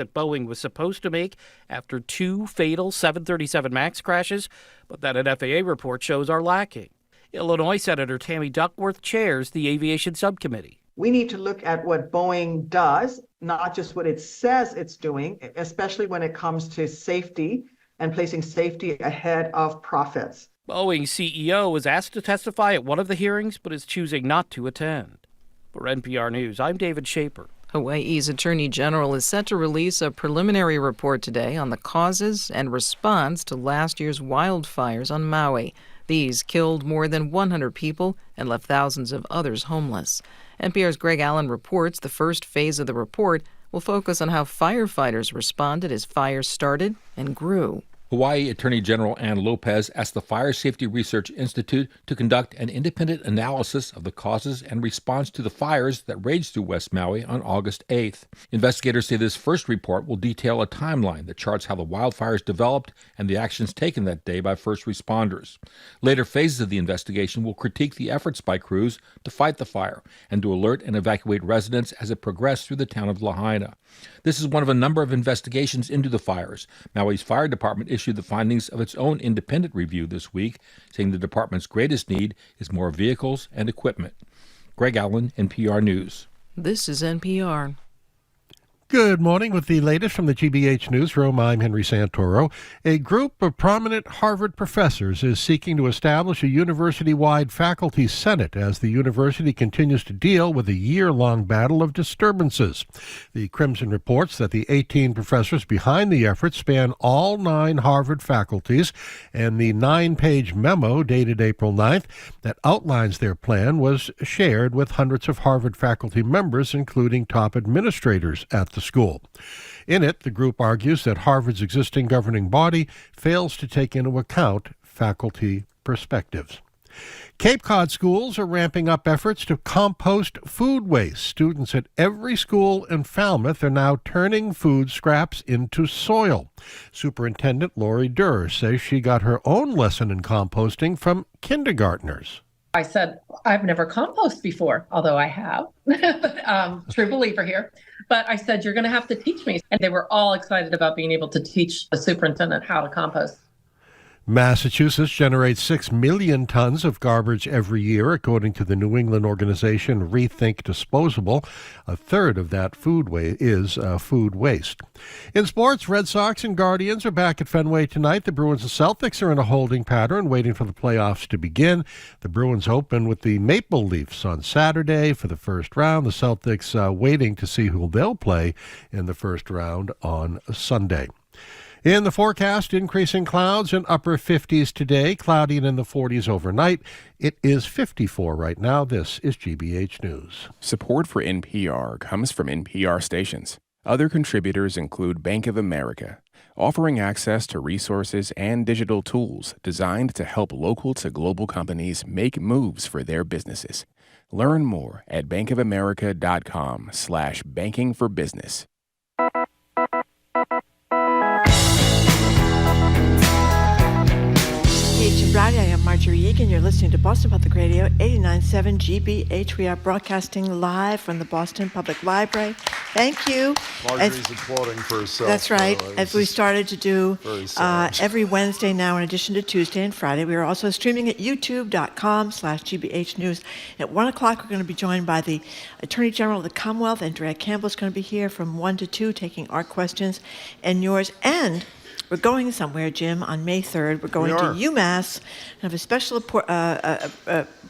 that Boeing was supposed to make after 2 fatal 737 MAX crashes, but that an FAA report shows are lacking. Illinois Senator Tammy Duckworth chairs the Aviation Subcommittee. We need to look at what Boeing does, not just what it says it's doing, especially when it comes to safety and placing safety ahead of profits. Boeing's CEO was asked to testify at one of the hearings, but is choosing not to attend. For NPR News, I'm David Shaper. Hawaii's Attorney General is set to release a preliminary report today on the causes and response to last year's wildfires on Maui. These killed more than 100 people and left thousands of others homeless. NPR's Greg Allen reports the first phase of the report will focus on how firefighters responded as fires started and grew. Hawaii Attorney General Ann Lopez asked the Fire Safety Research Institute to conduct an independent analysis of the causes and response to the fires that raged through West Maui on August 8th. Investigators say this first report will detail a timeline that charts how the wildfires developed and the actions taken that day by first responders. Later phases of the investigation will critique the efforts by crews to fight the fire and to alert and evacuate residents as it progressed through the town of Lahaina. This is one of a number of investigations into the fires. Maui's fire department issued the findings of its own independent review this week, saying the department's greatest need is more vehicles and equipment. Greg Allen, NPR News. This is NPR. Good morning. With the latest from the GBH Newsroom, I'm Henry Santoro. A group of prominent Harvard professors is seeking to establish a university-wide faculty senate as the university continues to deal with a year-long battle of disturbances. The Crimson reports that the 18 professors behind the effort span all 9 Harvard faculties, and the 9-page memo dated April 9th that outlines their plan was shared with hundreds of Harvard faculty members, including top administrators at the school. In it, the group argues that Harvard's existing governing body fails to take into account faculty perspectives. Cape Cod schools are ramping up efforts to compost food waste. Students at every school in Falmouth are now turning food scraps into soil. Superintendent Lori Durr says she got her own lesson in composting from kindergartners. I said, I've never composted before, although I have. True believer here. But I said, you're going to have to teach me. And they were all excited about being able to teach the superintendent how to compost. Massachusetts generates 6 million tons of garbage every year, according to the New England organization Rethink Disposable. A third of that food waste. In sports, Red Sox and Guardians are back at Fenway tonight. The Bruins and Celtics are in a holding pattern, waiting for the playoffs to begin. The Bruins open with the Maple Leafs on Saturday for the first round. The Celtics waiting to see who they'll play in the first round on Sunday. In the forecast, increasing clouds and upper 50s today, cloudy and in the 40s overnight. It is 54 right now. This is GBH News. Support for NPR comes from NPR stations. Other contributors include Bank of America, offering access to resources and digital tools designed to help local to global companies make moves for their businesses. Learn more at bankofamerica.com/bankingforbusiness. Friday, I am Marjorie Egan. You're listening to Boston Public Radio, 89.7 GBH. We are broadcasting live from the Boston Public Library. Thank you. Marjorie's applauding for herself. That's right. As we started to do every Wednesday now, in addition to Tuesday and Friday, we are also streaming at youtube.com/GBH News. At 1 o'clock, we're going to be joined by the Attorney General of the Commonwealth, Andrea Campbell, is going to be here from 1 to 2, taking our questions and yours. And we're going somewhere, Jim, on May 3rd. We're going to UMass and have a special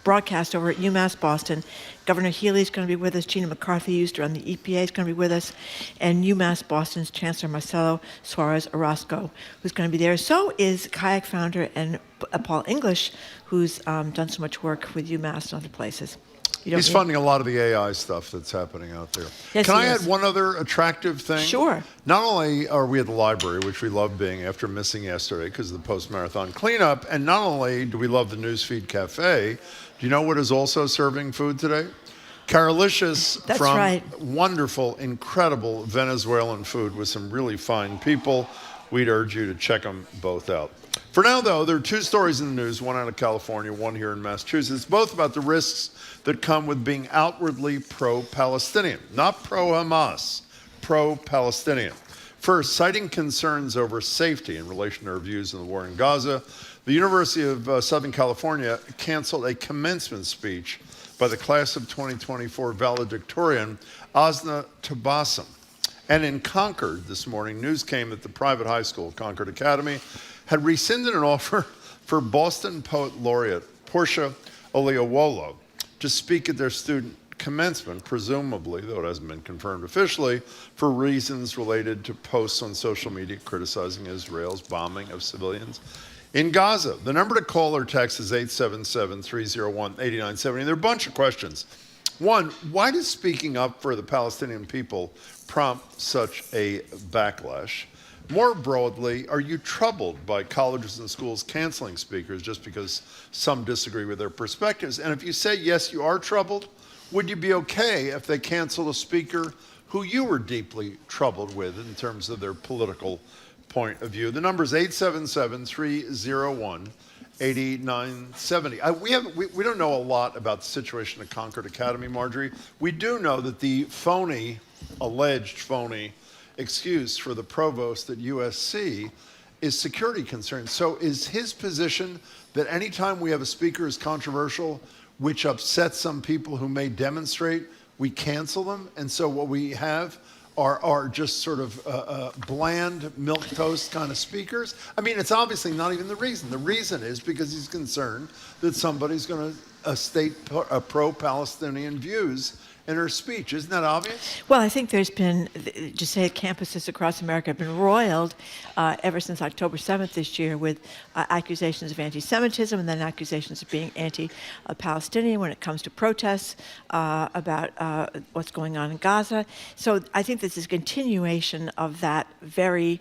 broadcast over at UMass Boston. Governor Healy is going to be with us. Gina McCarthy, used to run the EPA, is going to be with us. And UMass Boston's Chancellor Marcelo Suarez Orozco, who's going to be there. So is Kayak founder and Paul English, who's done so much work with UMass and other places. He's funding a lot of the AI stuff that's happening out there. Yes, Can I add one other attractive thing? Sure. Not only are we at the library, which we love being after missing yesterday because of the post-marathon cleanup, and not only do we love the Newsfeed Cafe, do you know what is also serving food today? Carolicious from wonderful, incredible Venezuelan food with some really fine people. We'd urge you to check them both out. For now, though, there are 2 stories in the news, one out of California, one here in Massachusetts, both about the risks that come with being outwardly pro-Palestinian. Not pro-Hamas, pro-Palestinian. First, citing concerns over safety in relation to her views in the war in Gaza, the University of Southern California canceled a commencement speech by the class of 2024 valedictorian, Asna Tabassum. And in Concord this morning, news came that the private high school, Concord Academy, had rescinded an offer for Boston Poet Laureate Portia Oliawolo to speak at their student commencement, presumably, though it hasn't been confirmed officially, for reasons related to posts on social media criticizing Israel's bombing of civilians in Gaza. The number to call or text is 877-301-8970. There are a bunch of questions. One, why does speaking up for the Palestinian people prompt such a backlash? More broadly, are you troubled by colleges and schools canceling speakers just because some disagree with their perspectives? And if you say yes, you are troubled, would you be okay if they canceled a speaker who you were deeply troubled with in terms of their political point of view? The number is 877-301-8970. We don't know a lot about the situation at Concord Academy, Marjorie. We do know that the alleged phony excuse for the provost at USC is security concerns. So is his position that anytime we have a speaker who's controversial, which upsets some people who may demonstrate, we cancel them? And so what we have are just sort of bland milquetoast kind of speakers? I mean, it's obviously not even the reason. The reason is because he's concerned that somebody's going to state pro-Palestinian views in her speech. Isn't that obvious? Well, I think there's been, just say campuses across America have been roiled ever since October 7th this year with accusations of anti-Semitism and then accusations of being anti-Palestinian when it comes to protests about what's going on in Gaza. So I think this is a continuation of that very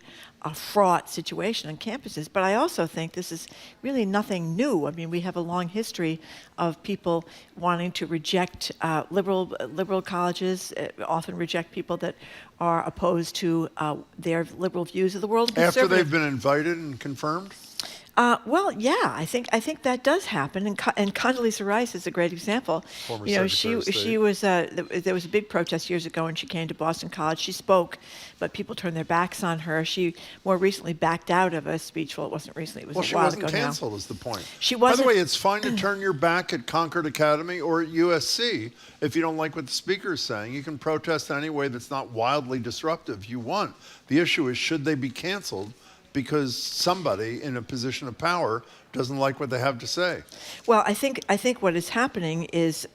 fraught situation on campuses. But I also think this is really nothing new. I mean, we have a long history of people wanting to reject liberal colleges, often reject people that are opposed to their liberal views of the world. After they've been invited and confirmed? Well, yeah, I think that does happen, and Condoleezza Rice is a great example. Former you know, Secretary of State. she was there was a big protest years ago, and she came to Boston College. She spoke, but people turned their backs on her. She more recently backed out of a speech. Well, it wasn't recently; it was a while ago now. She wasn't canceled, is the point. She wasn't. By the way, it's fine to turn your back at Concord Academy or at USC if you don't like what the speaker is saying. You can protest in any way that's not wildly disruptive. You want. The issue is, should they be canceled because somebody in a position of power doesn't like what they have to say? Well, I think what is happening is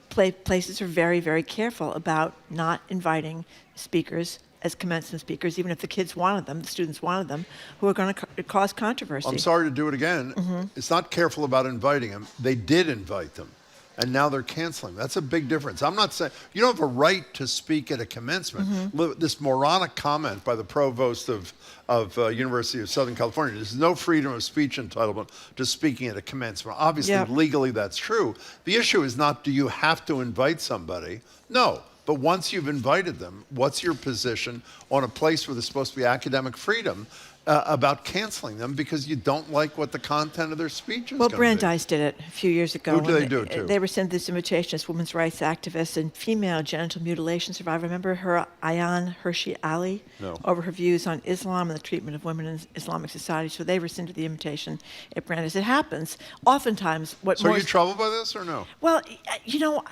places are very, very careful about not inviting speakers as commencement speakers, even if the kids wanted them, the students wanted them, who are going to cause controversy. I'm sorry to do it again. Mm-hmm. It's not careful about inviting them. They did invite them, and now they're canceling. That's a big difference. I'm not saying you don't have a right to speak at a commencement. Mm-hmm. This moronic comment by the provost of University of Southern California, there's no freedom of speech entitlement to speaking at a commencement. Obviously, legally that's true. The issue is not, do you have to invite somebody? No. But once you've invited them, what's your position on a place where there's supposed to be academic freedom about canceling them because you don't like what the content of their speech is? Well, Brandeis did it a few years ago. Who did they do it to? They were sent this invitation as women's rights activists and female genital mutilation survivor. Remember her, Ayan Hershey Ali? No. Over her views on Islam and the treatment of women in Islamic society. So they rescinded the invitation at Brandeis. It happens. Oftentimes, So are you troubled by this or no? Well, you know,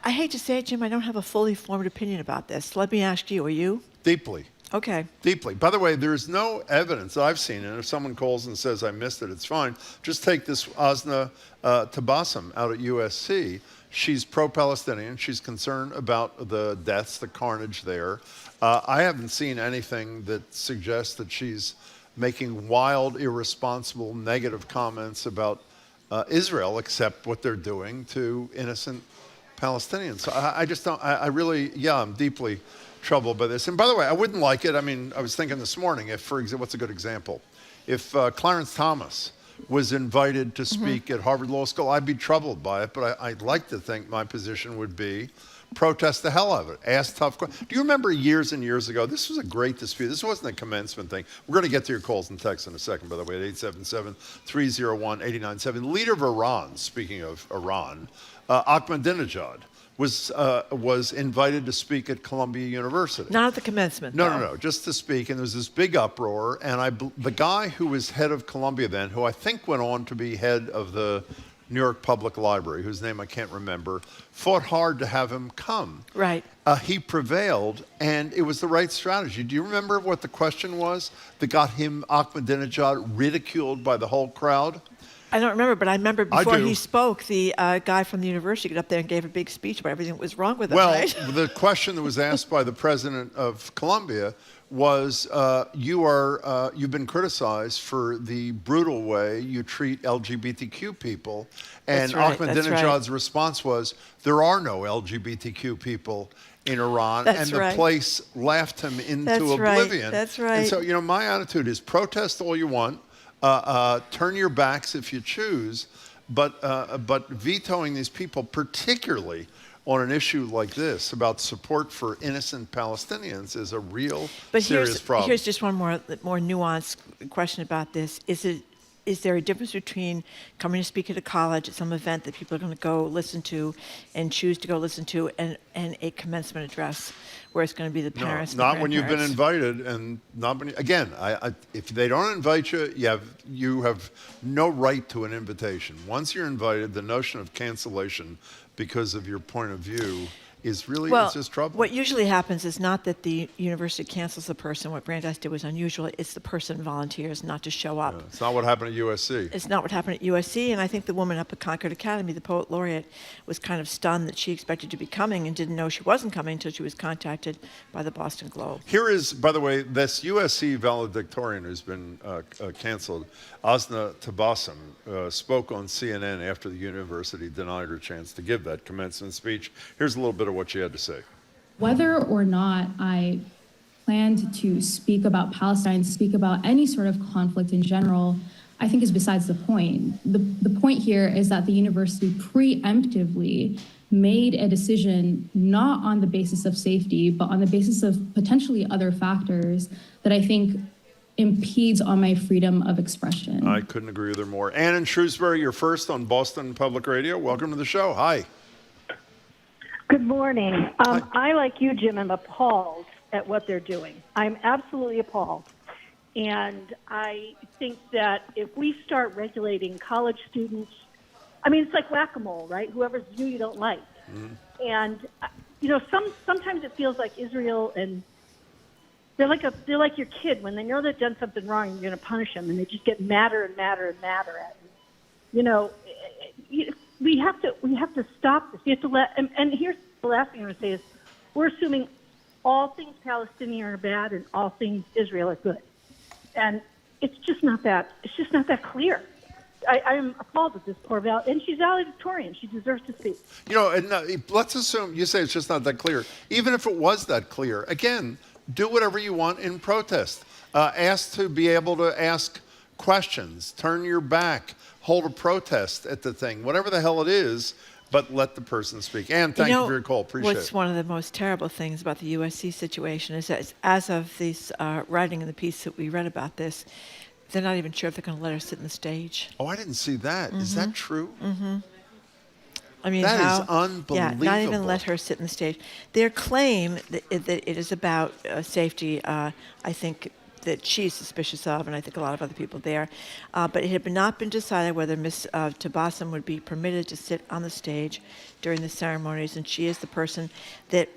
I hate to say it, Jim, I don't have a fully formed opinion about this. Let me ask you, are you? Deeply. Okay. Deeply. By the way, there's no evidence that I've seen, and if someone calls and says I missed it, it's fine. Just take this Asna Tabassum out at USC. She's pro-Palestinian. She's concerned about the deaths, the carnage there. I haven't seen anything that suggests that she's making wild, irresponsible, negative comments about Israel, except what they're doing to innocent Palestinians. So I just don't, I'm deeply troubled by this. And by the way, I wouldn't like it. I mean, I was thinking this morning, if, for example, what's a good example? If Clarence Thomas was invited to speak at Harvard Law School, I'd be troubled by it, but I'd like to think my position would be protest the hell out of it, ask tough questions. Do you remember years and years ago, this was a great dispute. This wasn't a commencement thing. We're going to get to your calls and texts in a second, by the way, at 877-301-8970. The leader of Iran, speaking of Iran, Ahmadinejad, was invited to speak at Columbia University. Not at the commencement. No, just to speak. And there was this big uproar. And the guy who was head of Columbia then, who I think went on to be head of the New York Public Library, whose name I can't remember, fought hard to have him come. Right. He prevailed, and it was the right strategy. Do you remember what the question was that got him, Ahmadinejad, ridiculed by the whole crowd? I don't remember, but I remember before do. he spoke, the guy from the university got up there and gave a big speech about everything that was wrong with him, Well, right? the question that was asked by the president of Columbia was, you've been criticized for the brutal way you treat LGBTQ people. And Ahmadinejad's response was, there are no LGBTQ people in Iran. That's and the place laughed him into oblivion. That's right. And so, my attitude is protest all you want, turn your backs if you choose, but vetoing these people, particularly on an issue like this about support for innocent Palestinians, is a real serious problem. Here's just one more nuanced question about this. Is there a difference between coming to speak at a college at some event that people are going to go listen to and choose to go listen to, and a commencement address where it's going to be the parents? No, not when you've been invited, and not when. Again, if they don't invite you, you have no right to an invitation. Once you're invited, the notion of cancellation because of your point of view is really, it's just trouble. What usually happens is not that the university cancels the person. What Brandeis did was unusual. It's the person volunteers not to show up. It's not what happened at USC. It's not what happened at USC, and I think the woman up at Concord Academy, the poet laureate, was kind of stunned that she expected to be coming and didn't know she wasn't coming until she was contacted by the Boston Globe. Here is, by the way, this USC valedictorian who's been canceled, Asna Tabassum, spoke on CNN after the university denied her chance to give that commencement speech. Here's a little bit of what she had to say. Whether or not I planned to speak about Palestine, speak about any sort of conflict in general, I think is besides the point. The point here is that the university preemptively made a decision not on the basis of safety, but on the basis of potentially other factors that I think impedes on my freedom of expression. I couldn't agree with her more. Ann in Shrewsbury, you're first on Boston Public Radio. Welcome to the show. Hi. Good morning. I, like you, Jim, am appalled at what they're doing. I'm absolutely appalled. And I think that if we start regulating college students, I mean, it's like whack-a-mole, right? Whoever's you don't like. Mm-hmm. And, sometimes it feels like Israel, and they're like your kid. When they know they've done something wrong, you're going to punish them, and they just get madder and madder and madder at you. We have to stop this. We have to and here's the last thing I'm going to say is, we're assuming all things Palestinian are bad and all things Israel are good, and it's just not that clear. I am appalled at this poor Val, and she's valedictorian. She deserves to speak. Let's assume you say it's just not that clear. Even if it was that clear, again, do whatever you want in protest. Ask to be able to ask questions. Turn your back. Hold a protest at the thing. Whatever the hell it is, but let the person speak. Ann, thank you for your call. Appreciate it. What's one of the most terrible things about the USC situation is that as of this writing in the piece that we read about this, they're not even sure if they're going to let her sit in the stage. Oh, I didn't see that. Mm-hmm. Is that true? Mm-hmm. I mean, that is unbelievable. Yeah, not even let her sit in the stage. Their claim that it is about safety, I think, that she's suspicious of, and I think a lot of other people there. But it had not been decided whether Ms. Tabassum would be permitted to sit on the stage during the ceremonies, and she is the person that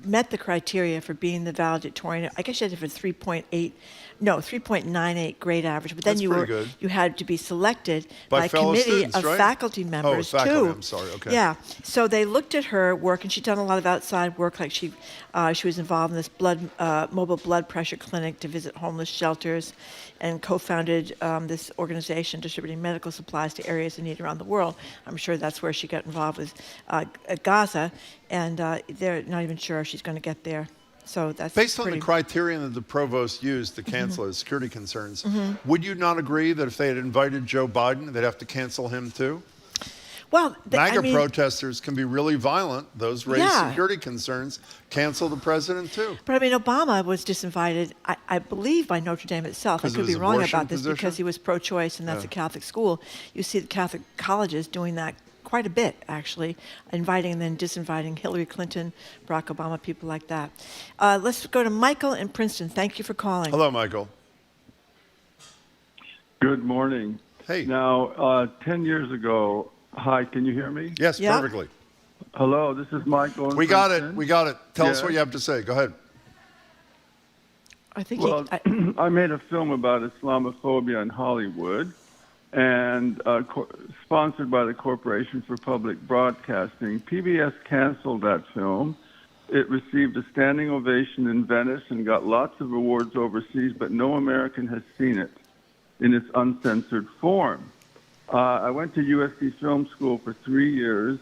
met the criteria for being the valedictorian. I guess she had a 3.98 grade average, but then you had to be selected by a committee of faculty members too. I'm sorry. Okay. Yeah. So they looked at her work, and she'd done a lot of outside work. Like she was involved in this mobile blood pressure clinic to visit homeless shelters, and co-founded this organization distributing medical supplies to areas in need around the world. I'm sure that's where she got involved with Gaza, and they're not even sure if she's going to get there. So that's based on the criterion that the provost used to cancel his security concerns. Mm-hmm. Would you not agree that if they had invited Joe Biden, they'd have to cancel him too? Well, MAGA protesters can be really violent. Those raise security concerns. Cancel the president too. But I mean, Obama was disinvited, I believe, by Notre Dame itself. I could be wrong about this because he was pro-choice, and that's a Catholic school. You see the Catholic colleges doing that quite a bit, actually, inviting and then disinviting Hillary Clinton, Barack Obama, people like that. Let's go to Michael in Princeton. Thank you for calling. Hello, Michael. Good morning. Hey. Now, 10 years ago, hi, can you hear me? Yes, Yeah. perfectly. Hello, this is Michael. in We got it. Princeton. We got it. Tell us Yeah. what you have to say. Go ahead. I think Well, I made a film about Islamophobia in Hollywood, and sponsored by the Corporation for Public Broadcasting. PBS canceled that film. It received a standing ovation in Venice and got lots of awards overseas, but no American has seen it in its uncensored form. I went to USC Film School for 3 years,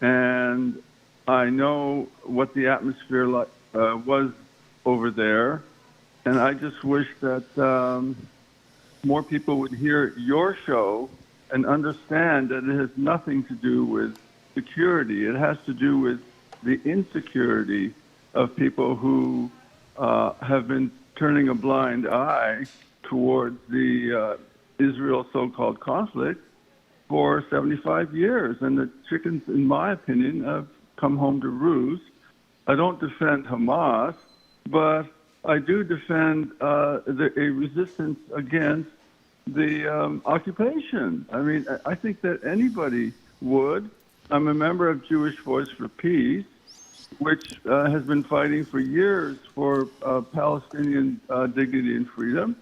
and I know what the atmosphere was over there, and I just wish that more people would hear your show and understand that it has nothing to do with security. It has to do with the insecurity of people who have been turning a blind eye towards the Israel so-called conflict for 75 years. And the chickens, in my opinion, have come home to roost. I don't defend Hamas, but I do defend a resistance against the occupation. I mean, I think that anybody would. I'm a member of Jewish Voice for Peace, which has been fighting for years for Palestinian dignity and freedom.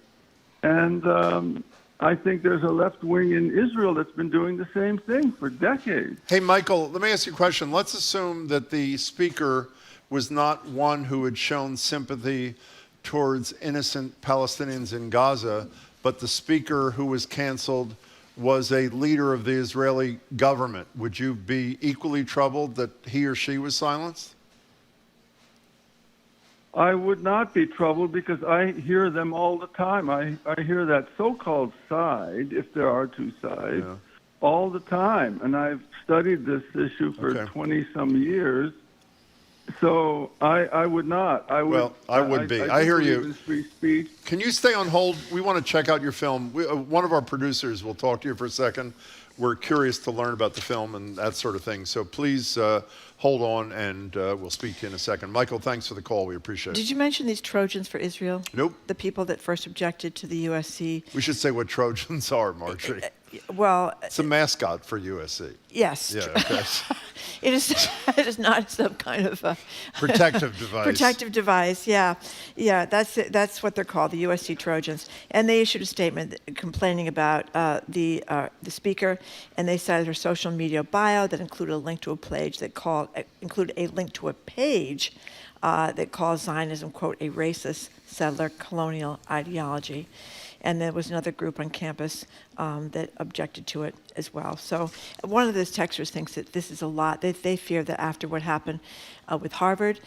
And I think there's a left wing in Israel that's been doing the same thing for decades. Hey, Michael, let me ask you a question. Let's assume that the speaker was not one who had shown sympathy towards innocent Palestinians in Gaza, but the speaker who was canceled was a leader of the Israeli government. Would you be equally troubled that he or she was silenced? I would not be troubled because I hear them all the time. I hear that so-called side, if there are two sides, all the time. And I've studied this issue for 20-some years. So I would not. I would be. I hear believe you. in free speech. Can you stay on hold? We want to check out your film. One of our producers will talk to you for a second. We're curious to learn about the film and that sort of thing. So please hold on, and we'll speak to you in a second. Michael, thanks for the call. We appreciate it. Did you mention these Trojans for Israel? Nope. The people that first objected to the USC. We should say what Trojans are, Marjorie. Well, it's a mascot for USC. Yes. Yeah, okay. It is not some kind of a protective device. Protective device, yeah. That's what they're called, the USC Trojans. And they issued a statement complaining about the speaker, and they cited her social media bio that included a link to a page that calls Zionism, quote, a racist settler colonial ideology. And there was another group on campus that objected to it as well. So one of those texters thinks that this is a lot. They fear that after what happened with Harvard,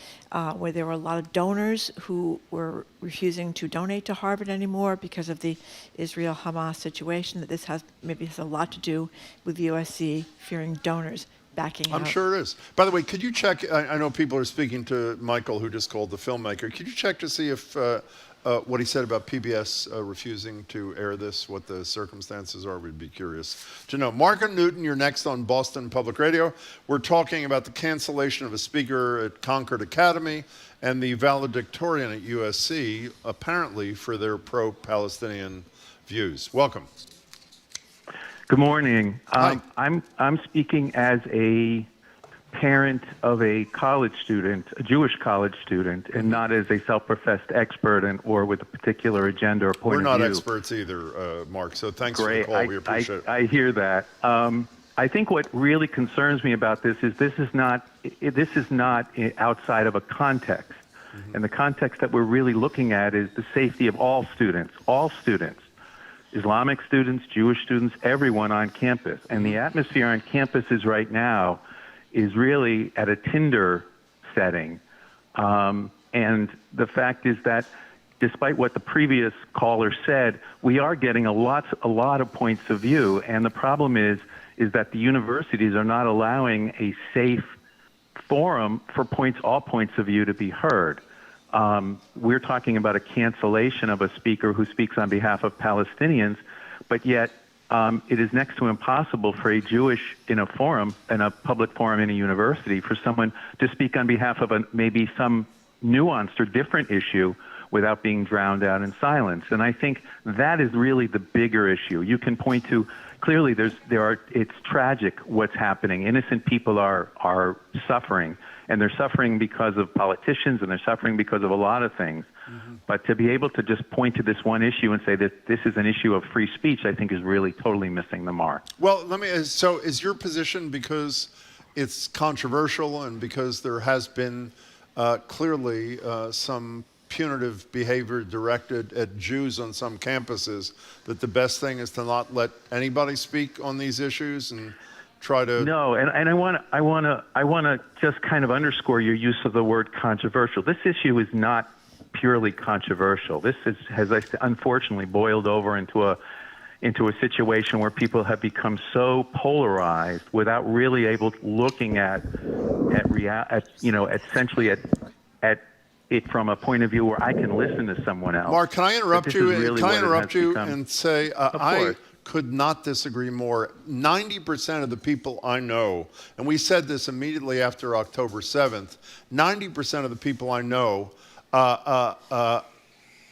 where there were a lot of donors who were refusing to donate to Harvard anymore because of the Israel-Hamas situation, that this has a lot to do with USC fearing donors backing out. I'm sure it is. By the way, could you check, I know people are speaking to Michael, who just called the filmmaker. Could you check to see if what he said about PBS refusing to air this, what the circumstances are? We'd be curious to know. Mark and Newton, you're next on Boston Public Radio. We're talking about the cancellation of a speaker at Concord Academy and the valedictorian at USC, apparently for their pro-Palestinian views. Welcome. Good morning. Hi. I'm speaking as a parent of a college student, a Jewish college student, and not as a self-professed expert or with a particular agenda or point of view. We're not experts either, Mark, so thanks for the call. We appreciate it. I hear that. I think what really concerns me about this is this is not outside of a context. Mm-hmm. And the context that we're really looking at is the safety of all students, Islamic students, Jewish students, everyone on campus. And the atmosphere on campuses right now is really at a Tinder setting. And the fact is that despite what the previous caller said, we are getting a lot of points of view. And the problem is that the universities are not allowing a safe forum for all points of view to be heard. We're talking about a cancellation of a speaker who speaks on behalf of Palestinians, but yet it is next to impossible for a Jewish in a public forum in a university, for someone to speak on behalf of maybe some nuanced or different issue without being drowned out in silence. And I think that is really the bigger issue. You can point to, clearly it's tragic what's happening. Innocent people are suffering, and they're suffering because of politicians, and they're suffering because of a lot of things. Mm-hmm. But to be able to just point to this one issue and say that this is an issue of free speech, I think is really totally missing the mark. Well, so is your position, because it's controversial and because there has been clearly some punitive behavior directed at Jews on some campuses, that the best thing is to not let anybody speak on these issues and try to... No, and I want to just kind of underscore your use of the word controversial. This issue is not purely controversial. This has unfortunately boiled over into a situation where people have become so polarized without really looking at it from a point of view where I can listen to someone else. Mark, can I interrupt you? And say I could not disagree more. 90% of the people I know, and we said this immediately after October 7th, 90% of the people I know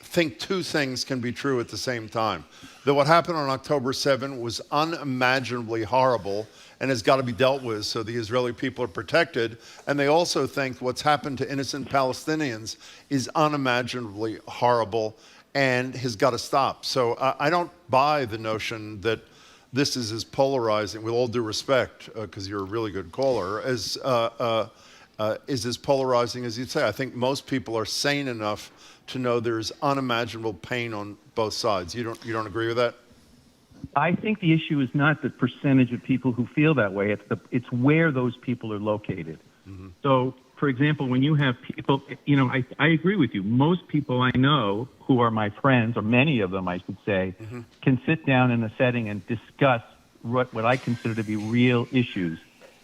think two things can be true at the same time. That what happened on October 7th was unimaginably horrible and has got to be dealt with so the Israeli people are protected. And they also think what's happened to innocent Palestinians is unimaginably horrible and has got to stop. So I don't buy the notion that this is as polarizing, with all due respect, because you're a really good caller, is as polarizing as you'd say. I think most people are sane enough to know there's unimaginable pain on both sides. You don't agree with that? I think the issue is not the percentage of people who feel that way. It's where those people are located. Mm-hmm. So, for example, when you have people, I agree with you. Most people I know who are my friends, or many of them, I should say, mm-hmm. can sit down in a setting and discuss what I consider to be real issues.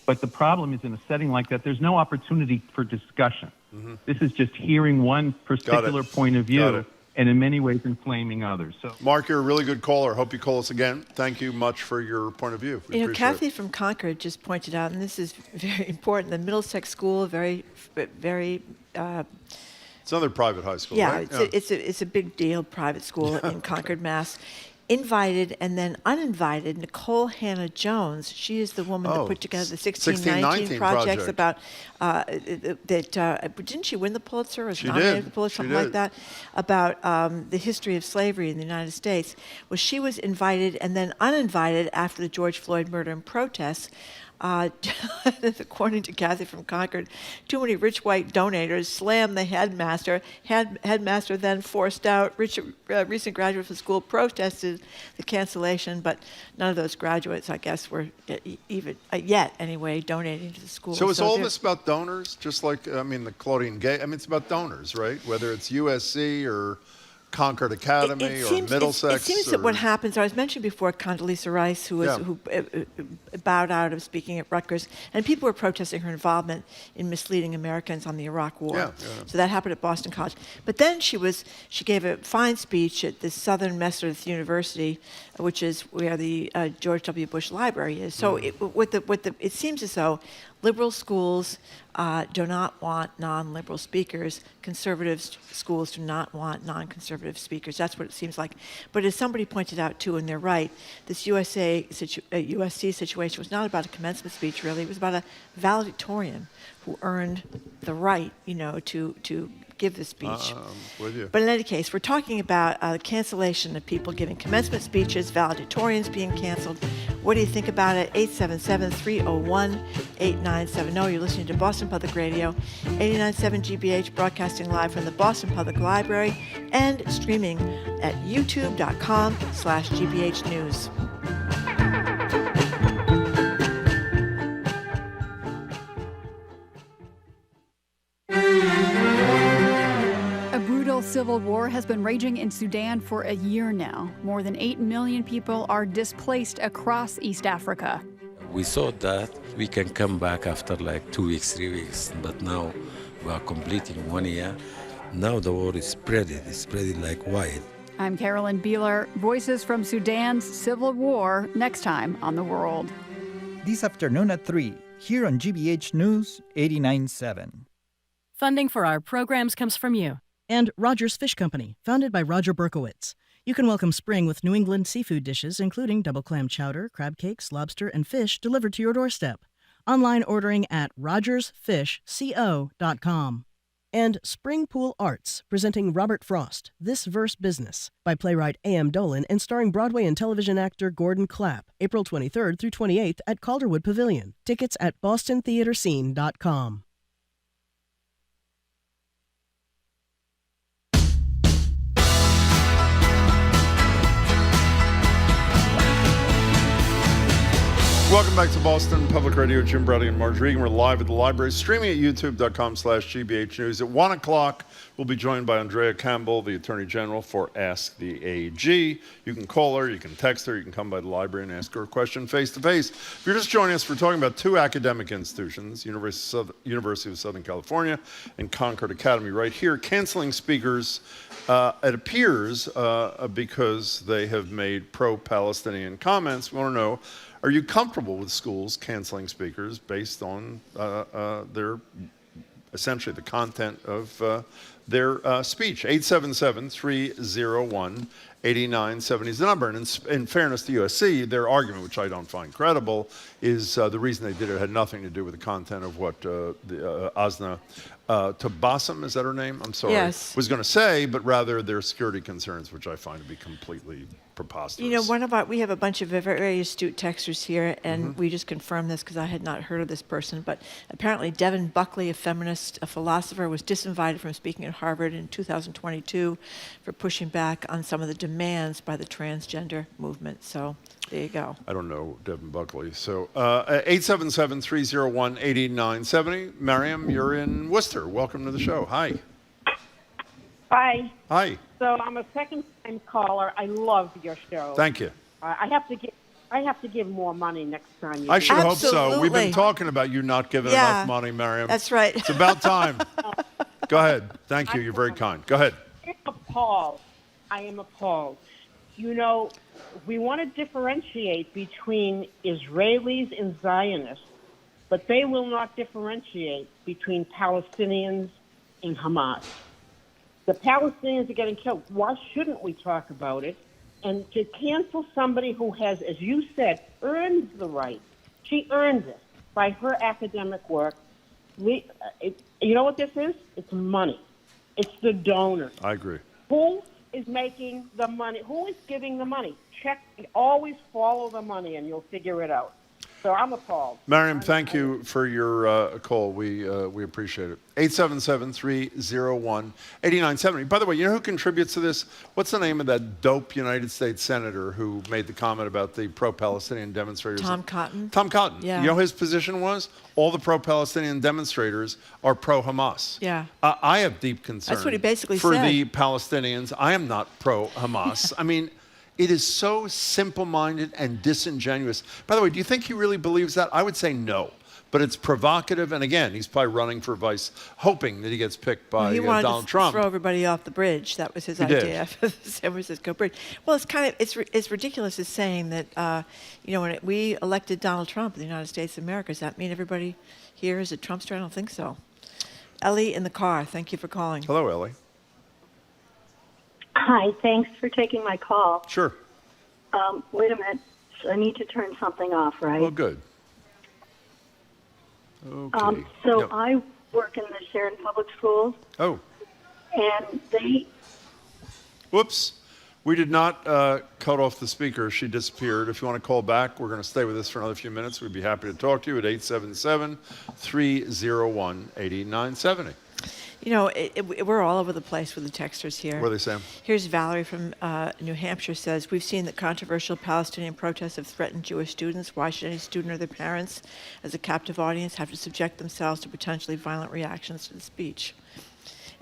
But the problem is, in a setting like that, there's no opportunity for discussion. Mm-hmm. This is just hearing one particular point of view, and in many ways inflaming others. So, Mark, you're a really good caller. Hope you call us again. Thank you much for your point of view. Kathy from Concord just pointed out, and this is very important, the Middlesex School, very it's another private high school, right? It's a big deal, private school in Concord, Mass. Invited and then uninvited Nicole Hannah Jones. She is the woman that put together the 1619 projects about didn't she win the Pulitzer, or was nominated for the Pulitzer, something like that, about the history of slavery in the United States. Well, she was invited and then uninvited after the George Floyd murder and protests. According to Kathy from Concord, too many rich white donors slammed the headmaster. Headmaster then forced out. Recent graduates from the school protested the cancellation, but none of those graduates, I guess, were even yet anyway donating to the school. So is all this about donors? Just like, the Claudine Gay, it's about donors, right? Whether it's USC or Concord Academy or Middlesex. It seems that what happens, I was mentioning before Condoleezza Rice, who bowed out of speaking at Rutgers, and people were protesting her involvement in misleading Americans on the Iraq War. So that happened at Boston College. But then she gave a fine speech at the Southern Methodist University, which is where the George W. Bush Library is. So it seems as though liberal schools do not want non-liberal speakers. Conservative schools do not want non-conservative speakers. That's what it seems like. But as somebody pointed out, too, and they're right, this USC situation was not about a commencement speech, really. It was about a valedictorian who earned the right, to give the speech. With you. But in any case, we're talking about cancellation of people giving commencement speeches, valedictorians being canceled. What do you think about it? 877-301-8970. You're listening to Boston Public Radio, 89.7 GBH, broadcasting live from the Boston Public Library and streaming at youtube.com/GBH News. Civil war has been raging in Sudan for a year now. More than 8 million people are displaced across East Africa. We thought that we can come back after like 2 weeks, 3 weeks, but now we are completing 1 year. Now the war is spreading. It's spreading like wild. I'm Carolyn Beeler. Voices from Sudan's civil war next time on The World. This afternoon at 3, here on GBH News 89.7. Funding for our programs comes from you. And Rogers Fish Company, founded by Roger Berkowitz. You can welcome spring with New England seafood dishes, including double clam chowder, crab cakes, lobster, and fish delivered to your doorstep. Online ordering at rogersfishco.com. And Spring Pool Arts, presenting Robert Frost, This Verse Business, by playwright A.M. Dolan and starring Broadway and television actor Gordon Clapp, April 23rd through 28th at Calderwood Pavilion. Tickets at bostontheaterscene.com. Welcome back to Boston Public Radio. Jim Brady and Marge Regan. We're live at the library, streaming at youtube.com/GBH News. At 1 o'clock, we'll be joined by Andrea Campbell, the Attorney General, for Ask the AG. You can call her, you can text her, you can come by the library and ask her a question face-to-face. If you're just joining us, we're talking about two academic institutions, University of Southern California and Concord Academy right here, canceling speakers, it appears, because they have made pro-Palestinian comments. We want to know, are you comfortable with schools canceling speakers based on their, essentially the content of their speech? 877-301-8970 is the number. And in fairness to USC, their argument, which I don't find credible, is the reason they did it had nothing to do with the content of what Asna Tabassum, is that her name? I'm sorry. Yes. Was going to say, but rather their security concerns, which I find to be completely preposterous. You know, we have a bunch of very astute texters here, and we just confirmed this because I had not heard of this person, but apparently Devin Buckley, a feminist, a philosopher, was disinvited from speaking at Harvard in 2022 for pushing back on some of the demands by the transgender movement. So there you go. I don't know Devin Buckley. So 877-301-8970. Miriam, you're in Worcester. Welcome to the show. Hi. Hi. Hi. So I'm a second-time caller. I love your show. Thank you. I have to give more money next time. I should hope so. We've been talking about you not giving enough money, Miriam. That's right. It's about time. Go ahead. Thank you. You're very kind. Go ahead. I'm appalled. I am appalled. You know, we want to differentiate between Israelis and Zionists, but they will not differentiate between Palestinians and Hamas. The Palestinians are getting killed. Why shouldn't we talk about it? And to cancel somebody who has, as you said, earned the right. She earned it by her academic work. You know what this is? It's money. It's the donors. I agree. Who is making the money? Who is giving the money? Always follow the money and you'll figure it out. So I'm appalled. Miriam, thank you for your call. We appreciate it. 877-301-8970. By the way, you know who contributes to this? What's the name of that dope United States senator who made the comment about the pro-Palestinian demonstrators? Tom Cotton. Tom Cotton. Yeah. You know his position was? All the pro-Palestinian demonstrators are pro-Hamas. Yeah. I have deep concern. That's what he basically for said. the Palestinians. I am not pro-Hamas. I mean, it is so simple-minded and disingenuous. By the way, do you think he really believes that? I would say no. But it's provocative. And again, he's probably running for vice, hoping that he gets picked by Donald Trump. Throw everybody off the bridge. That was his idea for the San Francisco bridge. Well, it's kind of it's ridiculous as saying that when we elected Donald Trump in the United States of America, does that mean everybody here is a Trumpster? I don't think so. Ellie in the car. Thank you for calling. Hello, Ellie. Hi, thanks for taking my call. Sure. Wait a minute. I need to turn something off, right? Oh, good. Okay. I work in the Sharon Public Schools. Oh. And they... Whoops. We did not cut off the speaker. She disappeared. If you want to call back, we're going to stay with us for another few minutes. We'd be happy to talk to you at 877-301-8970. You know, we're all over the place with the texters here. What are they saying? Here's Valerie from New Hampshire says, we've seen that controversial Palestinian protests have threatened Jewish students. Why should any student or their parents, as a captive audience, have to subject themselves to potentially violent reactions to the speech?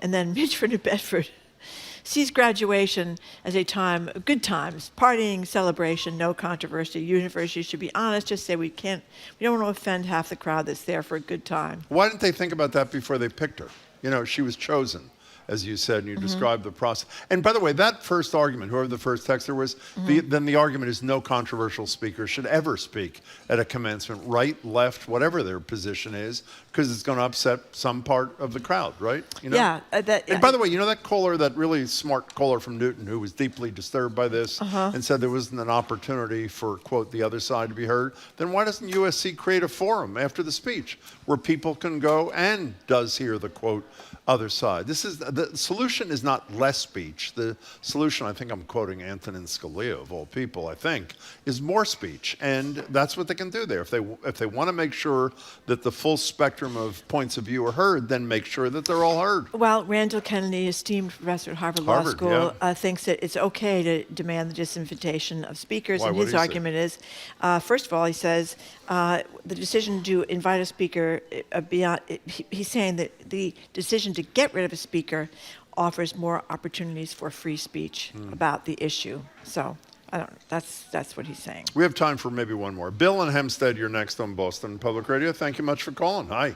And then Mitch from New Bedford sees graduation as a time of good times, partying, celebration, no controversy. Universities should be honest, just say we don't want to offend half the crowd that's there for a good time. Why didn't they think about that before they picked her? You know, she was chosen. as you said, and you described the process. And by the way, that first argument, whoever the first texter was, then the argument is no controversial speaker should ever speak at a commencement, right, left, whatever their position is, because it's going to upset some part of the crowd, right? You know? Yeah. And by the way, you know that caller, that really smart caller from Newton who was deeply disturbed by this and said there wasn't an opportunity for, quote, the other side to be heard? Then why doesn't USC create a forum after the speech where people can go and does hear the, quote, other side? This is the solution is not less speech. The solution, I think I'm quoting Antonin Scalia of all people, I think, is more speech. And that's what they can do there. If they want to make sure that the full spectrum of points of view are heard, then make sure that they're all heard. Well, Randall Kennedy, esteemed professor at Harvard Law School, thinks that it's okay to demand the disinvitation of speakers. Why, and what his do you argument is, first of all, he says the decision to invite a speaker he's saying that the decision to get rid of a speaker offers more opportunities for free speech about the issue. So that's what he's saying. We have time for maybe one more. Bill and Hempstead, you're next on Boston Public Radio. Thank you much for calling. Hi.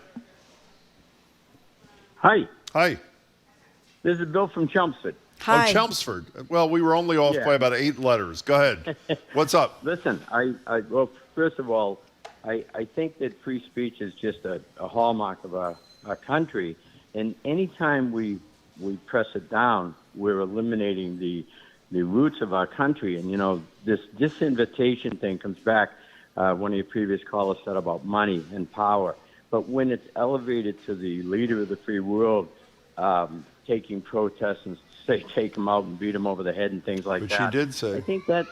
Hi. Hi. This is Bill from Chelmsford. Hi. Oh, Chelmsford. Well, we were only off by about 8 letters. Go ahead. What's up? Listen, well, first of all, I think that free speech is just a hallmark of our country. And anytime we press it down, we're eliminating the roots of our country. And, you know, this disinvitation thing comes back, one of your previous callers said about money and power. But when it's elevated to the leader of the free world, taking protests and say take them out and beat them over the head and things like that. Which she did say. I think that,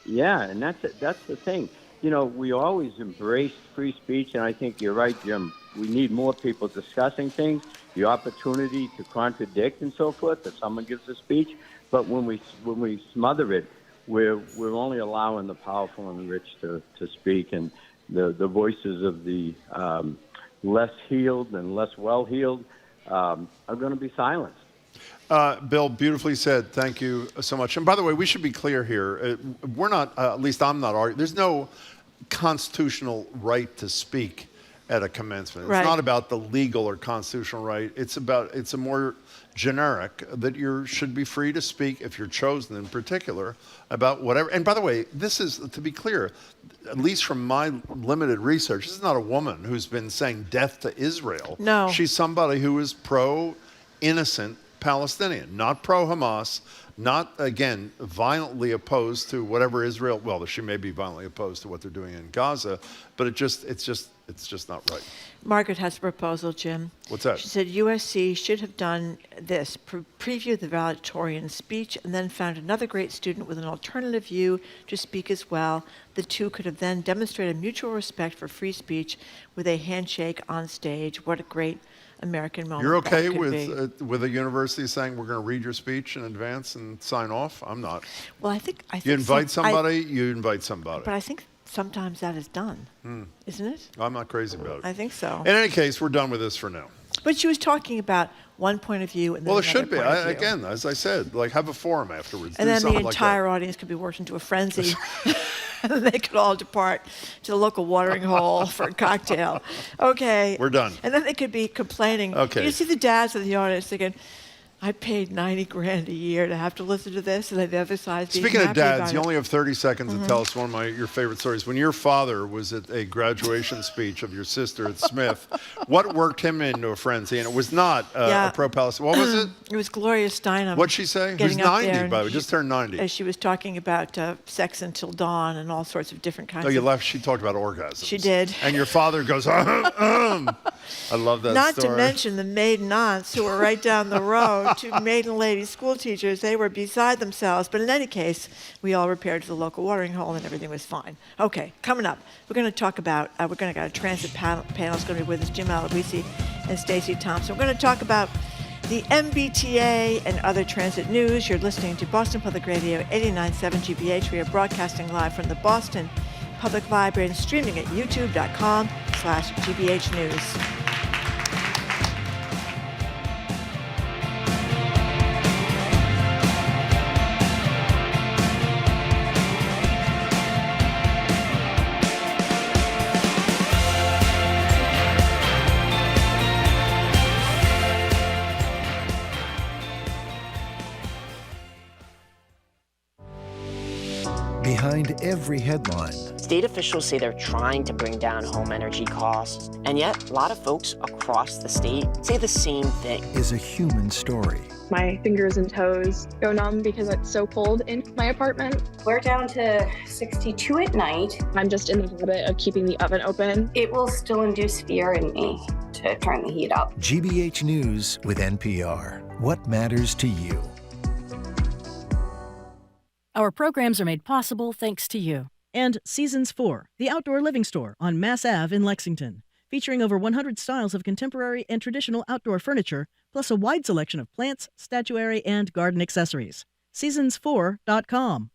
yeah, and that's the thing. You know, we always embrace free speech, and I think you're right, Jim. We need more people discussing things, the opportunity to contradict and so forth, that someone gives a speech. But when we smother it, we're only allowing the powerful and the rich to speak, and the voices of the less healed and less well-heeled are going to be silenced. Bill, beautifully said. Thank you so much. And by the way, we should be clear here. We're not, at least I'm not arguing. There's no constitutional right to speak at a commencement. It's not about the legal or constitutional right. It's a more generic that you should be free to speak, if you're chosen in particular, about whatever. And by the way, this is, to be clear, at least from my limited research, this is not a woman who's been saying death to Israel. No. She's somebody who is pro-innocent Palestinian, not pro-Hamas, not, again, violently opposed to whatever Israel, well, she may be violently opposed to what they're doing in Gaza, but it's just not right. Margaret has a proposal, Jim. What's that? She said USC should have done this, preview the valedictorian speech, and then found another great student with an alternative view to speak as well. The two could have then demonstrated mutual respect for free speech with a handshake on stage. What a great American moment. You're okay that with a university saying we're going to read your speech in advance and sign off? I'm not. Well, I think you invite somebody, you invite somebody. But I think sometimes that is done, isn't it? I'm not crazy about it. I think so. In any case, we're done with this for now. But she was talking about one point of view and then well, it another should be. point of view. Again, as I said, like have a forum afterwards. And then the entire audience could be worked into a frenzy. And they could all depart to the local watering hole for a cocktail. Okay. We're done. And then they could be complaining. Okay. You see the dads in the audience thinking, I paid $90,000 a year to have to listen to this, and the other side. Speaking of dads, you only have 30 seconds to tell us one of your favorite stories. When your father was at a graduation speech of your sister at Smith, what worked him into a frenzy? And it was not a pro-Palestine. What was it? It was Gloria Steinem. What'd she say? Who's 90, by the way, just turned 90. She was talking about sex until dawn and all sorts of different kinds. Oh, you left. She talked about orgasms. She did. And your father goes, I love that Not story. to mention the maiden aunts who were right down the road, two maiden lady school teachers. They were beside themselves. But in any case, we all repaired to the local watering hole and everything was fine. Okay, coming up, we're going to talk about, we're going to get a transit panel. It's going to be with us, Jim Aloisi and Stacy Thompson. We're going to talk about the MBTA and other transit news. You're listening to Boston Public Radio 89.7 GBH. We are broadcasting live from the Boston Public Library and streaming at youtube.com/GBH News. behind every headline. State officials say they're trying to bring down home energy costs, and yet a lot of folks across the state say the same thing. Is a human story. My fingers and toes go numb because it's so cold in my apartment. We're down to 62 at night. I'm just in the habit of keeping the oven open. It will still induce fear in me to turn the heat up. GBH News with NPR. What matters to you? Our programs are made possible thanks to you. And Seasons 4, the outdoor living store on Mass Ave in Lexington, featuring over 100 styles of contemporary and traditional outdoor furniture, plus a wide selection of plants, statuary, and garden accessories. Seasons4.com.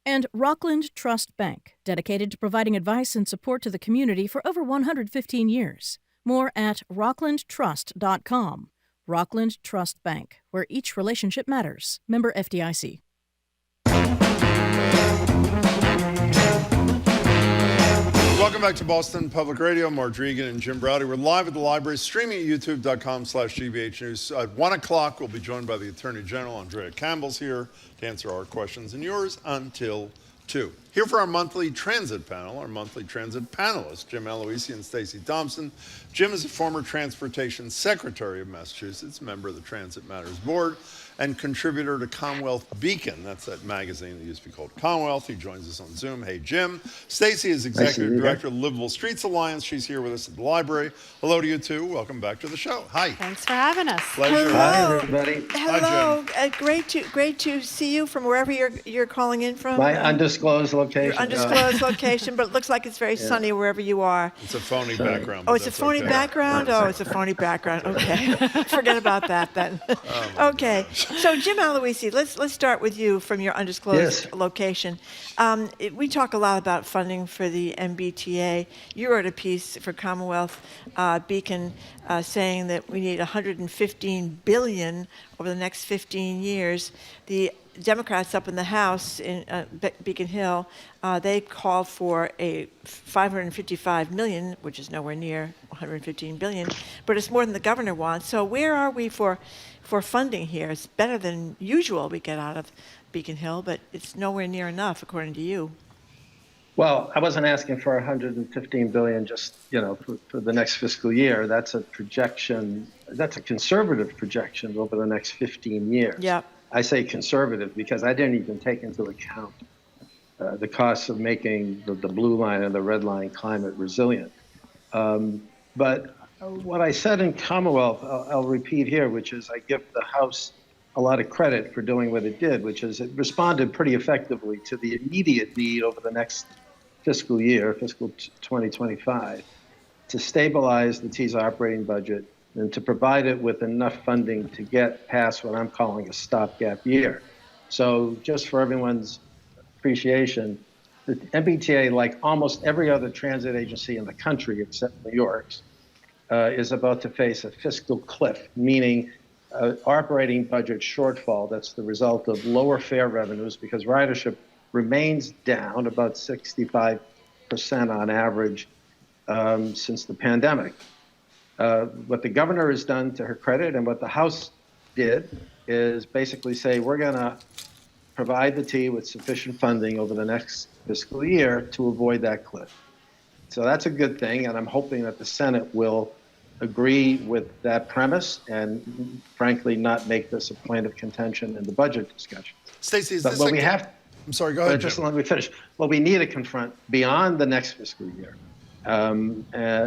And Rockland Trust Bank, dedicated to providing advice and support to the community for over 115 years. More at rocklandtrust.com. Rockland Trust Bank, where each relationship matters. Member FDIC. Welcome back to Boston Public Radio. Mark Regan and Jim Browdy. We're live at the library, streaming at youtube.com/GBH News. At 1 o'clock, we'll be joined by the Attorney General Andrea Campbell here to answer our questions and yours until 2. Here for our monthly transit panel, our monthly transit panelists, Jim Aloisi and Stacy Thompson. Jim is a former Transportation Secretary of Massachusetts, member of the Transit Matters Board, and contributor to Commonwealth Beacon. That's that magazine that used to be called Commonwealth. He joins us on Zoom. Hey, Jim. Stacy is Executive Director of the Livable Streets Alliance. She's here with us at the library. Hello to you, too. Welcome back to the show. Hi. Thanks for having us. Pleasure. Hello. Hi, everybody. Hello. Great to see you from wherever you're calling in from. My undisclosed location. Your undisclosed location, but it looks like it's very sunny wherever you are. It's a phony background. Oh, it's a phony background? Oh, it's a phony background. Okay. Forget about that then. Okay. So, Jim Aloisi, let's start with you from your undisclosed location. We talk a lot about funding for the MBTA. You wrote a piece for Commonwealth Beacon saying that we need $115 billion over the next 15 years. The Democrats up in the House in Beacon Hill, they called for a $555 million, which is nowhere near $115 billion, but it's more than the governor wants. So where are we for funding here? It's better than usual we get out of Beacon Hill, but it's nowhere near enough, according to you. Well, I wasn't asking for $115 billion just, for the next fiscal year. That's a projection. That's a conservative projection over the next 15 years. Yep. I say conservative because I didn't even take into account the costs of making the blue line and the red line climate resilient. But what I said in Commonwealth, I'll repeat here, which is I give the House a lot of credit for doing what it did, which is it responded pretty effectively to the immediate need over the next fiscal year, fiscal 2025, to stabilize the T's operating budget and to provide it with enough funding to get past what I'm calling a stopgap year. So just for everyone's appreciation, the MBTA, like almost every other transit agency in the country except New York's, is about to face a fiscal cliff, meaning operating budget shortfall that's the result of lower fare revenues because ridership remains down about 65% on average since the pandemic. What the governor has done, to her credit, and what the House did is basically say we're going to provide the T with sufficient funding over the next fiscal year to avoid that cliff. So that's a good thing, and I'm hoping that the Senate will agree with that premise and, frankly, not make this a point of contention in the budget discussion. Stacey, is but this what we have? I'm sorry, go ahead, Just Jim. let me finish. What we need to confront beyond the next fiscal year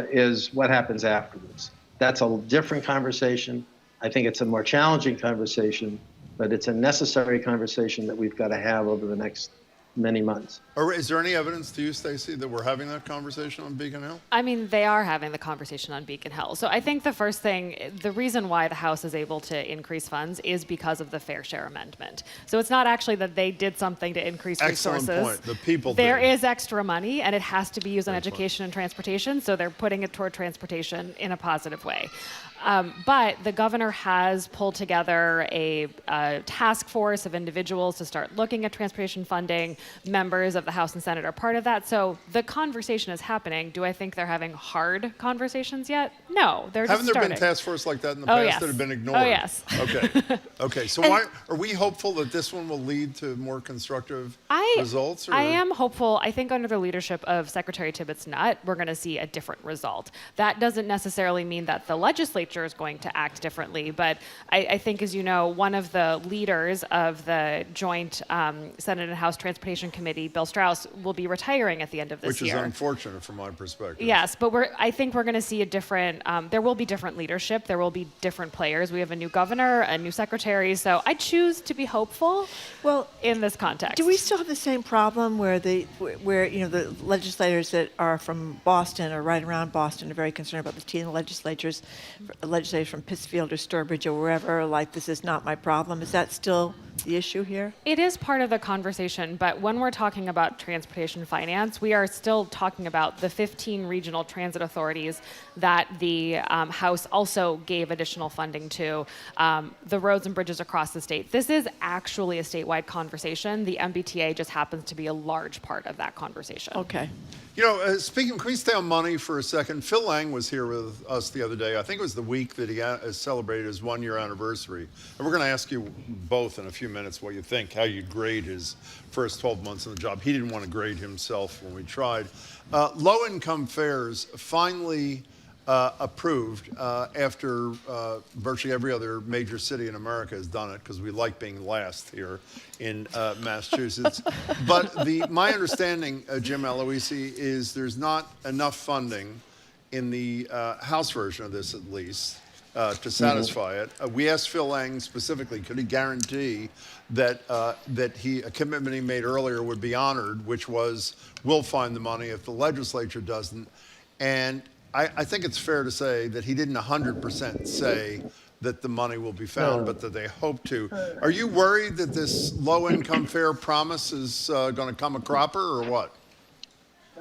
is what happens afterwards. That's a different conversation. I think it's a more challenging conversation, but it's a necessary conversation that we've got to have over the next many months. Is there any evidence to you, Stacy, that we're having that conversation on Beacon Hill? I mean, they are having the conversation on Beacon Hill. So I think the first thing, the reason why the House is able to increase funds is because of the fair share amendment. So it's not actually that they did something to increase resources. Excellent point. The people There did. is extra money, and it has to be used on education and transportation, so they're putting it toward transportation in a positive way. But the governor has pulled together a task force of individuals to start looking at transportation funding. Members of the House and Senate are part of that. So the conversation is happening. Do I think they're having hard conversations yet? No, they're Haven't just there starting. been task force like that in the past that have been ignored? Oh, yes. Okay. Okay. So why are we hopeful that this one will lead to more constructive results? Or? I am hopeful. I think under the leadership of Secretary Tibbetts-Nutt, we're going to see a different result. That doesn't necessarily mean that the legislature is going to act differently, but I think, as you know, one of the leaders of the joint Senate and House Transportation Committee, Bill Strauss, will be retiring at the end of this year. Which is unfortunate from my perspective. Yes, but I think we're going to see a different, there will be different leadership, there will be different players. We have a new governor, a new secretary, so I choose to be hopeful in this context. Do we still have the same problem where the legislators that are from Boston or right around Boston are very concerned about the T in the legislators from Pittsfield or Sturbridge or wherever, like, this is not my problem? Is that still the issue here? It is part of the conversation, but when we're talking about transportation finance, we are still talking about the 15 regional transit authorities that the House also gave additional funding to, the roads and bridges across the state. This is actually a statewide conversation. The MBTA just happens to be a large part of that conversation. Okay. You know, speaking, can we stay on money for a second? Phil Lang was here with us the other day. I think it was the week that he celebrated his 1-year anniversary. And we're going to ask you both in a few minutes what you think, how you grade his first 12 months on the job. He didn't want to grade himself when we tried. Low-income fares finally approved after virtually every other major city in America has done it, because we like being last here in Massachusetts. But my understanding, Jim Aloisi, is there's not enough funding in the House version of this, at least, to satisfy it. We asked Phil Lang specifically, could he guarantee that a commitment he made earlier would be honored, which was, we'll find the money if the legislature doesn't. And I think it's fair to say that he didn't 100% say that the money will be found, but that they hope to. Are you worried that this low-income fare promise is going to come a cropper, or what?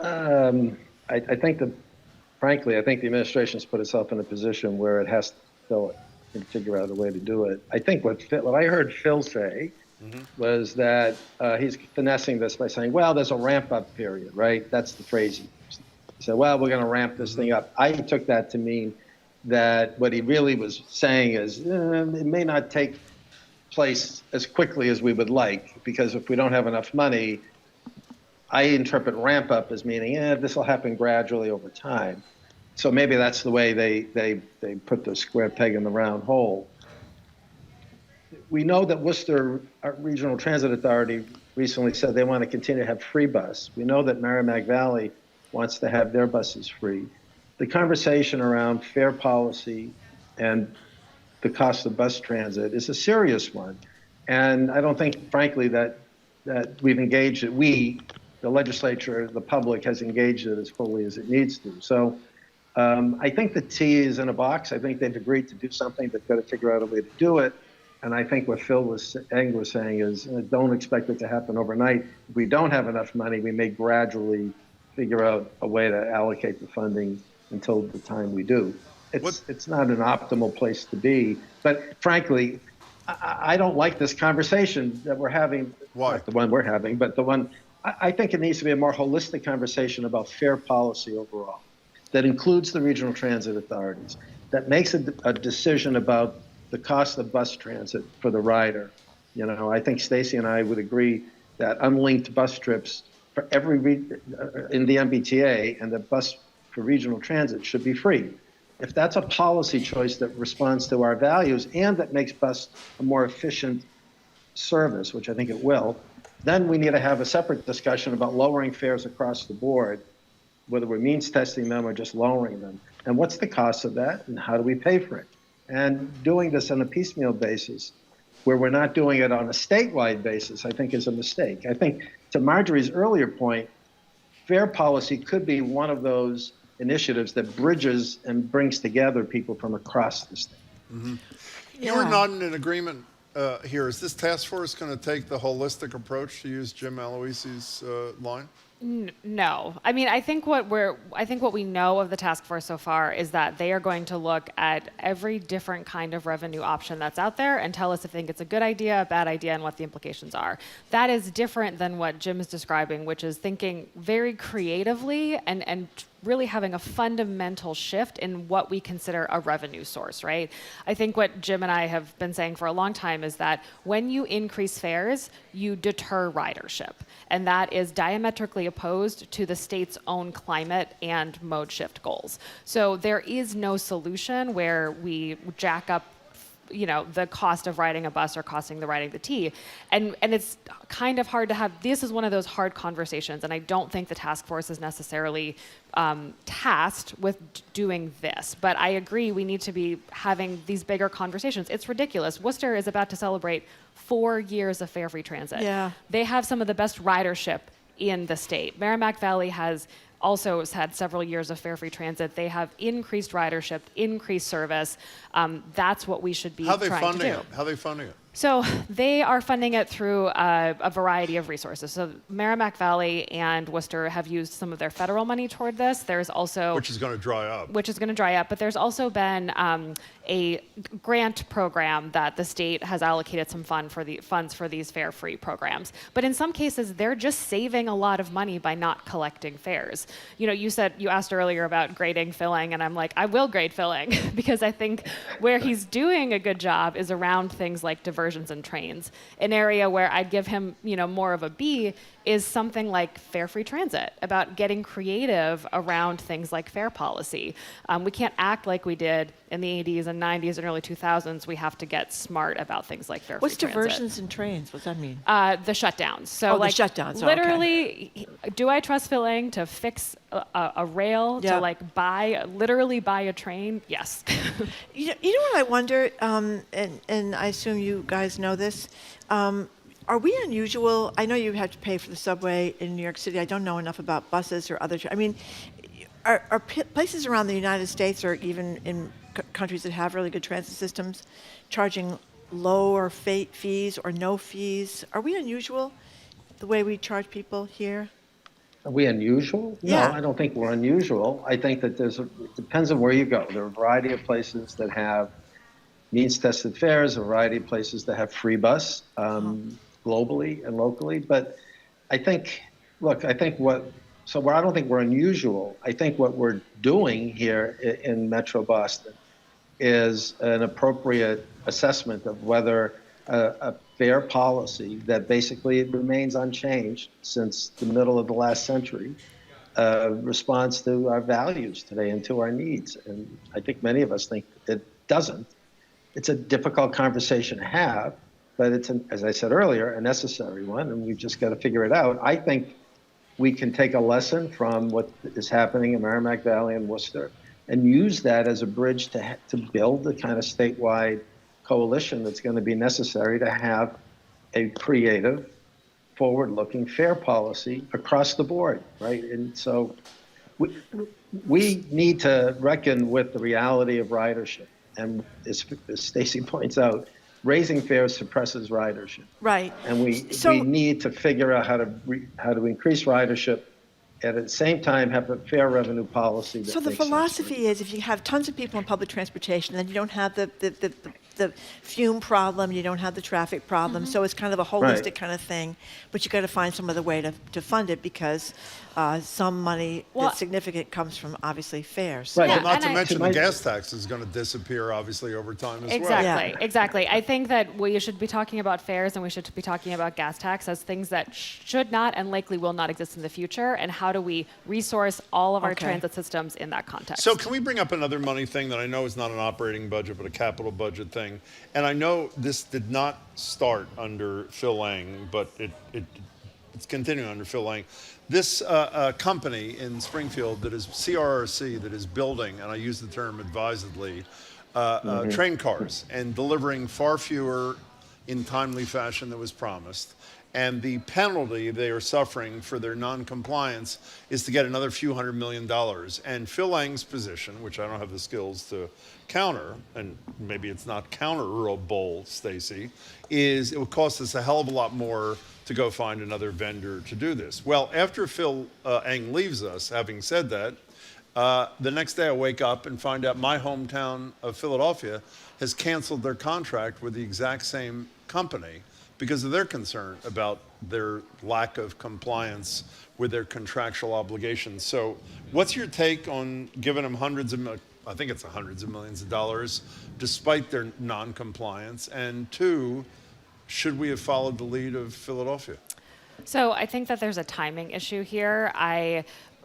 I think that, frankly, I think the administration's put itself in a position where it has to fill it and figure out a way to do it. I think what I heard Phil say was that he's finessing this by saying, well, there's a ramp-up period, right? That's the phrase he used. He said, well, we're going to ramp this thing up. I took that to mean that what he really was saying is it may not take place as quickly as we would like, because if we don't have enough money, I interpret ramp up as meaning, this will happen gradually over time. So maybe that's the way they put the square peg in the round hole. We know that Worcester Regional Transit Authority recently said they want to continue to have free bus. We know that Merrimack Valley wants to have their buses free. The conversation around fare policy and the cost of bus transit is a serious one. And I don't think, frankly, that we've engaged it. The legislature, the public, has engaged it as fully as it needs to. So I think the T is in a box. I think they've agreed to do something. They've got to figure out a way to do it. And I think what Phil was saying is don't expect it to happen overnight. If we don't have enough money, we may gradually figure out a way to allocate the funding until the time we do. It's not an optimal place to be. But frankly, I don't like this conversation that we're having. Why? Not the one we're having, but the one, I think it needs to be a more holistic conversation about fare policy overall that includes the regional transit authorities, that makes a decision about the cost of bus transit for the rider. You know, I think Stacy and I would agree that unlinked bus trips for every in the MBTA and the bus for regional transit should be free. If that's a policy choice that responds to our values and that makes bus a more efficient service, which I think it will, then we need to have a separate discussion about lowering fares across the board, whether we're means testing them or just lowering them. And what's the cost of that, and how do we pay for it? And doing this on a piecemeal basis, where we're not doing it on a statewide basis, I think is a mistake. I think, to Marjorie's earlier point, fare policy could be one of those initiatives that bridges and brings together people from across the state. Mm-hmm. You were not in agreement here. Is this task force going to take the holistic approach, to use Jim Aloisi's line? No. I mean, I think what we know of the task force so far is that they are going to look at every different kind of revenue option that's out there and tell us if they think it's a good idea, a bad idea, and what the implications are. That is different than what Jim is describing, which is thinking very creatively and really having a fundamental shift in what we consider a revenue source, right? I think what Jim and I have been saying for a long time is that when you increase fares, you deter ridership. And that is diametrically opposed to the state's own climate and mode shift goals. So there is no solution where we jack up the cost of riding a bus or costing the riding the T. And it's kind of hard to have, this is one of those hard conversations, and I don't think the task force is necessarily tasked with doing this. But I agree we need to be having these bigger conversations. It's ridiculous. Worcester is about to celebrate 4 years of fare-free transit. Yeah. They have some of the best ridership in the state. Merrimack Valley has also had several years of fare-free transit. They have increased ridership, increased service. That's what we should be trying to do. How are they funding it? So they are funding it through a variety of resources. So Merrimack Valley and Worcester have used some of their federal money toward this. There's also... Which is going to dry up. But there's also been a grant program that the state has allocated some funds for these fare-free programs. But in some cases, they're just saving a lot of money by not collecting fares. You asked earlier about grading filling, and I'm like, I will grade filling because I think where he's doing a good job is around things like diversions and trains. An area where I'd give him, more of a B is something like fare-free transit, about getting creative around things like fare policy. We can't act like we did in the 80s and 90s and early 2000s. We have to get smart about things like fare-free transit. What's diversions and trains? What's that mean? The shutdowns. So the shutdowns. Literally, do I trust filling to fix a rail, to literally buy a train? Yes. You know what I wonder, and I assume you guys know this, are we unusual? I know you have to pay for the subway in New York City. I don't know enough about buses or other. I mean, are places around the United States or even in countries that have really good transit systems charging lower fees or no fees? Are we unusual the way we charge people here? Are we unusual? Yeah. No, I don't think we're unusual. I think that it depends on where you go. There are a variety of places that have means-tested fares, a variety of places that have free bus, globally and locally. But I think, I don't think we're unusual. I think what we're doing here in Metro Boston is an appropriate assessment of whether a fare policy that basically remains unchanged since the middle of the last century responds to our values today and to our needs. And I think many of us think it doesn't. It's a difficult conversation to have, but it's, as I said earlier, a necessary one, and we've just got to figure it out. I think we can take a lesson from what is happening in Merrimack Valley and Worcester and use that as a bridge to build the kind of statewide coalition that's going to be necessary to have a creative, forward-looking fare policy across the board, right? And so we need to reckon with the reality of ridership. And as Stacy points out, raising fares suppresses ridership. Right. And we need to figure out how to increase ridership, and at the same time have a fair revenue policy. So the philosophy is, if you have tons of people in public transportation, then you don't have the fume problem, you don't have the traffic problem. So it's kind of a holistic kind of thing, but you got to find some other way to fund it, because some money that's significant comes from obviously fares. Right, but not to mention the gas tax is going to disappear obviously over time as well. Exactly. I think that we should be talking about fares and we should be talking about gas tax as things that should not and likely will not exist in the future, and how do we resource all of our transit systems in that context. So can we bring up another money thing that I know is not an operating budget but a capital budget thing? And I know this did not start under Phil Lang, but it's continuing under Phil Lang. This company in Springfield that is CRRC that is building, and I use the term advisedly, train cars and delivering far fewer in timely fashion than was promised. And the penalty they are suffering for their non-compliance is to get another few $100 million. And Phil Lang's position, which I don't have the skills to counter, and maybe it's not counterable, Stacy, is it would cost us a hell of a lot more to to go find another vendor to do this. Well, after Phil Eng leaves us, having said that, the next day I wake up and find out my hometown of Philadelphia has canceled their contract with the exact same company because of their concern about their lack of compliance with their contractual obligations. So what's your take on giving them hundreds of millions of dollars despite their non-compliance? And two, should we have followed the lead of Philadelphia? So I think that there's a timing issue here.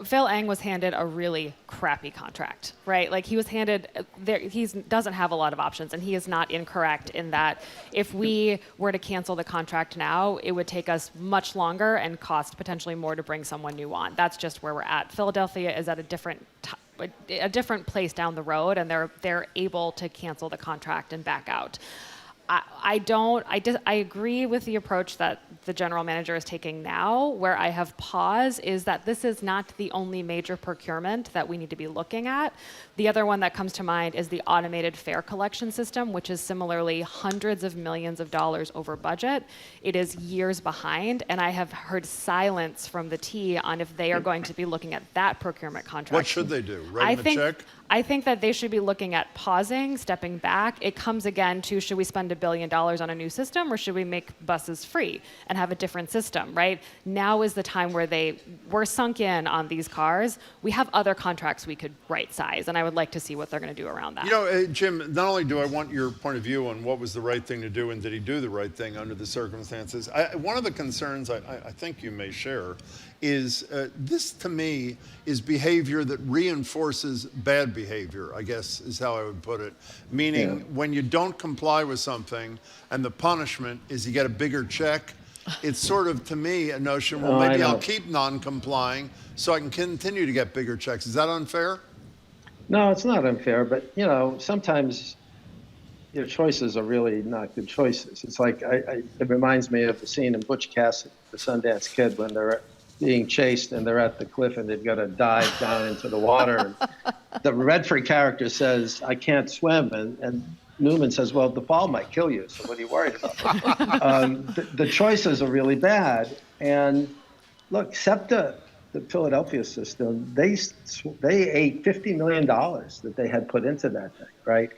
Phil Eng was handed a really crappy contract, right? Like he was handed, he doesn't have a lot of options, and he is not incorrect in that if we were to cancel the contract now, it would take us much longer and cost potentially more to bring someone new on. That's just where we're at. Philadelphia is at a different place down the road, and they're able to cancel the contract and back out. I agree with the approach that the general manager is taking now. Where I have pause is that this is not the only major procurement that we need to be looking at. The other one that comes to mind is the automated fare collection system, which is similarly hundreds of millions of dollars over budget. It is years behind, and I have heard silence from the T on if they are going to be looking at that procurement contract. What should they do? Write them a check? I think that they should be looking at pausing, stepping back. It comes again to, should we spend $1 billion on a new system, or should we make buses free and have a different system, right? Now is the time where we're sunk in on these cars. We have other contracts we could right size, and I would like to see what they're going to do around that. You know, Jim, not only do I want your point of view on what was the right thing to do and did he do the right thing under the circumstances, one of the concerns I think you may share is this, to me, is behavior that reinforces bad behavior, I guess is how I would put it. Meaning, when you don't comply with something and the punishment is you get a bigger check, it's sort of, to me, a notion, well, maybe I'll keep non-complying so I can continue to get bigger checks. Is that unfair? No, it's not unfair, but, you know, sometimes your choices are really not good choices. It's like, it reminds me of the scene in Butch Cassidy, the Sundance Kid, when they're being chased and they're at the cliff and they've got to dive down into the water. And the Redford character says, I can't swim. And Newman says, well, the fall might kill you, so what are you worried about? The choices are really bad. And look, SEPTA, the Philadelphia system, they ate $50 million that they had put into that thing, right?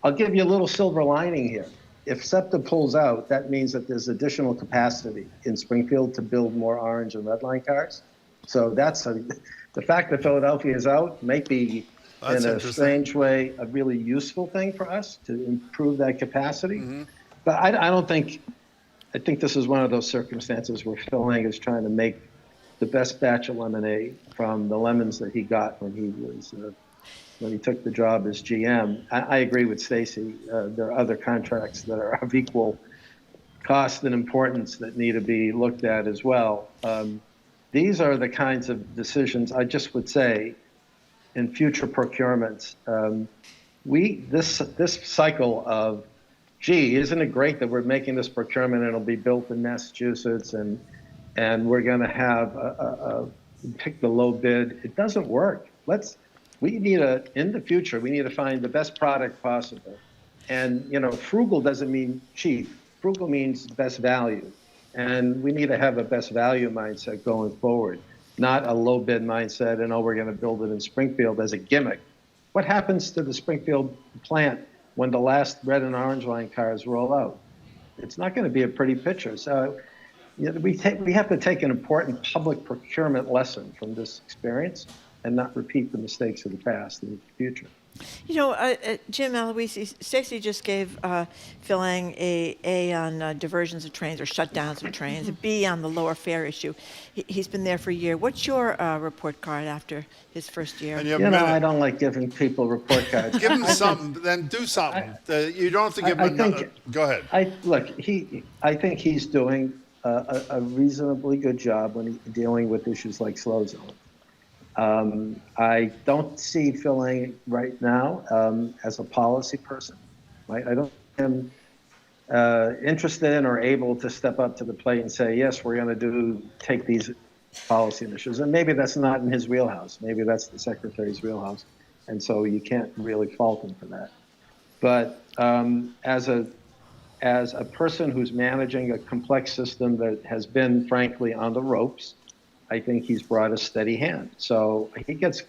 I'll give you a little silver lining here. If SEPTA pulls out, that means that there's additional capacity in Springfield to build more orange and red line cars. So the fact that Philadelphia is out may be, in a strange way, a really useful thing for us to improve that capacity. Mm-hmm. But I think this is one of those circumstances where Phil Eng is trying to make the best batch of lemonade from the lemons that he got when he took the job as GM. I agree with Stacy. There are other contracts that are of equal cost and importance that need to be looked at as well. These are the kinds of decisions I just would say in future procurements. This cycle of, gee, isn't it great that we're making this procurement and it'll be built in Massachusetts and we're going to have pick the low bid. It doesn't work. In the future, we need to find the best product possible. And, you know, frugal doesn't mean cheap. Frugal means best value. And we need to have a best value mindset going forward, not a low bid mindset and, we're going to build it in Springfield as a gimmick. What happens to the Springfield plant when the last red and orange line cars roll out? It's not going to be a pretty picture. So you know, we have to take an important public procurement lesson from this experience and not repeat the mistakes of the past in the future. You know, Jim, Aloisi, Stacy just gave Phil Eng A on diversions of trains or shutdowns of trains, a B on the lower fare issue. He's been there for a year. What's your report card after his first year? You know, I don't like giving people report cards. Give him something, then do something. You don't have to give him another. Go ahead. I think he's doing a reasonably good job when he's dealing with issues like slow zone. I don't see Phil Eng right now as a policy person. Right? I don't see him interested in or able to step up to the plate and say, yes, we're going to take these policy initiatives. And maybe that's not in his wheelhouse. Maybe that's the secretary's wheelhouse. And so you can't really fault him for that. But as as a person who's managing a complex system that has been, frankly, on the ropes, I think he's brought a steady hand. So he gets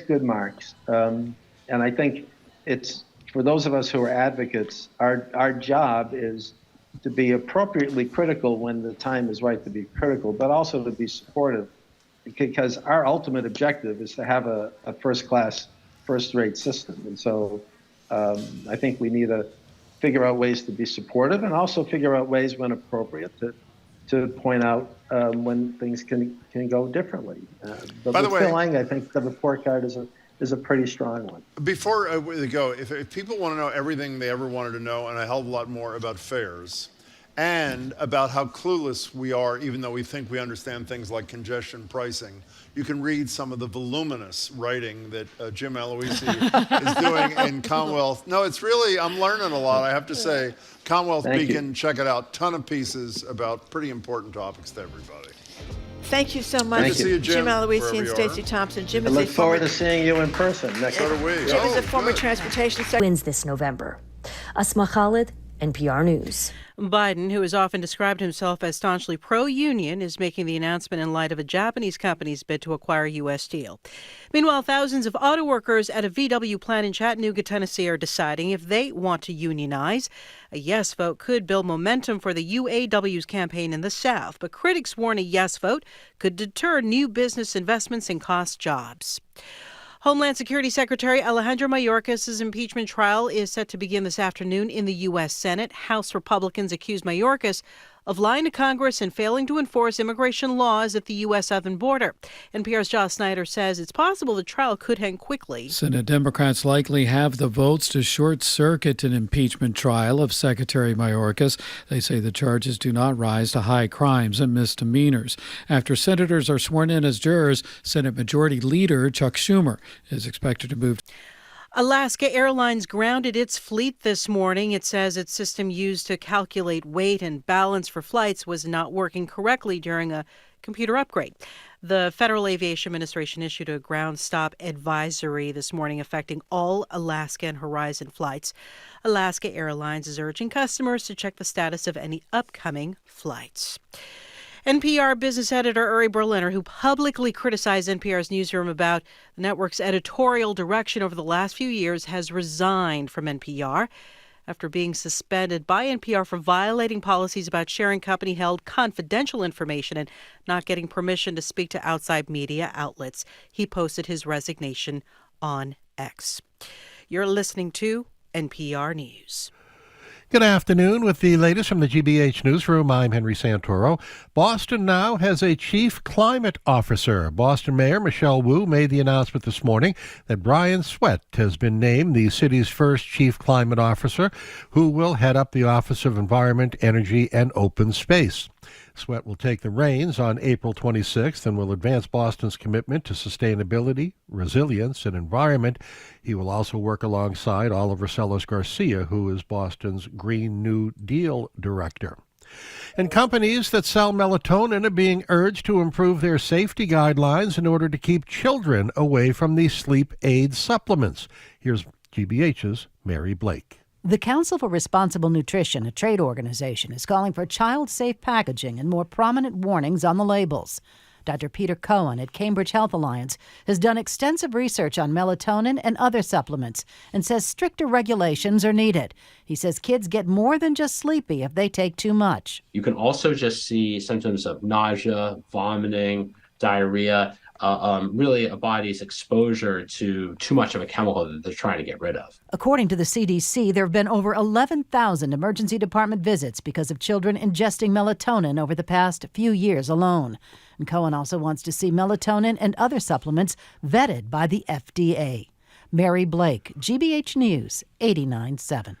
good marks. And I think it's, for those of us who are advocates, our job is to be appropriately critical when the time is right to be critical, but also to be supportive, because our ultimate objective is to have a first-class, first-rate system. And so I think we need to figure out ways to be supportive and also figure out ways when appropriate to point out when things can go differently. But By the way, Phil Lang, I think the report card is a pretty strong one. Before we go, if people want to know everything they ever wanted to know and a hell of a lot more about fares and about how clueless we are, even though we think we understand things like congestion pricing, you can read some of the voluminous writing that Jim Aloisi is doing in Commonwealth. No, it's really, I'm learning a lot, I have to say. Commonwealth Beacon, check it out. Ton of pieces about pretty important topics to everybody. Thank you so much, Jim Aloisi and Stacy Thompson. Jim I is look forward to seeing you in person next So do we. Jim is a former transportation secretary. Wins this November. Asma Khalid, NPR News. Biden, who has often described himself as staunchly pro-union, is making the announcement in light of a Japanese company's bid to acquire U.S. Steel. Meanwhile, thousands of auto workers at a VW plant in Chattanooga, Tennessee, are deciding if they want to unionize. A yes vote could build momentum for the UAW's campaign in the South, but critics warn a yes vote could deter new business investments and cost jobs. Homeland Security Secretary Alejandro Mayorkas' impeachment trial is set to begin this afternoon in the U.S. Senate. House Republicans accuse Mayorkas of lying to Congress and failing to enforce immigration laws at the U.S. southern border. NPR's Josh Snyder says it's possible the trial could end quickly. Senate Democrats likely have the votes to short-circuit an impeachment trial of Secretary Mayorkas. They say the charges do not rise to high crimes and misdemeanors. After senators are sworn in as jurors, Senate Majority Leader Chuck Schumer is expected to move. Alaska Airlines grounded its fleet this morning. It says its system used to calculate weight and balance for flights was not working correctly during a computer upgrade. The Federal Aviation Administration issued a ground stop advisory this morning affecting all Alaska and Horizon flights. Alaska Airlines is urging customers to check the status of any upcoming flights. NPR business editor Uri Berliner, who publicly criticized NPR's newsroom about the network's editorial direction over the last few years, has resigned from NPR after being suspended by NPR for violating policies about sharing company-held confidential information and not getting permission to speak to outside media outlets. He posted his resignation on X. You're listening to NPR News. Good afternoon. With the latest from the GBH Newsroom, I'm Henry Santoro. Boston now has a chief climate officer. Boston Mayor Michelle Wu made the announcement this morning that Brian Sweat has been named the city's first chief climate officer, who will head up the Office of Environment, Energy, and Open Space. Sweat will take the reins on April 26th and will advance Boston's commitment to sustainability, resilience, and environment. He will also work alongside Oliver Sellers Garcia, who is Boston's Green New Deal director. And companies that sell melatonin are being urged to improve their safety guidelines in order to keep children away from these sleep aid supplements. Here's GBH's Mary Blake. The Council for Responsible Nutrition, a trade organization, is calling for child-safe packaging and more prominent warnings on the labels. Dr. Peter Cohen at Cambridge Health Alliance has done extensive research on melatonin and other supplements and says stricter regulations are needed. He says kids get more than just sleepy if they take too much. You can also just see symptoms of nausea, vomiting, diarrhea, really a body's exposure to too much of a chemical that they're trying to get rid of. According to the CDC, there have been over 11,000 emergency department visits because of children ingesting melatonin over the past few years alone. And Cohen also wants to see melatonin and other supplements vetted by the FDA. Mary Blake, GBH News, 89.7.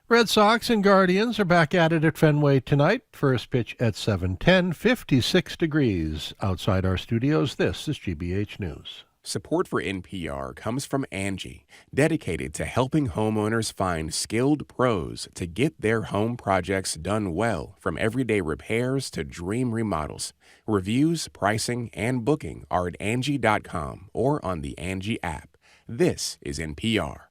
Red Sox and Guardians are back at it at Fenway tonight. First pitch at 7:10, 56 degrees. Outside our studios, this is GBH News. Support for NPR comes from Angie, dedicated to helping homeowners find skilled pros to get their home projects done well, from everyday repairs to dream remodels. Reviews, pricing, and booking are at Angie.com or on the Angie app. This is NPR.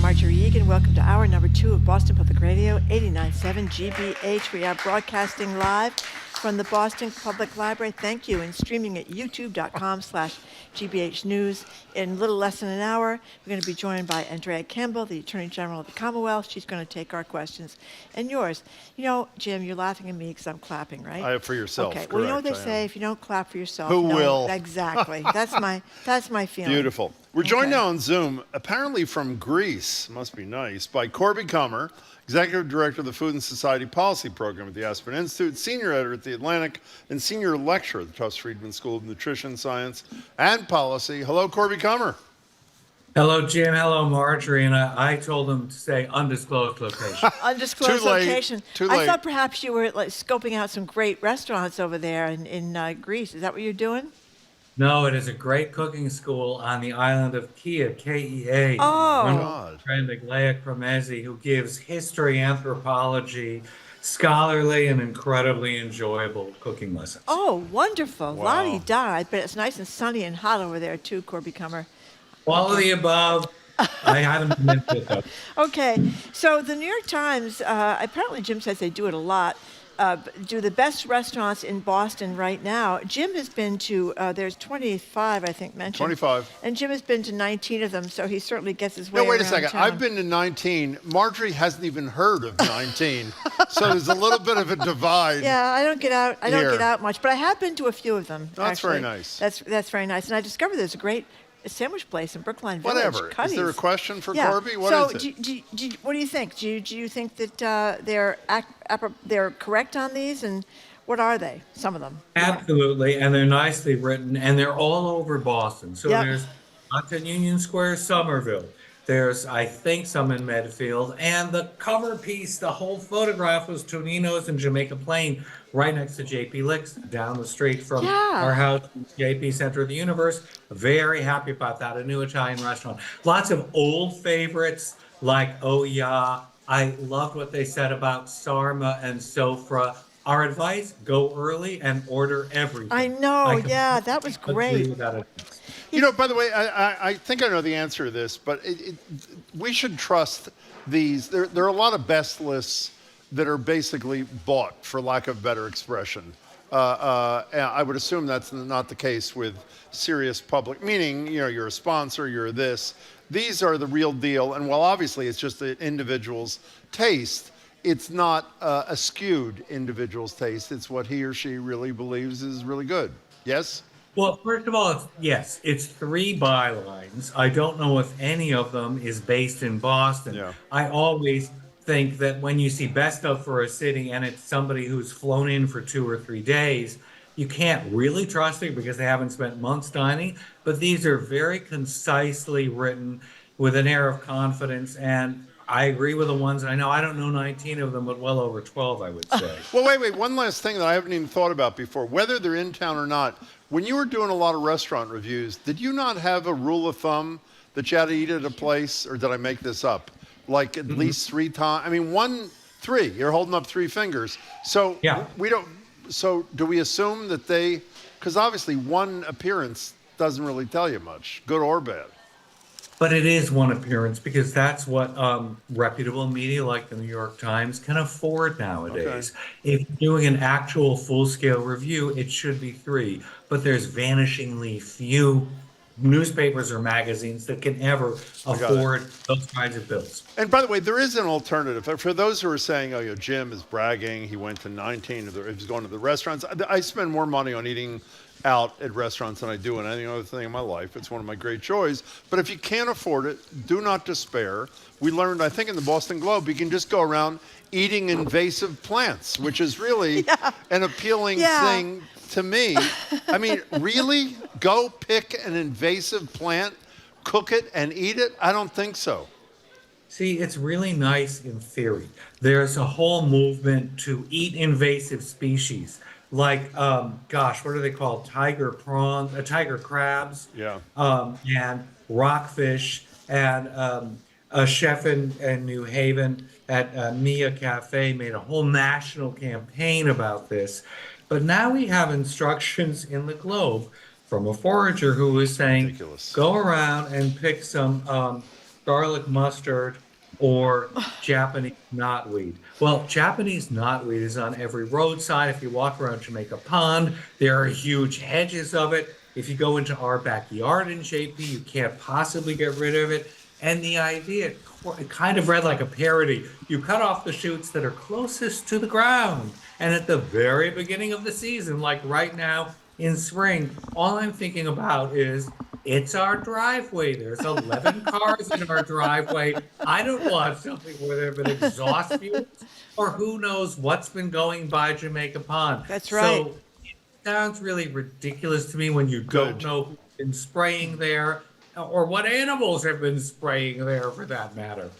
Marjorie Egan. Welcome to hour number 2 of Boston Public Radio, 89.7 GBH. We are broadcasting live from the Boston Public Library. Thank you. And streaming at youtube.com/GBH News. In a little less than an hour, we're going to be joined by Andrea Campbell, the Attorney General of the Commonwealth. She's going to take our questions and yours. You know, Jim, you're laughing at me because I'm clapping, right? For yourself. Okay. Correct, Well, you know what they say? If you don't clap for yourself, who no, will? Exactly. That's my feeling. Beautiful. We're joined now on Zoom, apparently from Greece, must be nice, by Corby Kummer, Executive Director of the Food and Society Policy Program at the Aspen Institute, Senior Editor at The Atlantic, and Senior Lecturer at the Tufts Friedman School of Nutrition Science and Policy. Hello, Corby Kummer. Hello, Jim. Hello, Marjorie. And I told them to say undisclosed location. Undisclosed Too late. location. Too late. I thought perhaps you were scoping out some great restaurants over there in Greece. Is that what you're doing? No, it is a great cooking school on the island of Kea, K-E-A. Oh, run by my friend Aglaya Cremezi, who gives history, anthropology, scholarly and incredibly enjoyable cooking lessons. Oh, wonderful. Wow. La-di-da. I bet it's nice and sunny and hot over there too, Corby Kummer. All of the above. I haven't mentioned it, though. Okay. So the New York Times, apparently Jim says they do it a lot, do the best restaurants in Boston right now. Jim has been to, there's 25, I think, mentioned. 25. And Jim has been to 19 of them, so he certainly gets his way No, wait a around second. town. I've been to 19. Marjorie hasn't even heard of 19. So there's a little bit of a divide. Yeah, I don't get out much, but I have been to a few of them. That's actually. very nice. That's very nice. And I discovered there's a great sandwich place in Brookline Village. Whatever. Is there a question for Corby? What is it? What do you think? Do you think that they're correct on these, and what are they? Some of them. Absolutely, and they're nicely written, and they're all over Boston. So there's lots in Union Square, Somerville. There's, I think, some in Medfield, and the cover piece, the whole photograph was Tonino's in Jamaica Plain, right next to JP Licks, down the street from our house, JP Center of the Universe. Very happy about that, a new Italian restaurant. Lots of old favorites like Oh Yeah. I loved what they said about Sarma and Sofra. Our advice, go early and order everything. I know, that was great. You know, by the way, I think I know the answer to this, but we should trust these. There are a lot of best lists that are basically bought, for lack of better expression. I would assume that's not the case with serious public, meaning, you know, you're a sponsor, you're this. These are the real deal, and while obviously it's just an individual's taste, it's not a skewed individual's taste. It's what he or she really believes is really good. Yes? Well, first of all, yes, it's 3 bylines. I don't know if any of them is based in Boston. Yeah. I always think that when you see best of for a city and it's somebody who's flown in for 2 or 3 days, you can't really trust it because they haven't spent months dining. But these are very concisely written with an air of confidence, and I agree with the ones I know. I don't know 19 of them, but well over 12, I would say. Well, wait. One last thing that I haven't even thought about before, whether they're in town or not. When you were doing a lot of restaurant reviews, did you not have a rule of thumb that you had to eat at a place, or did I make this up? Like at least 3 times? I mean, 3. You're holding up 3 fingers. So we don't. So do we assume that they? Because obviously, one appearance doesn't really tell you much, good or bad. But it is one appearance because that's what reputable media like the New York Times can afford nowadays. Okay. If you're doing an actual full-scale review, it should be 3. But there's vanishingly few newspapers or magazines that can ever afford those kinds of bills. And by the way, there is an alternative. For those who are saying, oh, Jim is bragging, he went to 19, he's going to the restaurants. I spend more money on eating out at restaurants than I do in any other thing in my life. It's one of my great joys. But if you can't afford it, do not despair. We learned, I think, in the Boston Globe, you can just go around eating invasive plants, which is really an appealing thing to me. I mean, really? Go pick an invasive plant, cook it, and eat it? I don't think so. See, it's really nice in theory. There's a whole movement to eat invasive species. Like, what are they called? Tiger crabs. Yeah. And rockfish. And a chef in New Haven at Mia Cafe made a whole national campaign about this. But now we have instructions in the Globe from a forager who was saying, go around and pick some garlic mustard or Japanese knotweed. Well, Japanese knotweed is on every roadside. If you walk around Jamaica Pond, there are huge hedges of it. If you go into our backyard in JP, you can't possibly get rid of it. And the idea, it kind of read like a parody. You cut off the shoots that are closest to the ground. And at the very beginning of the season, like right now in spring, all I'm thinking about is it's our driveway. There's 11 cars in our driveway. I don't want something where there have been exhaust fumes or who knows what's been going by Jamaica Pond. That's right. So it sounds really ridiculous to me when you don't know who's been spraying there or what animals have been spraying there for that matter.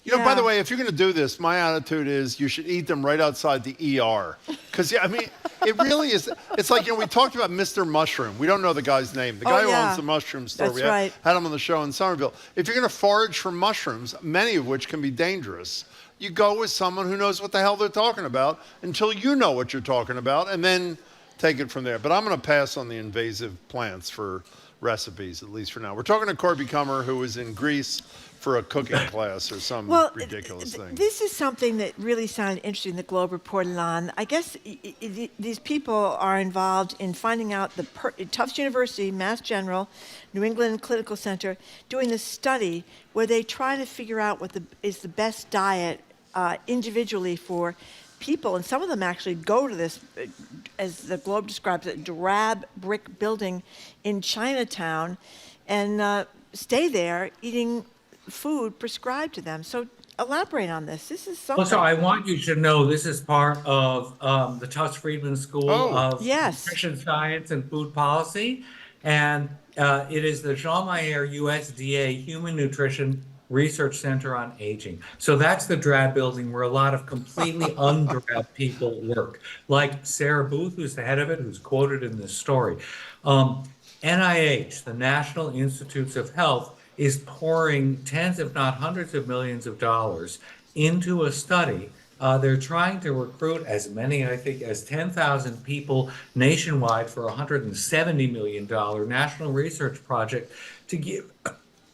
You know, by the way, if you're going to do this, my attitude is you should eat them right outside the ER. Because, I mean, it really is. It's like, you know, we talked about Mr. Mushroom. We don't know the guy's name. The guy who owns the mushroom store. That's right. Had him on the show in Somerville. If you're going to forage for mushrooms, many of which can be dangerous, you go with someone who knows what the hell they're talking about until you know what you're talking about, and then take it from there. But I'm going to pass on the invasive plants for recipes, at least for now. We're talking to Corby Kummer, who is in Greece for a cooking class or some ridiculous thing. This is something that really sounded interesting, the Globe reported on. I guess these people are involved in finding out Tufts University, Mass General, New England Clinical Center, doing this study where they try to figure out what is the best diet individually for people. And some of them actually go to this, as the Globe describes it, drab brick building in Chinatown and stay there eating food prescribed to them. So elaborate on this. This is something. Also, I want you to know this is part of the Tufts Friedman School of Nutrition Science and Food Policy. And it is the Jean Mayer USDA Human Nutrition Research Center on Aging. So that's the drab building where a lot of completely undrab people work. Like Sarah Booth, who's the head of it, who's quoted in this story. NIH, the National Institutes of Health, is pouring tens, if not hundreds of millions of dollars into a study. They're trying to recruit as many, I think, as 10,000 people nationwide for a $170 million national research project to give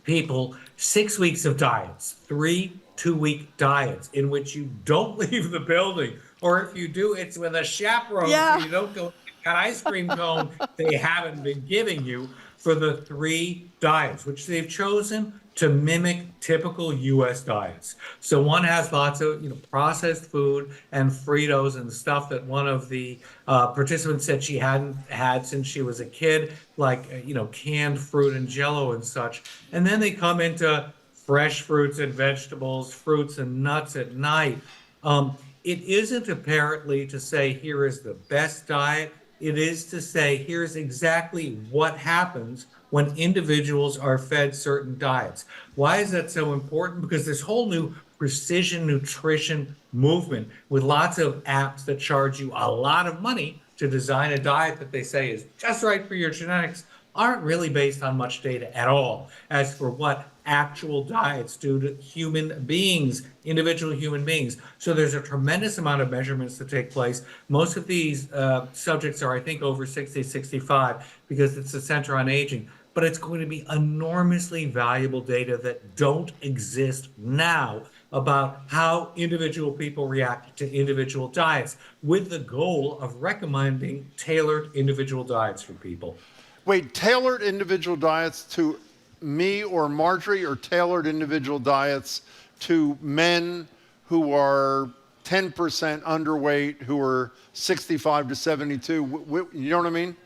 people 6 weeks of diets, 3 2-week diets in which you don't leave the building. Or if you do, it's with a chaperone. So you don't go get an ice cream cone they haven't been giving you for the 3 diets, which they've chosen to mimic typical U.S. diets. So one has lots of processed food and Fritos and stuff that one of the participants said she hadn't had since she was a kid, like canned fruit and Jell-O and such. And then they come into fresh fruits and vegetables, fruits and nuts at night. It isn't apparently to say here is the best diet. It is to say, here's exactly what happens when individuals are fed certain diets. Why is that so important? Because this whole new precision nutrition movement with lots of apps that charge you a lot of money to design a diet that they say is just right for your genetics aren't really based on much data at all as for what actual diets do to human beings, individual human beings. So there's a tremendous amount of measurements that take place. Most of these subjects are, I think, over 60, 65 because it's the Center on Aging. But it's going to be enormously valuable data that don't exist now about how individual people react to individual diets with the goal of recommending tailored individual diets for people. Wait, tailored individual diets to me or Marjorie, or tailored individual diets to men who are 10% underweight, who are 65 to 72? You know what I mean?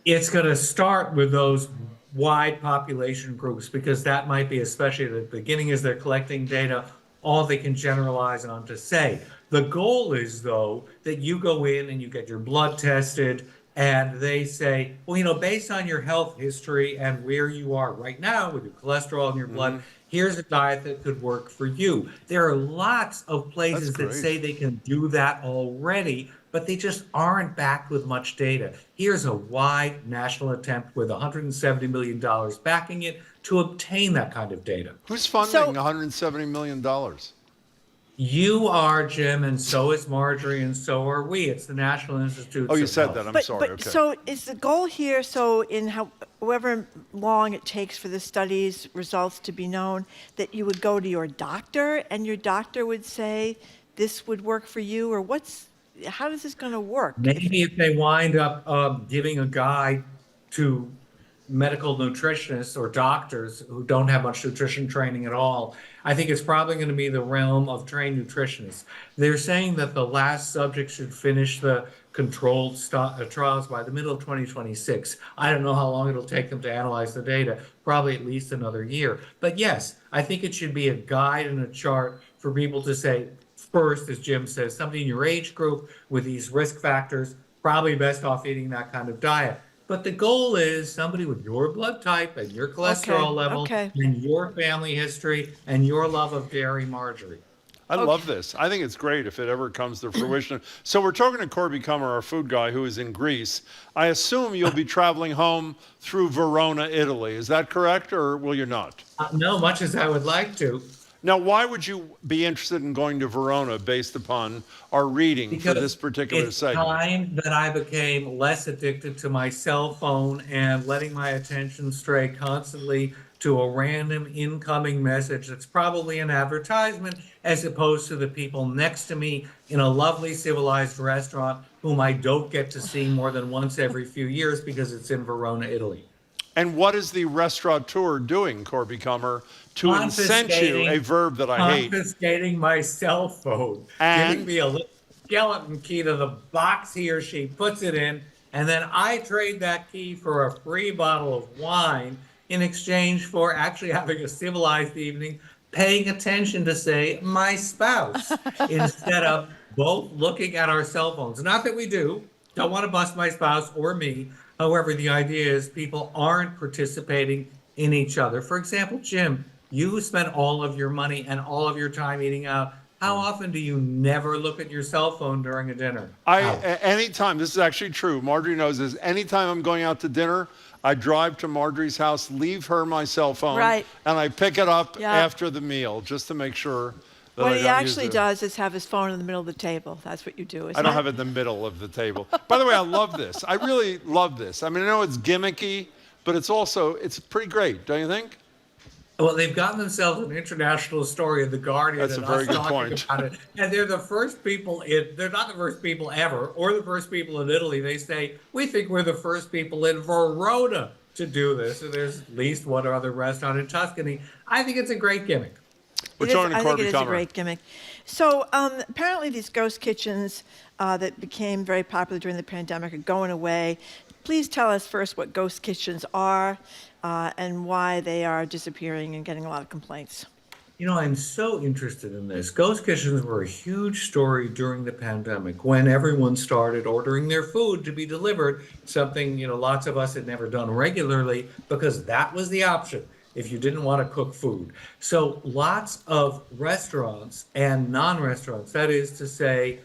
It's going to start with those wide population groups because that might be, especially at the beginning as they're collecting data, all they can generalize on to say. The goal is, though, that you go in and you get your blood tested and they say, well, based on your health history and where you are right now with your cholesterol in your blood, here's a diet that could work for you. There are lots of places that say they can do that already, but they just aren't backed with much data. Here's a wide national attempt with $170 million backing it to obtain that kind of data. Who's funding $170 million? You are, Jim, and so is Marjorie, and so are we. It's the National Institutes Oh, you of said Health. that. I'm But, sorry. but Okay. so is the goal here, so in however long it takes for the study's results to be known, that you would go to your doctor and your doctor would say, this would work for you, or how is this going to work? Maybe if they wind up giving a guide to medical nutritionists or doctors who don't have much nutrition training at all, I think it's probably going to be the realm of trained nutritionists. They're saying that the last subject should finish the controlled trials by the middle of 2026. I don't know how long it'll take them to analyze the data, probably at least another year. But yes, I think it should be a guide and a chart for people to say, first, as Jim says, somebody in your age group with these risk factors, probably best off eating that kind of diet. But the goal is somebody with your blood type and your cholesterol level and your family history and your love of dairy, Marjorie. I love this. I think it's great if it ever comes to fruition. So we're talking to Corby Kummer, our food guy, who is in Greece. I assume you'll be traveling home through Verona, Italy. Is that correct, or will you not? No, much as I would like to. Now, why would you be interested in going to Verona based upon our reading for this particular segment? It's time that I became less addicted to my cell phone and letting my attention stray constantly to a random incoming message that's probably an advertisement, as opposed to the people next to me in a lovely civilized restaurant whom I don't get to see more than once every few years because it's in Verona, Italy. And what is the restaurateur doing, Corby Kummer, to incent you, a verb that I hate? Confiscating my cell phone, giving me a little skeleton key to the box he or she puts it in, and then I trade that key for a free bottle of wine in exchange for actually having a civilized evening, paying attention to, say, my spouse, instead of both looking at our cell phones. Not that we don't want to bust my spouse or me. However, the idea is people aren't participating in each other. For example, Jim, you spend all of your money and all of your time eating out. How often do you never look at your cell phone during a dinner? Anytime, this is actually true. Marjorie knows this. Anytime I'm going out to dinner, I drive to Marjorie's house, leave her my cell phone, and I pick it up after the meal just to make sure that what he actually does is have his phone in the middle of the table. That's what you do. I don't have it in the middle of the table. By the way, I love this. I really love this. I mean, I know it's gimmicky, but it's pretty great, don't you think? Well, they've gotten themselves an international story in The Guardian. That's a very good point. About it. And they're the first people they're not the first people ever, or the first people in Italy. They say, we think we're the first people in Verona to do this. And there's at least one other restaurant in Tuscany. I think it's a great gimmick. I think it is a great gimmick. So apparently these ghost kitchens that became very popular during the pandemic are going away. Please tell us first what ghost kitchens are and why they are disappearing and getting a lot of complaints. You know, I'm so interested in this. Ghost kitchens were a huge story during the pandemic when everyone started ordering their food to be delivered, something, lots of us had never done regularly because that was the option if you didn't want to cook food. So lots of restaurants and non-restaurants, that is to say,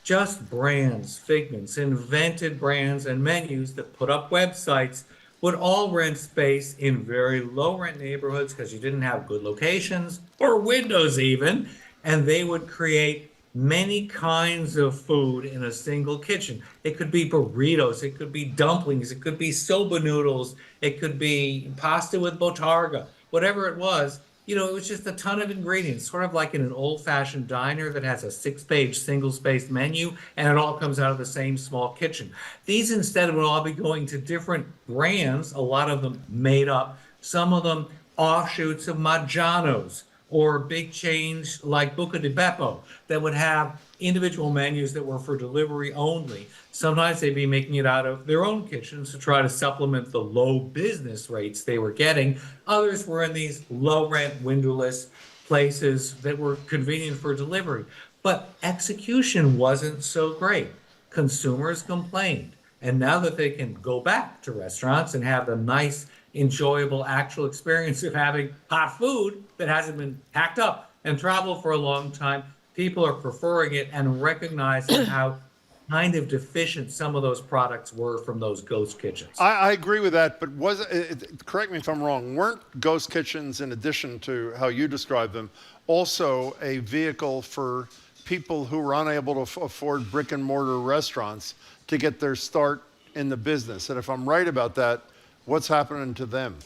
just brands, figments, invented brands and menus that put up websites would all rent space in very low rent neighborhoods because you didn't have good locations or windows even, and they would create many kinds of food in a single kitchen. It could be burritos, it could be dumplings, it could be soba noodles, it could be pasta with botarga, whatever it was. It was just a ton of ingredients, sort of like in an old-fashioned diner that has a 6-page single-spaced menu, and it all comes out of the same small kitchen. These instead would all be going to different brands, a lot of them made up, some of them offshoots of Maggiano's, or big chains like Buca di Beppo that would have individual menus that were for delivery only. Sometimes they'd be making it out of their own kitchens to try to supplement the low business rates they were getting. Others were in these low rent, windowless places that were convenient for delivery. But execution wasn't so great. Consumers complained. And now that they can go back to restaurants and have the nice, enjoyable actual experience of having hot food that hasn't been packed up and traveled for a long time, people are preferring it and recognizing how kind of deficient some of those products were from those ghost kitchens. I agree with that, but correct me if I'm wrong, weren't ghost kitchens, in addition to how you describe them, also a vehicle for people who were unable to afford brick and mortar restaurants to get their start in the business? And if I'm right about that, what's happening to them?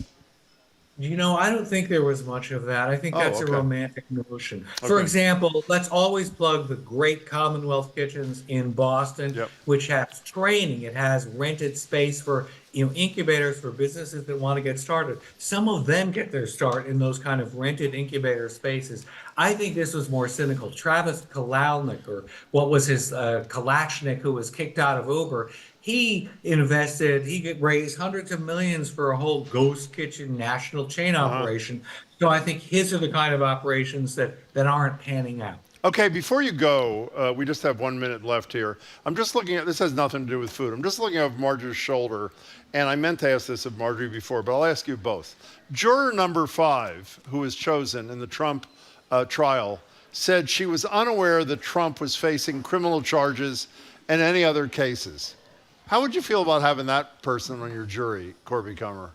You know, I don't think there was much of that. I think that's okay. a romantic notion. Okay. For example, let's always plug the great Commonwealth Kitchens in Boston, which has training. It has rented space for, incubators for businesses that want to get started. Some of them get their start in those kind of rented incubator spaces. I think this was more cynical. Travis Kalanick, or what was his Kalashnik, who was kicked out of Uber, he could raise hundreds of millions for a whole ghost kitchen national chain operation. So I think his are the kind of operations that aren't panning out. Okay, before you go, we just have 1 minute left here. I'm just looking at, this has nothing to do with food. I'm just looking over Marjorie's shoulder, and I meant to ask this of Marjorie before, but I'll ask you both. Juror number 5, who was chosen in the Trump trial, said she was unaware that Trump was facing criminal charges and any other cases. How would you feel about having that person on your jury, Corby Kummer?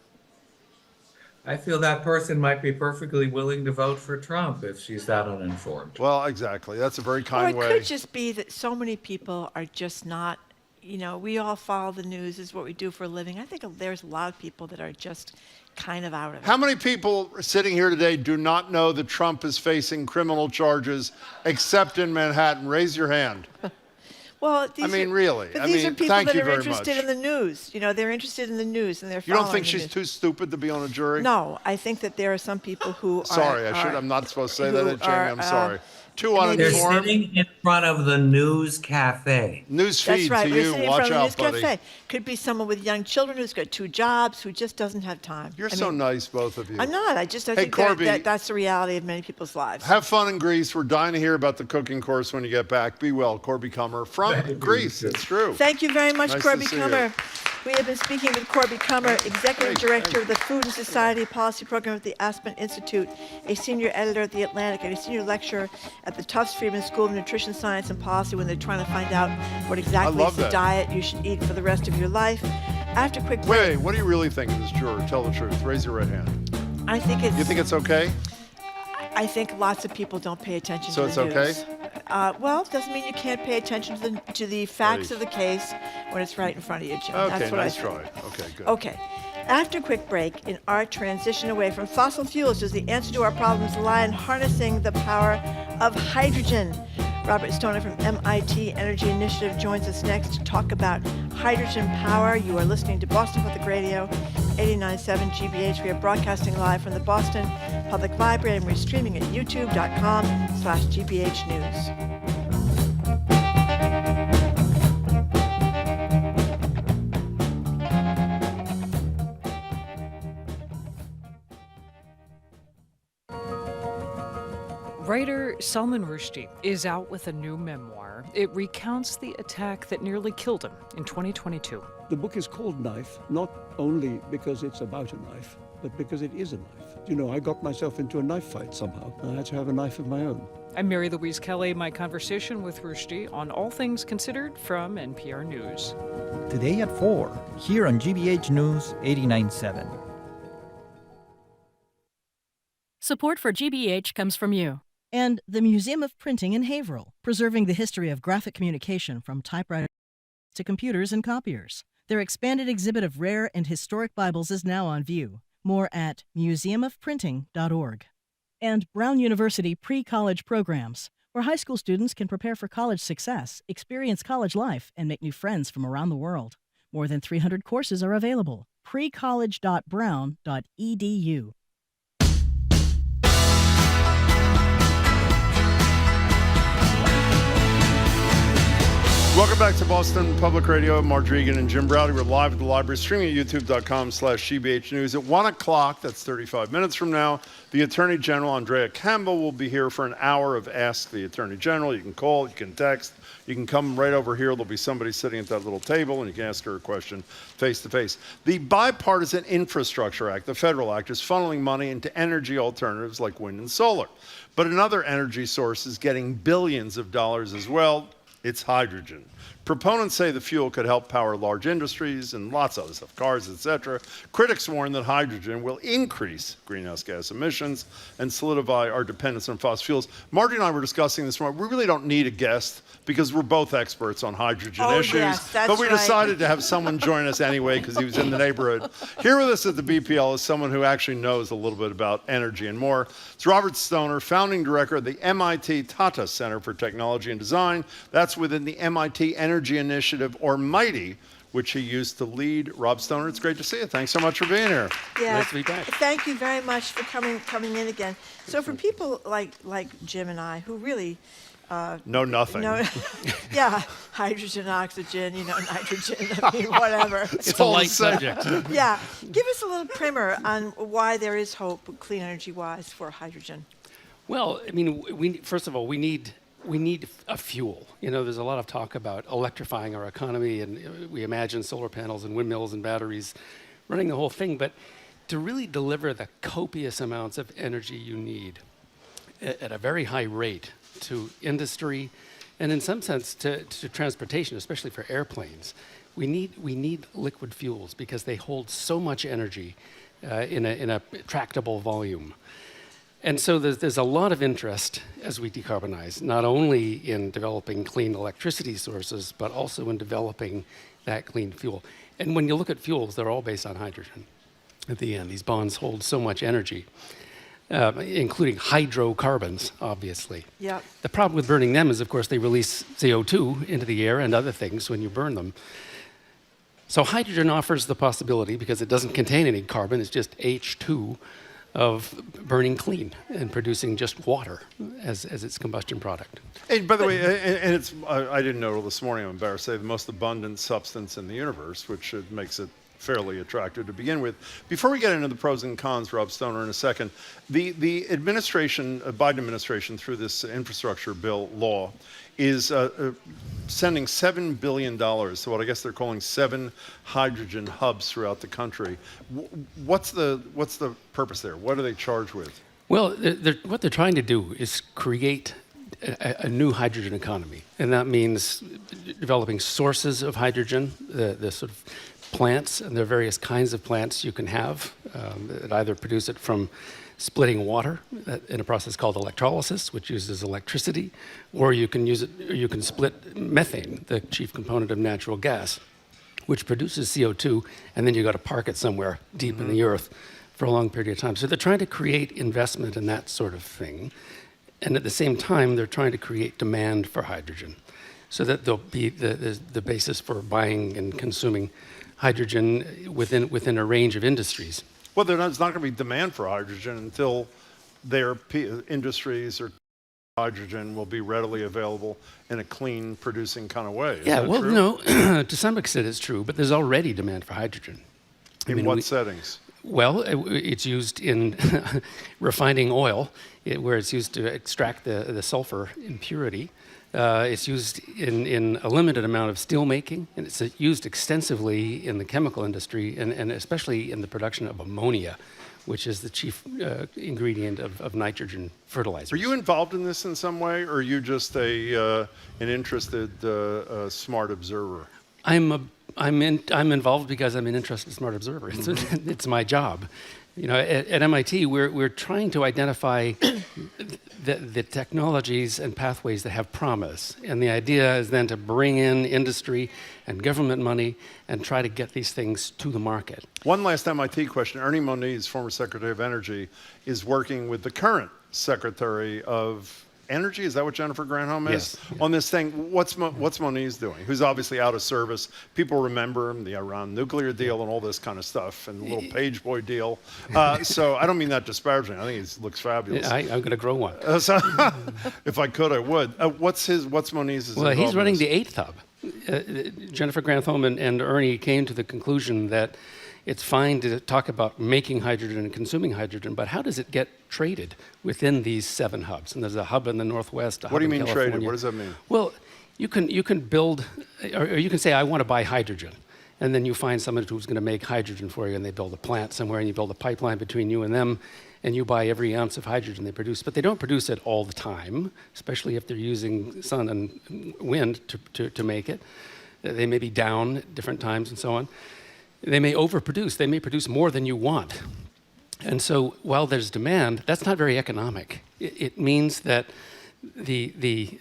I feel that person might be perfectly willing to vote for Trump if she's that uninformed. Well, exactly. That's a very kind way. Or it could just be that so many people are just not, we all follow the news, is what we do for a living. I think there's a lot of people that are just kind of out of it. How many people sitting here today do not know that Trump is facing criminal charges except in Manhattan? Raise your hand. Well, really. But these are people that are interested much. in the news. They're interested in the news and they're You following don't think the she's news. too stupid to be on a jury? No, I think that there are some people who Sorry, are... I'm not supposed to say that, Jamie. I'm sorry. Too They're uninformed. sitting in front of the news cafe. News feed That's right. to We're you. sitting in Watch front of the out, news buddy. cafe. Could be someone with young children who's got 2 jobs, who just doesn't have time. You're so nice, both of you. I'm not. I think Corby, that's the reality of many people's lives. Have fun in Greece. We're dying to hear about the cooking course when you get back. Be well, Corby Kummer from Greece. It's true. Thank you very much, Nice Corby to see you. Kummer. We have been speaking with Corby Kummer, Executive Director of the Food and Society Policy Program at the Aspen Institute, a Senior Editor at The Atlantic, and a Senior Lecturer at the Tufts Friedman School of Nutrition Science and Policy when they're trying to find out what exactly is the diet you should eat for the rest of your life. After a quick break... Wait, what do you really think of this juror? Tell the truth. Raise your right hand. I think it's... You think it's okay? I think lots of people don't pay attention So to the it's news. okay? Well, it doesn't mean you can't pay attention to the facts of the case when it's right in front of you, Jim. Okay, That's what nice I try. think. Okay, good. Okay. After a quick break, in our transition away from fossil fuels, does the answer to our problems lie in harnessing the power of hydrogen? Robert Stoner from MIT Energy Initiative joins us next to talk about hydrogen power. You are listening to Boston Public Radio, 89.7 GBH. We are broadcasting live from the Boston Public Library, and we're streaming at youtube.com/GBH News. Writer Salman Rushdie is out with a new memoir. It recounts the attack that nearly killed him in 2022. The book is called Knife, not only because it's about a knife, but because it is a knife. I got myself into a knife fight somehow. I had to have a knife of my own. I'm Mary Louise Kelly. My conversation with Rushdie on All Things Considered from NPR News. Today at 4, here on GBH News 89.7. Support for GBH comes from you. And the Museum of Printing in Haverhill, preserving the history of graphic communication from typewriters to computers and copiers. Their expanded exhibit of rare and historic Bibles is now on view. More at museumofprinting.org. And Brown University pre-college programs, where high school students can prepare for college success, experience college life, and make new friends from around the world. More than 300 courses are available. precollege.brown.edu. Welcome back to Boston Public Radio. Mark Regan and Jim Browdy. We're live at the library, streaming at youtube.com/GBH News. At 1 o'clock, that's 35 minutes from now, the Attorney General Andrea Campbell will be here for an hour of Ask the Attorney General. You can call, you can text, you can come right over here. There'll be somebody sitting at that little table, and you can ask her a question face to face. The Bipartisan Infrastructure Act, the federal act, is funneling money into energy alternatives like wind and solar. But another energy source is getting billions of dollars as well. It's hydrogen. Proponents say the fuel could help power large industries and lots of other stuff, cars, etc. Critics warn that hydrogen will increase greenhouse gas emissions and solidify our dependence on fossil fuels. Marty and I were discussing this morning. We really don't need a guest because we're both experts on hydrogen issues. Yes, that's but we right. decided to have someone join us anyway because he was in the neighborhood. Here with us at the BPL is someone who actually knows a little bit about energy and more. It's Robert Stoner, founding director of the MIT Tata Center for Technology and Design. That's within the MIT Energy Initiative, or MIGHTY, which he used to lead. Rob Stoner, it's great to see you. Thanks so much for being here. Yeah. Nice to be back. Thank you very much for coming in again. So for people like Jim and I, who really know nothing. Yeah, hydrogen, oxygen, nitrogen, I mean, whatever. It's a light subject. Yeah, give us a little primer on why there is hope, clean energy-wise, for hydrogen. Well, I mean, first of all, we need a fuel. There's a lot of talk about electrifying our economy, and we imagine solar panels and windmills and batteries running the whole thing. But to really deliver the copious amounts of energy you need at a very high rate to industry, and in some sense to transportation, especially for airplanes, we need liquid fuels because they hold so much energy in a tractable volume. And so there's a lot of interest as we decarbonize, not only in developing clean electricity sources, but also in developing that clean fuel. And when you look at fuels, they're all based on hydrogen at the end. These bonds hold so much energy, including hydrocarbons, obviously. Yeah. The problem with burning them is, of course, they release CO2 into the air and other things when you burn them. So hydrogen offers the possibility, because it doesn't contain any carbon, it's just H2, of burning clean and producing just water as its combustion product. And by the way, and it's, I didn't know this morning, I'm embarrassed to say, the most abundant substance in the universe, which makes it fairly attractive to begin with. Before we get into the pros and cons, Rob Stoner, in a second, the administration, Biden administration, through this infrastructure bill law, is sending $7 billion to what I guess they're calling 7 hydrogen hubs throughout the country. What's the purpose there? What are they charged with? Well, what they're trying to do is create a new hydrogen economy, and that means developing sources of hydrogen, the sort of plants, and there are various kinds of plants you can have that either produce it from splitting water in a process called electrolysis, which uses electricity, or you can use it, you can split methane, the chief component of natural gas, which produces CO2, and then you got to park it somewhere deep in the earth for a long period of time. So they're trying to create investment in that sort of thing, and at the same time, they're trying to create demand for hydrogen, so that there'll be the basis for buying and consuming hydrogen within a range of industries. Well, there's not going to be demand for hydrogen until their industries or hydrogen will be readily available in a clean producing kind of way. Is Yeah, that well, true? no, to some extent it's true, but there's already demand for hydrogen. In what settings? Well, it's used in refining oil, where it's used to extract the sulfur impurity. It's used in a limited amount of steel making, and it's used extensively in the chemical industry, and especially in the production of ammonia, which is the chief ingredient of nitrogen fertilizers. Are you involved in this in some way, or are you just an interested, smart observer? I'm involved because I'm an interested, smart observer. It's my job. At MIT, we're trying to identify the technologies and pathways that have promise. And the idea is then to bring in industry and government money and try to get these things to the market. One last MIT question. Ernie Moniz, former Secretary of Energy, is working with the current Secretary of Energy, is that what Jennifer Granholm is? Yes. On this thing, what's Moniz doing? Who's obviously out of service. People remember him, the Iran nuclear deal and all this kind of stuff, and the little page boy deal. So I don't mean that disparaging. I think he looks fabulous. I'm going to grow one. So if I could, I would. What's Moniz's Well, he's running involvement? the 8th hub. Jennifer Granholm and Ernie came to the conclusion that it's fine to talk about making hydrogen and consuming hydrogen, but how does it get traded within these 7 hubs? And there's a hub in the Northwest, a hub What do you in mean California. traded? What does that mean? Well, you can build, or you can say, I want to buy hydrogen. And then you find someone who's going to make hydrogen for you, and they build a plant somewhere, and you build a pipeline between you and them, and you buy every ounce of hydrogen they produce. But they don't produce it all the time, especially if they're using sun and wind to make it. They may be down at different times and so on. They may overproduce. They may produce more than you want. And so while there's demand, that's not very economic. It means that the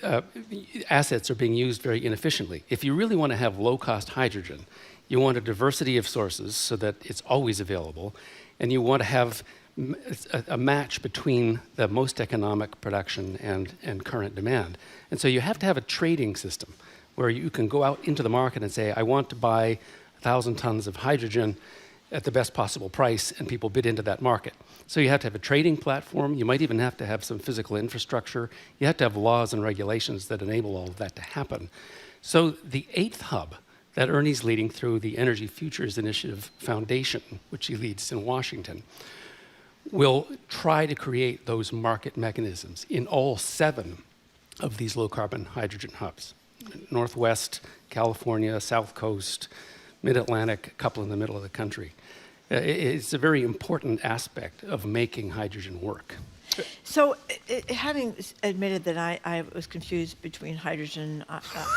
assets are being used very inefficiently. If you really want to have low-cost hydrogen, you want a diversity of sources so that it's always available, and you want to have a match between the most economic production and current demand. And so you have to have a trading system where you can go out into the market and say, I want to buy 1,000 tons of hydrogen at the best possible price, and people bid into that market. So you have to have a trading platform. You might even have to have some physical infrastructure. You have to have laws and regulations that enable all of that to happen. So the 8th hub that Ernie's leading through the Energy Futures Initiative Foundation, which he leads in Washington, will try to create those market mechanisms in all 7 of these low-carbon hydrogen hubs. Northwest, California, South Coast, Mid-Atlantic, a couple in the middle of the country. It's a very important aspect of making hydrogen work. So, having admitted that I was confused between hydrogen,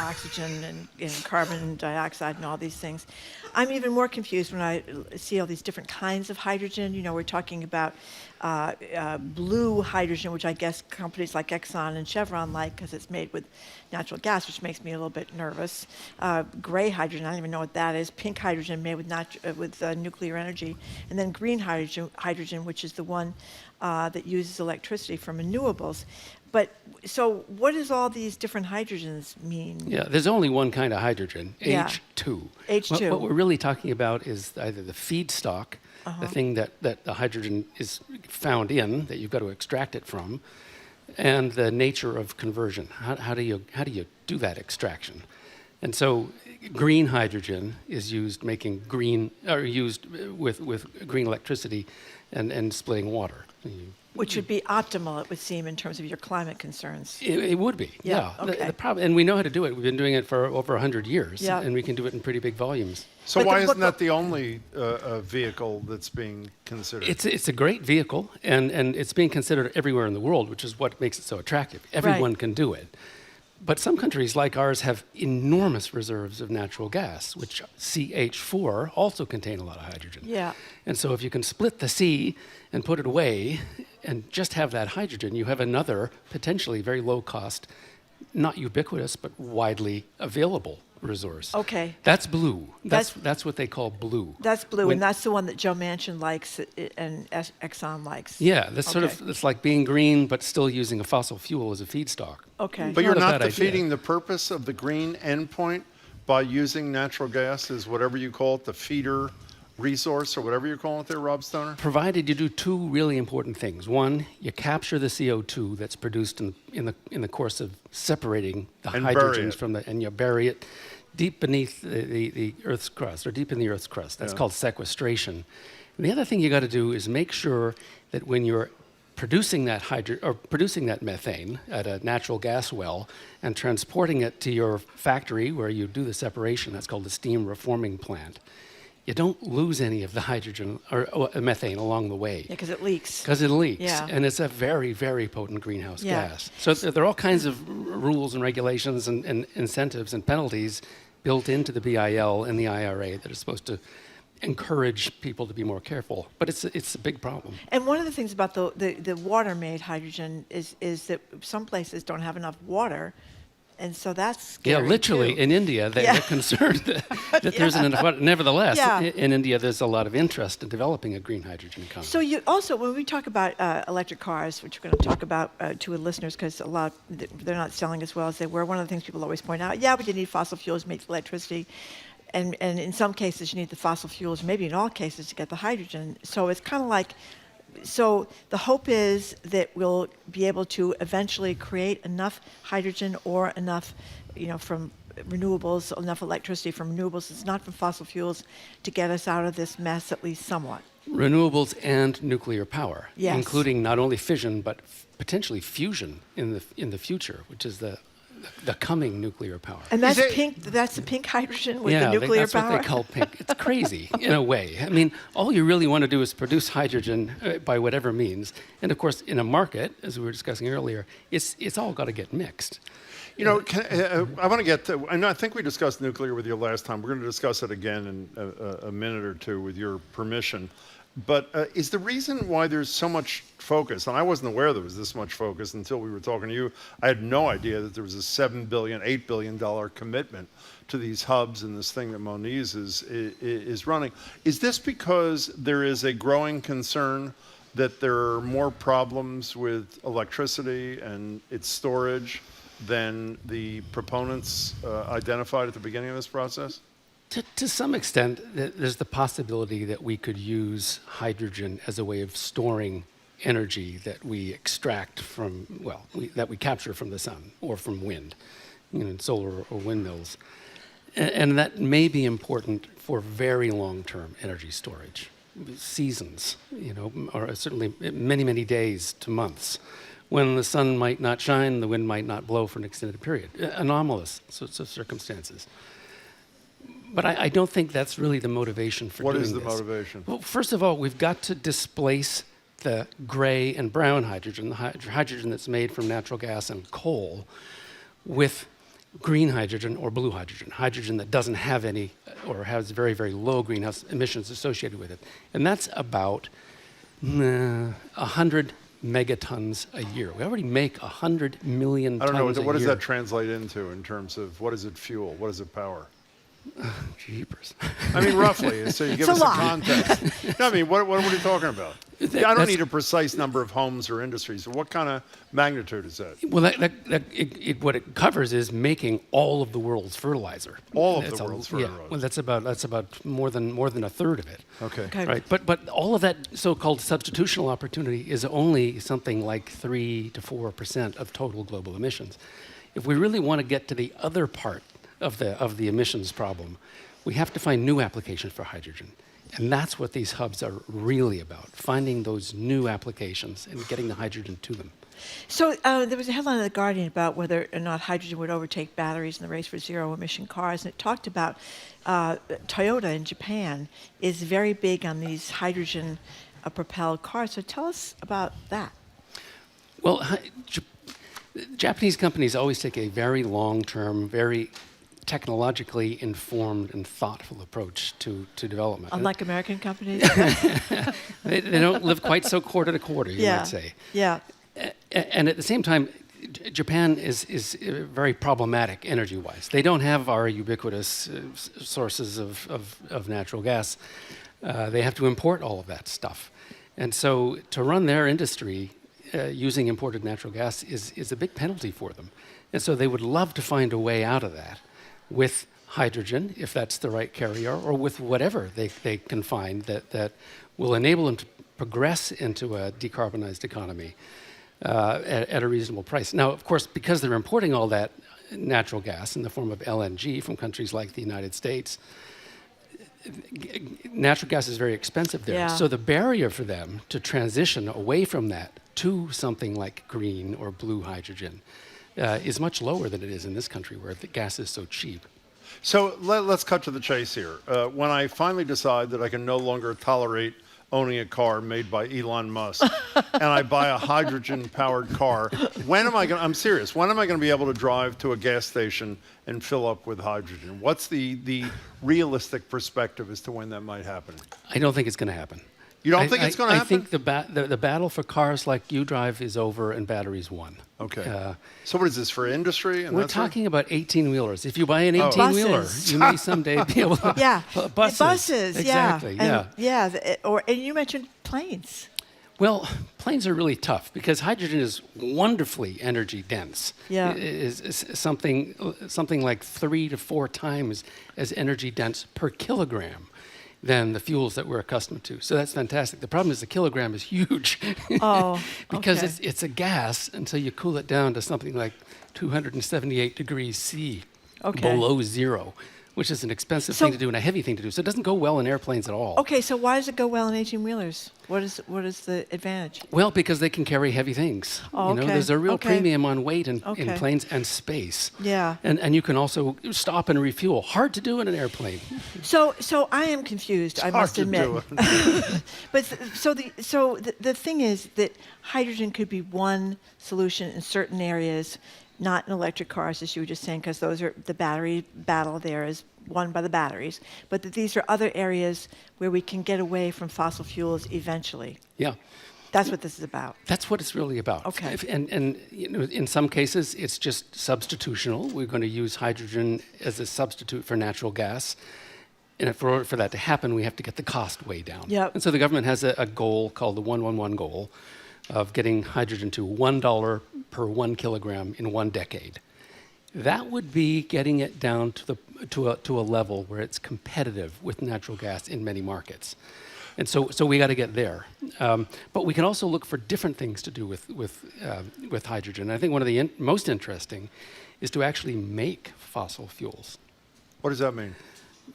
oxygen, and carbon dioxide and all these things, I'm even more confused when I see all these different kinds of hydrogen. You know, we're talking about blue hydrogen, which I guess companies like Exxon and Chevron like because it's made with natural gas, which makes me a little bit nervous. Gray hydrogen, I don't even know what that is. Pink hydrogen made with nuclear energy. And then green hydrogen, which is the one that uses electricity from renewables. But so what does all these different hydrogens mean? Yeah, there's only one kind of hydrogen, H2. H2. What we're really talking about is either the feedstock, the thing that the hydrogen is found in, that you've got to extract it from, and the nature of conversion. How do you do that extraction? And so green hydrogen is used making green, or used with green electricity and splitting water. Which would be optimal, it would seem, in terms of your climate concerns. It would be, yeah. Okay. The problem, and we know how to do it. We've been doing it for over 100 years, yeah. And we can do it in pretty big volumes. So why isn't that the only vehicle that's being considered? It's a great vehicle, and it's being considered everywhere in the world, which is what makes it so attractive. Everyone can do it. But some countries like ours have enormous reserves of natural gas, which CH4 also contain a lot of hydrogen. Yeah. And so if you can split the C and put it away and just have that hydrogen, you have another potentially very low cost, not ubiquitous, but widely available resource. Okay. That's blue. That's what they call blue. That's blue, and that's the one that Joe Manchin likes and Exxon likes. Yeah, that's sort of, it's like being green, but still using a fossil fuel as a feedstock. Okay. But you're not defeating the purpose of the green endpoint by using natural gas as whatever you call it, the feeder resource or whatever you're calling it there, Rob Stoner? Provided you do 2 really important things. One, you capture the CO2 that's produced in the course of separating the hydrogens from and you bury it deep beneath the Earth's crust, or deep in the Earth's crust. That's called sequestration. And the other thing you got to do is make sure that when you're producing that producing that methane at a natural gas well and transporting it to your factory where you do the separation, that's called the steam reforming plant, you don't lose any of the hydrogen or methane along the way. Yeah, because it leaks. Because it leaks, yeah. And it's a very, very potent greenhouse gas. So there are all kinds of rules and regulations and incentives and penalties built into the BIL and the IRA that are supposed to encourage people to be more careful. But it's a big problem. And one of the things about the water-made hydrogen is that some places don't have enough water. And so that's scary. Yeah, literally, too. in India, they're concerned that there's an enough. Nevertheless, in India, there's a lot of interest in developing a green hydrogen economy. So you also, when we talk about electric cars, which we're going to talk about to listeners because a lot, they're not selling as well as they were. One of the things people always point out, but you need fossil fuels to make electricity. And in some cases, you need the fossil fuels, maybe in all cases, to get the hydrogen. So it's kind of like, so the hope is that we'll be able to eventually create enough hydrogen or enough, from renewables, enough electricity from renewables, it's not from fossil fuels, to get us out of this mess at least somewhat. Renewables and nuclear power, yes. Including not only fission but potentially fusion in the future, which is the the coming nuclear power. And that's pink. That's the pink hydrogen with the nuclear that's power. That's what they call pink. It's crazy in a way. I mean, all you really want to do is produce hydrogen by whatever means. And of course, in a market, as we were discussing earlier, it's all got to get mixed. You know, I want to get to, I think we discussed nuclear with you last time. We're going to discuss it again in a minute or two with your permission. But is the reason why there's so much focus, and I wasn't aware there was this much focus until we were talking to you. I had no idea that there was a $7 billion, $8 billion commitment to these hubs and this thing that Moniz is running. Is this because there is a growing concern that there are more problems with electricity and its storage than the proponents identified at the beginning of this process? To some extent, there's the possibility that we could use hydrogen as a way of storing energy that we extract from, that we capture from the sun or from wind, solar or windmills. And that may be important for very long-term energy storage, seasons, or certainly many, many days to months, when the sun might not shine, the wind might not blow for an extended period. Anomalous sorts of circumstances. But I don't think that's really the motivation for doing this. What is the motivation? Well, first of all, we've got to displace the gray and brown hydrogen, the hydrogen that's made from natural gas and coal, with green hydrogen or blue hydrogen, hydrogen that doesn't have any or has very, very low greenhouse emissions associated with it. And that's about 100 megatons a year. We already make 100 million tons a year. I don't know, what does that translate into in terms of what does it fuel? What does it power? Jeepers. I mean, roughly, so you give us a context. No, I mean, what are we talking about? I don't need a precise number of homes or industries. What kind of magnitude is that? Well, what it covers is making all of the world's fertilizer. All of the world's fertilizer. Yeah, well, that's about more than a third of it. Okay. Right, but all of that so-called substitutional opportunity is only something like 3 to 4% of total global emissions. If we really want to get to the other part of the emissions problem, we have to find new applications for hydrogen. And that's what these hubs are really about, finding those new applications and getting the hydrogen to them. So there was a headline in The Guardian about whether or not hydrogen would overtake batteries in the race for zero-emission cars, and it talked about Toyota in Japan is very big on these hydrogen-propelled cars. So tell us about that. Well, Japanese companies always take a very long-term, very technologically informed and thoughtful approach to development. Unlike American companies? they don't live quite so quarter to quarter, you might say. Yeah. And at the same time, Japan is very problematic energy-wise. They don't have our ubiquitous sources of natural gas. They have to import all of that stuff. And so to run their industry using imported natural gas is a big penalty for them. And so they would love to find a way out of that with hydrogen, if that's the right carrier, or with whatever they can find that will enable them to progress into a decarbonized economy at a reasonable price. Now, of course, because they're importing all that natural gas in the form of LNG from countries like the United States, natural gas is very expensive there. Yeah. So the barrier for them to transition away from that to something like green or blue hydrogen is much lower than it is in this country where the gas is so cheap. So let's cut to the chase here. When I finally decide that I can no longer tolerate owning a car made by Elon Musk and I buy a hydrogen-powered car, I'm serious, when am I going to be able to drive to a gas station and fill up with hydrogen? What's the realistic perspective as to when that might happen? I don't think it's going to happen. You don't think it's going to happen? I think the battle for cars like you drive is over and batteries won. Okay. So what is this, for industry? We're talking about 18-wheelers. If you buy an 18-wheeler, you may someday be able to... Yeah. Buses. Exactly, yeah. And you mentioned planes. Well, planes are really tough because hydrogen is wonderfully energy dense. Yeah. It is something like 3 to 4 times as energy dense per kilogram than the fuels that we're accustomed to. So that's fantastic. The problem is the kilogram is huge. Because it's a gas until you cool it down to something like 278 degrees C, below zero, which is an expensive thing to do and a heavy thing to do. So it doesn't go well in airplanes at all. Okay, so why does it go well in 18-wheelers? What is the advantage? Well, because they can carry heavy things. Oh, you know, there's a real premium on weight in Okay. planes and space. Yeah. And you can also stop and refuel. Hard to do in an airplane. So I am confused, I must admit. But the thing is that hydrogen could be one solution in certain areas, not in electric cars, as you were just saying, because those are the battery battle there is won by the batteries, but that these are other areas where we can get away from fossil fuels eventually. Yeah. That's what this is about. That's what it's really about. Okay. And you know, in some cases, it's just substitutional. We're going to use hydrogen as a substitute for natural gas. And for that to happen, we have to get the cost way down. Yep. And so the government has a goal called the 1-1-1 goal of getting hydrogen to $1 per 1 kilogram in 1 decade. That would be getting it down to a level where it's competitive with natural gas in many markets. And so we got to get there. But we can also look for different things to do with hydrogen. I think one of the most interesting is to actually make fossil fuels. What does that mean?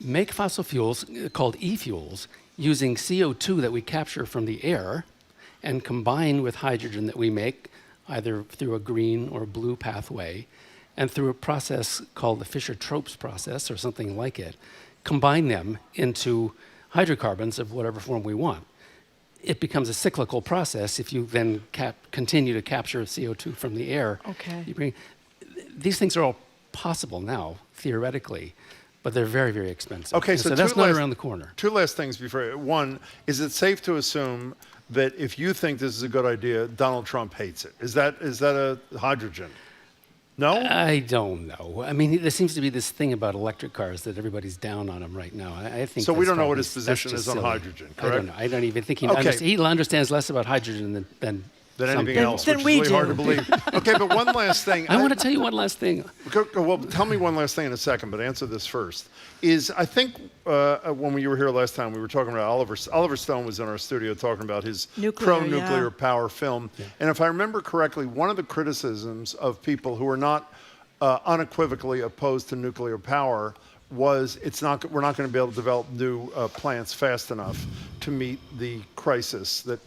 Make fossil fuels called e-fuels using CO2 that we capture from the air and combine with hydrogen that we make either through a green or blue pathway and through a process called the Fischer-Tropsch process or something like it, combine them into hydrocarbons of whatever form we want. It becomes a cyclical process if you then continue to capture CO2 from the air. Okay. These things are all possible now, theoretically, but they're very, very expensive. Okay, so that's not around the corner. 2 last things before. One, is it safe to assume that if you think this is a good idea, Donald Trump hates it? Is that a hydrogen? No? I don't know. I mean, there seems to be this thing about electric cars that everybody's down on them right now. I think so. We don't know what probably, his position is on silly. hydrogen, correct? I don't know. I don't even think he understands less about hydrogen than anything else, which is really hard to believe. Okay, but one last thing. I want to tell you one last thing. Well, tell me one last thing in a second, but answer this first. I think when you were here last time, we were talking about Oliver Stone was in our studio talking about his pro-nuclear power film. Yeah. And if I remember correctly, one of the criticisms of people who are not unequivocally opposed to nuclear power was we're not going to be able to develop new plants fast enough to meet the crisis that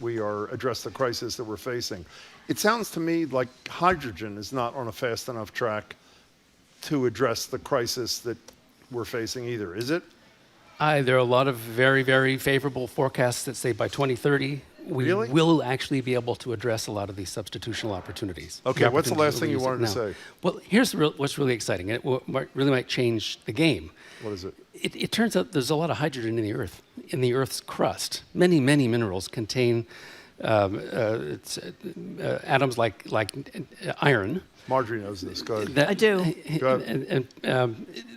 address the crisis that we're facing. It sounds to me like hydrogen is not on a fast enough track to address the crisis that we're facing either, is it? There are a lot of very, very favorable forecasts that say by 2030, we will actually be able to address a lot of these substitutional opportunities. Okay, what's the last thing you wanted to say? Well, here's what's really exciting. It really might change the game. What is it? It turns out there's a lot of hydrogen in the Earth, in the Earth's crust. Many, many minerals contain atoms like iron. Marjorie knows this. Go ahead. I do. Go ahead.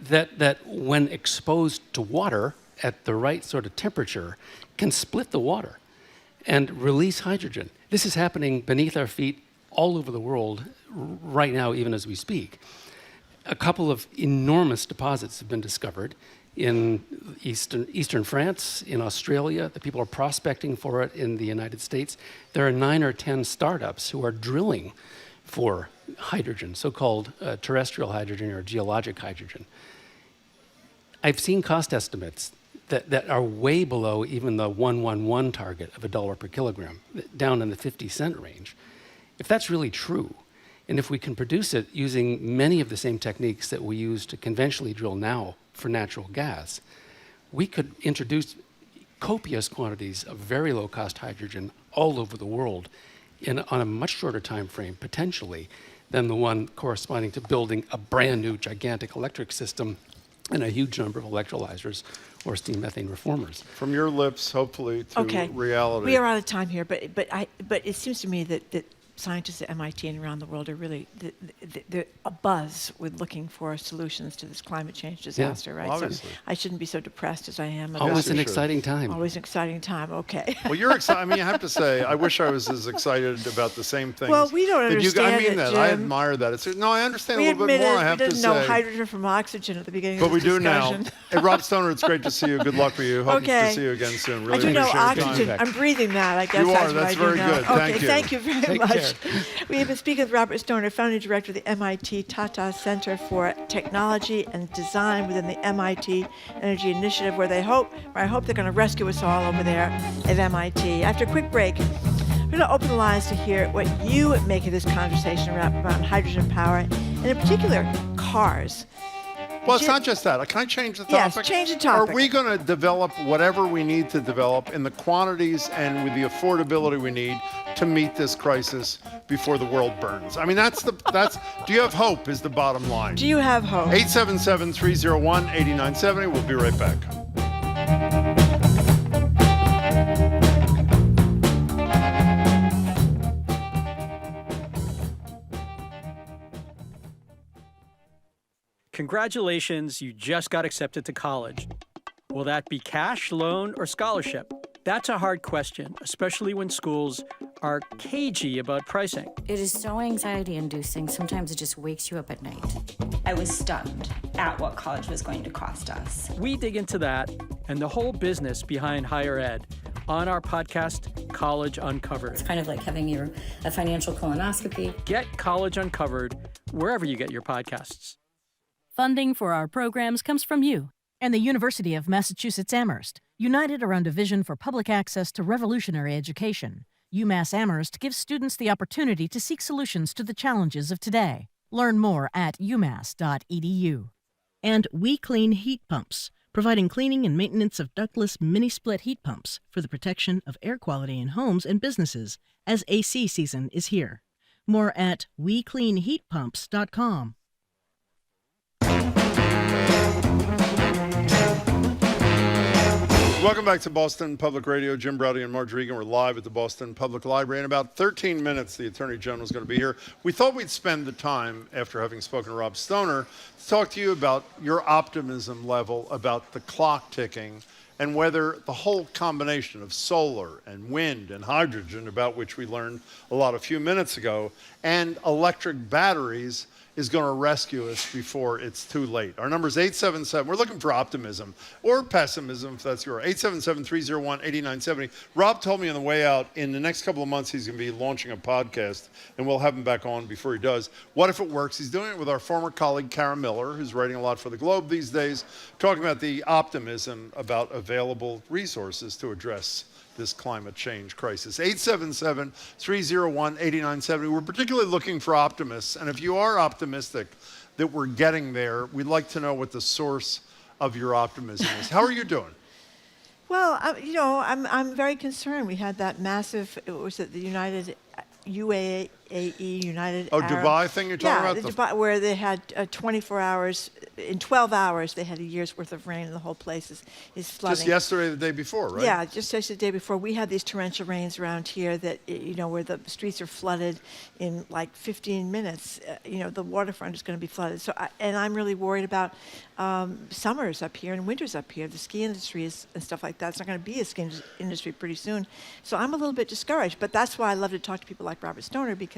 That when exposed to water at the right sort of temperature can split the water and release hydrogen. This is happening beneath our feet all over the world right now, even as we speak. A couple of enormous deposits have been discovered in eastern France, in Australia. The people are prospecting for it in the United States. There are 9 or 10 startups who are drilling for hydrogen, so-called terrestrial hydrogen or geologic hydrogen. I've seen cost estimates that are way below even the 1-1-1 target of $1 per kilogram, down in the 50-cent range. If that's really true, and if we can produce it using many of the same techniques that we use to conventionally drill now for natural gas, we could introduce copious quantities of very low-cost hydrogen all over the world on a much shorter time frame, potentially, than the one corresponding to building a brand new gigantic electric system and a huge number of electrolyzers or steam methane reformers. From your lips, hopefully, to reality. We are out of time here, but it seems to me that scientists at MIT and around the world are really they're abuzz with looking for solutions to this climate change disaster, right? Obviously. So I shouldn't be so depressed as I am. Always an exciting time. Always an exciting time, okay. Well, you're excited. I mean, I have to say, I wish I was as excited about the same things. Well, we don't understand I mean that. Jim. I admire that. No, I understand a little bit more, I have to say. We didn't know hydrogen from oxygen at the beginning of this discussion. But we do discussion. now. Hey, Rob Stoner, it's great to see you. Good luck with you. Hope to see you again soon. Really I do know appreciate oxygen. I'm breathing that. I guess you that's are. what That's I do very know. good. Okay, thank you very much. fired. We have been speaking with Robert Stoner, founding director of the MIT Tata Center for Technology and Design within the MIT Energy Initiative, where I hope they're going to rescue us all over there at MIT. After a quick break, we're going to open the lines to hear what you make of this conversation around hydrogen power, and in particular, cars. Well, it's not just that. Can I change the topic? Yes, change the topic. Are we going to develop whatever we need to develop in the quantities and with the affordability we need to meet this crisis before the world burns? I mean, that's do you have hope is the bottom line. Do you have hope? 877-301-8970. We'll be right back. Congratulations, you just got accepted to college. Will that be cash, loan, or scholarship? That's a hard question, especially when schools are cagey about pricing. It is so anxiety-inducing. Sometimes it just wakes you up at night. I was stunned at what college was going to cost us. We dig into that and the whole business behind higher ed on our podcast, College Uncovered. It's kind of like having a financial colonoscopy. Get College Uncovered wherever you get your podcasts. Funding for our programs comes from you and the University of Massachusetts Amherst, united around a vision for public access to revolutionary education. UMass Amherst gives students the opportunity to seek solutions to the challenges of today. Learn more at umass.edu. And We Clean Heat Pumps, providing cleaning and maintenance of ductless mini-split heat pumps for the protection of air quality in homes and businesses as AC season is here. More at WeCleanHeatPumps.com. Welcome back to Boston Public Radio. Jim Browdy and Marge Regan. We're live at the Boston Public Library. In about 13 minutes, the Attorney General is going to be here. We thought we'd spend the time, after having spoken to Rob Stoner, to talk to you about your optimism level about the clock ticking and whether the whole combination of solar and wind and hydrogen, about which we learned a few minutes ago, and electric batteries is going to rescue us before it's too late. Our number is 877. We're looking for optimism or pessimism, if that's your 877-301-8970. Rob told me on the way out, in the next couple of months, he's going to be launching a podcast, and we'll have him back on before he does. What if it works? He's doing it with our former colleague, Kara Miller, who's writing a lot for the Globe these days, talking about the optimism about available resources to address this climate change crisis. 877-301-8970. We're particularly looking for optimists, and if you are optimistic that we're getting there, we'd like to know what the source of your optimism is. How are you doing? Well, I'm very concerned. We had that massive, was it the United Arab. Dubai thing you're talking about? Dubai, where they had 24 hours, in 12 hours, they had a year's worth of rain, and the whole place is flooding. Just yesterday, the day before, right? Yeah, just yesterday, the day before. We had these torrential rains around here that, where the streets are flooded in like 15 minutes. The waterfront is going to be flooded. And I'm really worried about summers up here and winters up here. The ski industry and stuff like that. It's not going to be a ski industry pretty soon. So I'm a little bit discouraged. But that's why I love to talk to people like Robert Stoner, because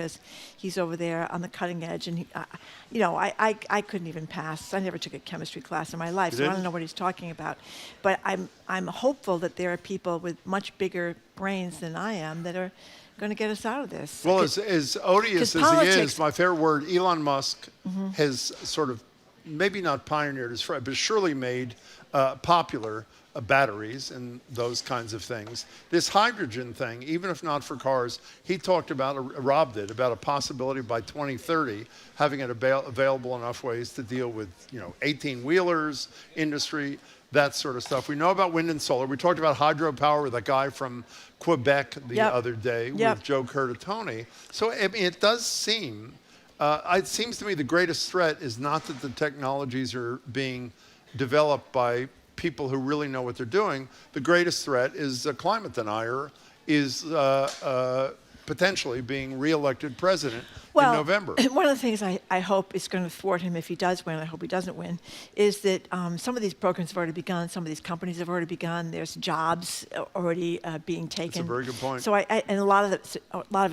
he's over there on the cutting edge. And, I couldn't even pass. I never took a chemistry class in my life, so I don't know what he's talking about. But I'm hopeful that there are people with much bigger brains than I am that are going to get us out of this. Well, as odious as he is, my favorite word, Elon Musk has sort of, maybe not pioneered, but surely made popular batteries and those kinds of things. This hydrogen thing, even if not for cars, he talked about, Rob did, about a possibility by 2030 having it available enough ways to deal with, 18-wheelers, industry, that sort of stuff. We know about wind and solar. We talked about hydropower with a guy from Quebec the other day with Joe Curtatone. So it does seem, it seems to me the greatest threat is not that the technologies are being developed by people who really know what they're doing. The greatest threat is a climate denier is potentially being reelected president Well, in November. One of the things I hope is going to thwart him if he does win, I hope he doesn't win, is that some of these programs have already begun, some of these companies have already begun, there's jobs already being taken. That's a very good point. So and a lot of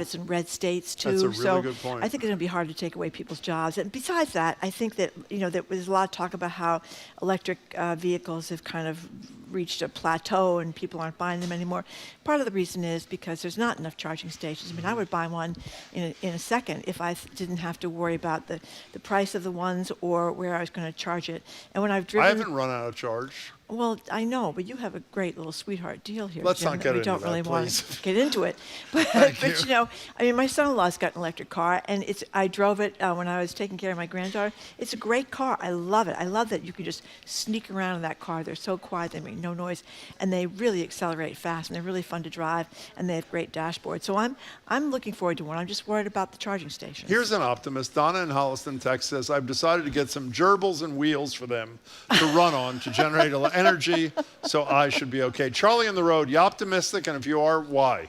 it's in red states too. That's a really so good point. I think it's going to be hard to take away people's jobs. And besides that, I think that there's a lot of talk about how electric vehicles have kind of reached a plateau and people aren't buying them anymore. Part of the reason is because there's not enough charging stations. I mean, I would buy one in a second if I didn't have to worry about the price of the ones or where I was going to charge it. And when I've driven, I haven't run out of charge. Well, I know, but you have a great little sweetheart deal here. Let's Jim, not that get we into don't that, really want please. to get into it. But, I mean, my son-in-law's got an electric car, and I drove it when I was taking care of my granddaughter. It's a great car. I love it. I love that you can just sneak around in that car. They're so quiet. They make no noise, and they really accelerate fast, and they're really fun to drive, and they have great dashboards. So I'm looking forward to one. I'm just worried about the charging stations. Here's an optimist. Donna in Holliston, Texas. I've decided to get some gerbils and wheels for them to run on to generate energy. So I should be okay. Charlie on the road, you optimistic? And if you are, why?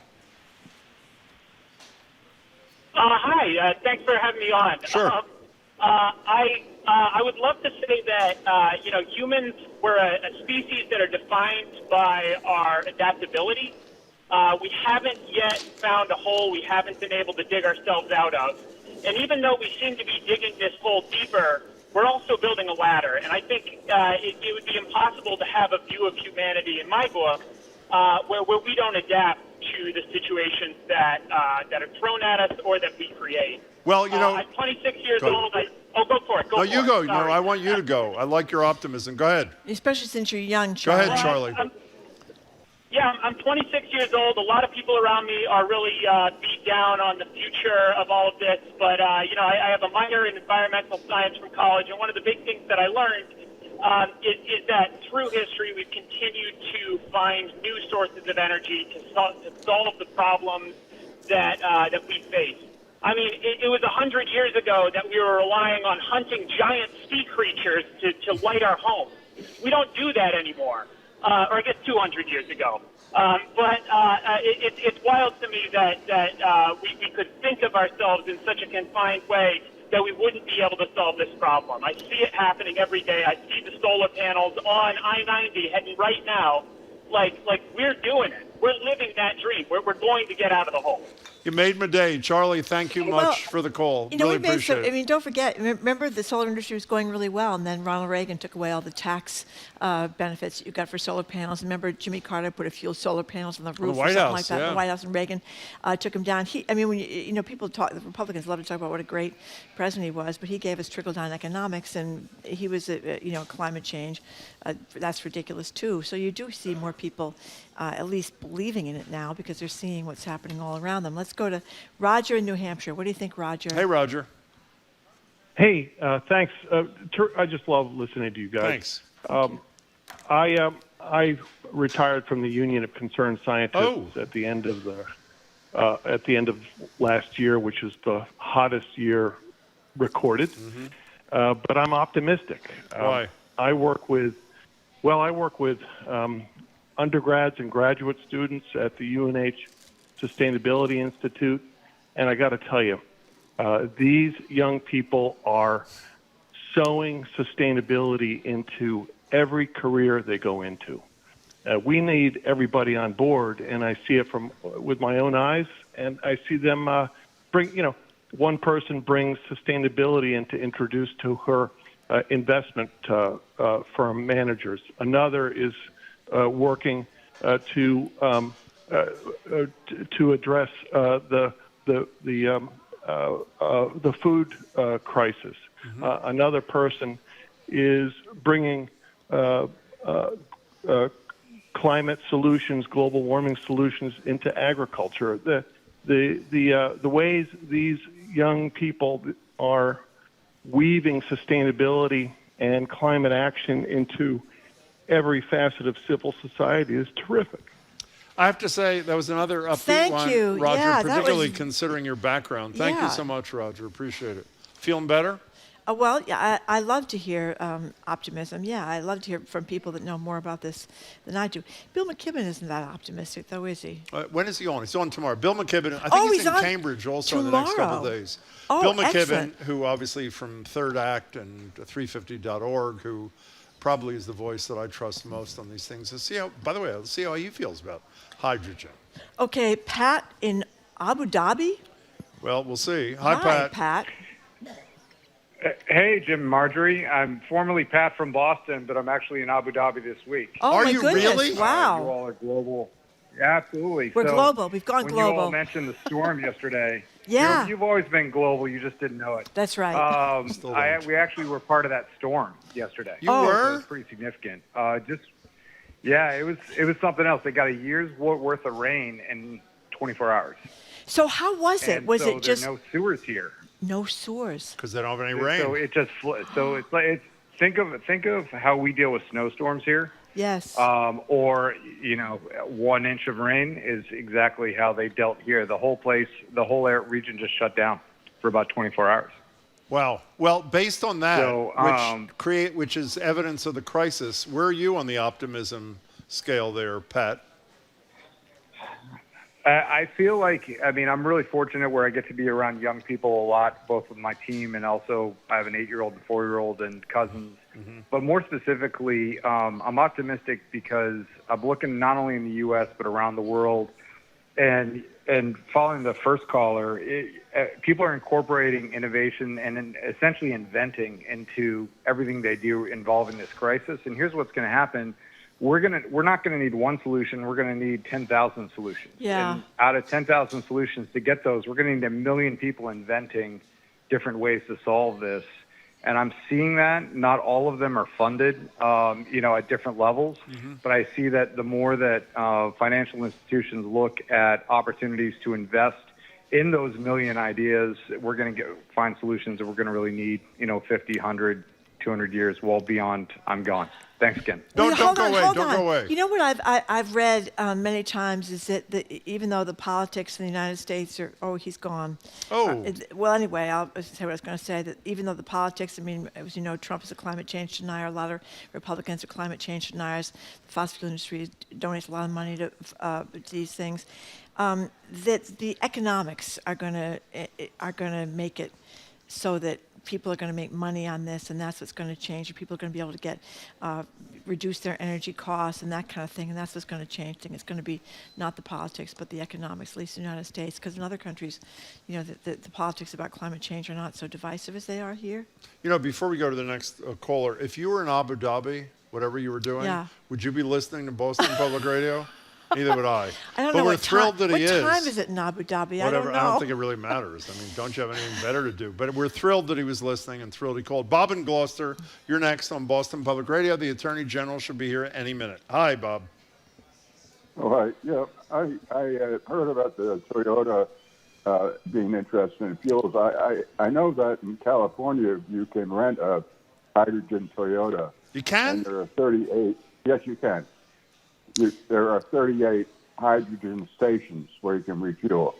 Hi. Thanks for having me on. Sure. I would love to say that, humans, we're a species that are defined by our adaptability. We haven't yet found a hole we haven't been able to dig ourselves out of. And even though we seem to be digging this hole deeper, we're also building a ladder, and I think it would be impossible to have a view of humanity in my book where we don't adapt to the situations that are thrown at us or that we create. Well, I'm 26 years old. Go for it. No, you go. No, I want you to go. I like your optimism. Go ahead. Especially since you're young, Go Charlie. ahead, Charlie. I'm 26 years old. A lot of people around me are really beat down on the future of all of this. But, I have a minor in environmental science from college. And one of the big things that I learned is that through history, we've continued to find new sources of energy to solve the problems that we face. I mean, it was 100 years ago that we were relying on hunting giant sea creatures to light our homes. We don't do that anymore. Or I guess 200 years ago. But it's wild to me that we could think of ourselves in such a confined way that we wouldn't be able to solve this problem. I see it happening every day. I see the solar panels on I-90 heading right now. Like we're doing it. We're living that dream. We're going to get out of the hole. You made my day. Charlie, thank you much for the call. Really appreciate it. I mean, don't forget, remember the solar industry was going really well, and then Ronald Reagan took away all the tax benefits you got for solar panels. Remember Jimmy Carter put a few solar panels on the roof or something like that. Yeah. The White House, and Reagan took him down. When people talk, the Republicans love to talk about what a great president he was, but he gave us trickle-down economics, and he was, climate change. That's ridiculous too. So you do see more people at least believing in it now because they're seeing what's happening all around them. Let's go to Roger in New Hampshire. What do you think, Roger? Hey, Roger. Hey, thanks. I just love listening to you guys. Thanks. I retired from the Union of Concerned Scientists at the end of last year, which is the hottest year recorded. Mm-hmm. But I'm optimistic. Why? I work with undergrads and graduate students at the UNH Sustainability Institute, and I got to tell you, these young people are sowing sustainability into every career they go into. We need everybody on board, and I see it with my own eyes, and I see them one person brings sustainability in to introduce to her investment firm managers. Another is working to address the food crisis. Mm-hmm. Another person is bringing climate solutions, global warming solutions into agriculture. The ways these young people are weaving sustainability and climate action into every facet of civil society is terrific. I have to say, that was another upbeat Thank one, you. Roger, Yeah, that particularly was- considering your background. Thank you Yeah. so much, Roger. Appreciate it. Feeling better? Well, yeah, I love to hear optimism. Yeah, I love to hear from people that know more about this than I do. Bill McKibben isn't that optimistic, though, is he? When is he on? He's on tomorrow. Bill McKibben, I think he's in on Cambridge also in the next couple of days. Oh, Bill McKibben, excellent. who obviously from Third Act and 350.org, who probably is the voice that I trust most on these things. By the way, let's see how he feels about hydrogen. Okay, Pat in Abu Dhabi? Well, we'll see. Hi, Pat. Hey, Jim and Marjorie. I'm formerly Pat from Boston, but I'm actually in Abu Dhabi this week. Oh, Are my you goodness. really? Wow. You all are global. Yeah, absolutely. We're global. We've gone when global. You all mentioned the storm yesterday. Yeah. You've always been global. You just didn't know it. That's right. We actually were part of that storm yesterday. You were? So it was pretty significant. It was something else. They got a year's worth of rain in 24 hours. So how was it? And Was so it just there are no sewers here? no sewers? Because they don't have any rain. So it just it's like think of how we deal with snowstorms here. Yes. Or 1 inch of rain is exactly how they dealt here. The whole region just shut down for about 24 hours. Wow. Well, based on that, So, which is evidence of the crisis, where are you on the optimism scale there, Pat? I feel like, I'm really fortunate where I get to be around young people a lot, both with my team and also I have an 8-year-old and 4-year-old and cousins. Mm-hmm. But more specifically, I'm optimistic because I'm looking not only in the U.S. but around the world. And following the first caller, people are incorporating innovation and essentially inventing into everything they do involving this crisis. And here's what's going to happen. We're not going to need one solution. We're going to need 10,000 solutions. Yeah. And out of 10,000 solutions to get those, we're going to need 1 million people inventing different ways to solve this. And I'm seeing that. Not all of them are funded, at different levels. Mm-hmm. But I see that the more that financial institutions look at opportunities to invest in those 1 million ideas, we're going to find solutions that we're going to really need, 50, 100, 200 years, well beyond I'm gone. Thanks again. Don't go away. Don't go away. You know what I've read many times is that even though the politics in the United States he's gone. Well, anyway, I'll say what I was going to say, that even though the politics, as you know, Trump is a climate change denier. A lot of Republicans are climate change deniers. The fossil fuel industry donates a lot of money to these things. That the economics are going to make it so that people are going to make money on this, and that's what's going to change. People are going to be able to get reduce their energy costs and that kind of thing, and that's what's going to change things. It's going to be not the politics, but the economics, at least in the United States, because in other countries, the politics about climate change are not so divisive as they are here. Before we go to the next caller, if you were in Abu Dhabi, whatever you were doing, would you be listening to Boston Public Radio? Neither would I. I don't but know we're what thrilled that he is. What time is it in Abu Dhabi? Whatever. I don't know. think it really matters. Don't you have anything better to do? But we're thrilled that he was listening and thrilled he called. Bob in Gloucester, you're next on Boston Public Radio. The Attorney General should be here any minute. Hi, Bob. Oh, hi. Yeah, I heard about the Toyota being interested in fuels. I know that in California you can rent a hydrogen Toyota. You can? And there are 38. Yes, you can. There are 38 hydrogen stations where you can refuel.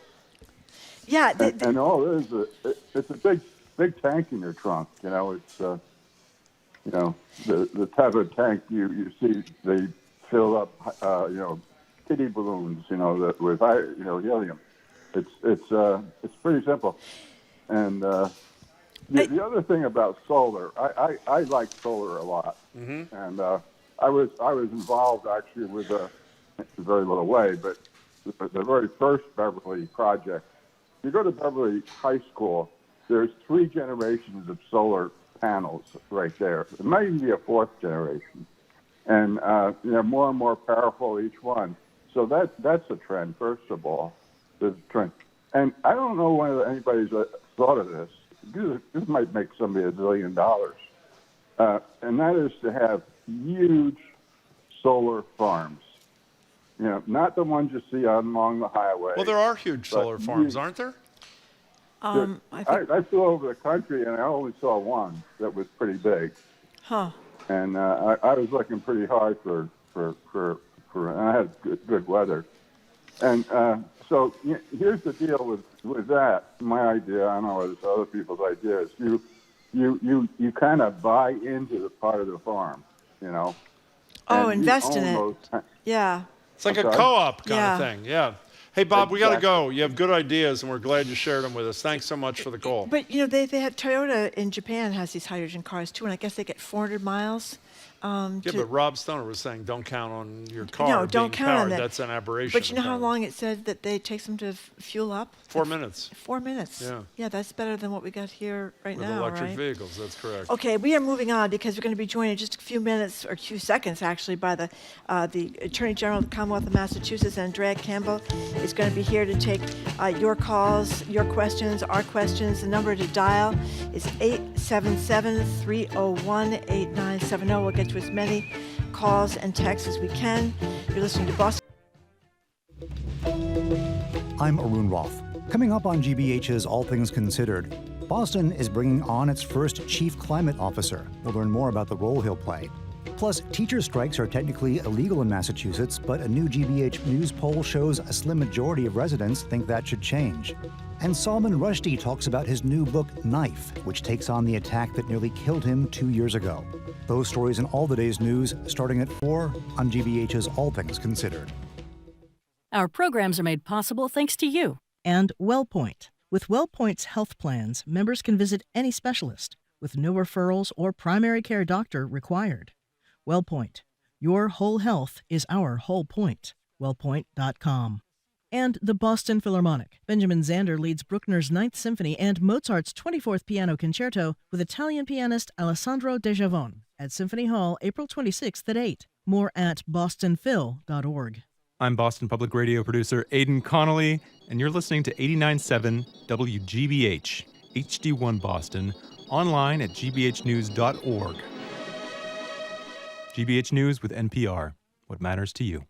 Yeah, and all it is, it's a big tank in your trunk. It's the type of tank you see they fill up, kitty balloons, with helium. It's pretty simple. And the other thing about solar, I like solar a lot, and I was involved actually with a very little way, but the very first Beverly project. If you go to Beverly High School, there's 3 generations of solar panels right there. It might even be a 4th generation, and more and more powerful each one. So that's a trend. First of all, there's a trend, and I don't know whether anybody's thought of this. This might make somebody $1 billion, and that is to have huge solar farms. Not the ones you see along the highway. Well, there are huge solar farms, aren't there? I flew over the country, and I only saw one that was pretty big. Huh. And I was looking pretty hard for and I had good weather. And so here's the deal with that. My idea, I don't know, it's other people's idea, is you kind of buy into the part of the farm, you know. Oh, And invest in it. almost- Yeah. It's like I'm a sorry? co-op kind Yeah. of thing. Yeah. Hey, Bob, we got to Exactly. go. You have good ideas, and we're glad you shared them with us. Thanks so much for the call. But, you know, they have Toyota in Japan has these hydrogen cars, too, and I guess they get 400 miles. Yeah, to- but Rob Stoner was saying don't count on your car No, being don't count on powered. that. That's an aberration. But you know how apparently. long it said that it takes them to fuel up? 4 minutes 4 minutes. Yeah. Yeah, that's better than what we got here right with now, electric right? vehicles. That's correct. Okay, we are moving on because we're going to be joined in just a few minutes, or 2 seconds actually, by the Attorney General of the Commonwealth of Massachusetts, Andrea Campbell, is going to be here to take your calls, your questions, our questions. The number to dial is 877-301-8970. We'll get to as many calls and texts as we can. You're listening to Boston. I'm Arun Roth. Coming up on GBH's All Things Considered, Boston is bringing on its first Chief Climate Officer. We'll learn more about the role he'll play. Plus, teacher strikes are technically illegal in Massachusetts, but a new GBH News poll shows a slim majority of residents think that should change. And Salman Rushdie talks about his new book, Knife, which takes on the attack that nearly killed him 2 years ago. Those stories and all the day's news starting at 4 on GBH's All Things Considered. Our programs are made possible thanks to you. And WellPoint. With WellPoint's health plans, members can visit any specialist with no referrals or primary care doctor required. WellPoint. Your whole health is our whole point. WellPoint.com. And the Boston Philharmonic. Benjamin Zander leads Bruckner's Ninth Symphony and Mozart's 24th Piano Concerto with Italian pianist Alessandro De Javon at Symphony Hall, April 26th at 8. More at bostonphil.org. I'm Boston Public Radio producer Aidan Connolly, and you're listening to 89.7 WGBH, HD1 Boston, online at gbhnews.org. GBH News with NPR. What matters to you?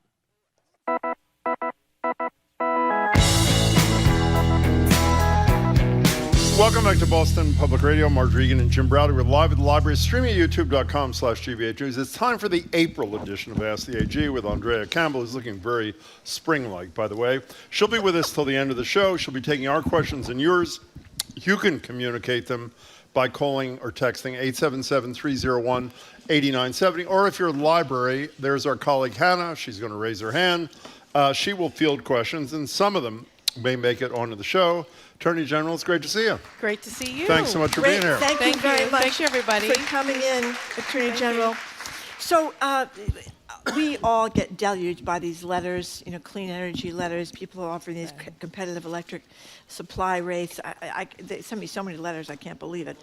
Welcome back to Boston Public Radio. Marge Regan and Jim Browder. We're live at the library, streaming at youtube.com/GBH News. It's time for the April edition of Ask the AG with Andrea Campbell, who's looking very spring-like, by the way. She'll be with us till the end of the show. She'll be taking our questions and yours. You can communicate them by calling or texting 877-301-8970. Or if you're at the library, there's our colleague Hannah. She's going to raise her hand. She will field questions, and some of them may make it onto the show. Attorney General, it's great to see you. Great to see you. Thanks so much for being here. Thank you very much. Thank you, everybody. For coming in, Attorney General. So we all get deluged by these letters, you know, clean energy letters. People are offering these competitive electric supply rates. They send me so many letters, I can't believe it.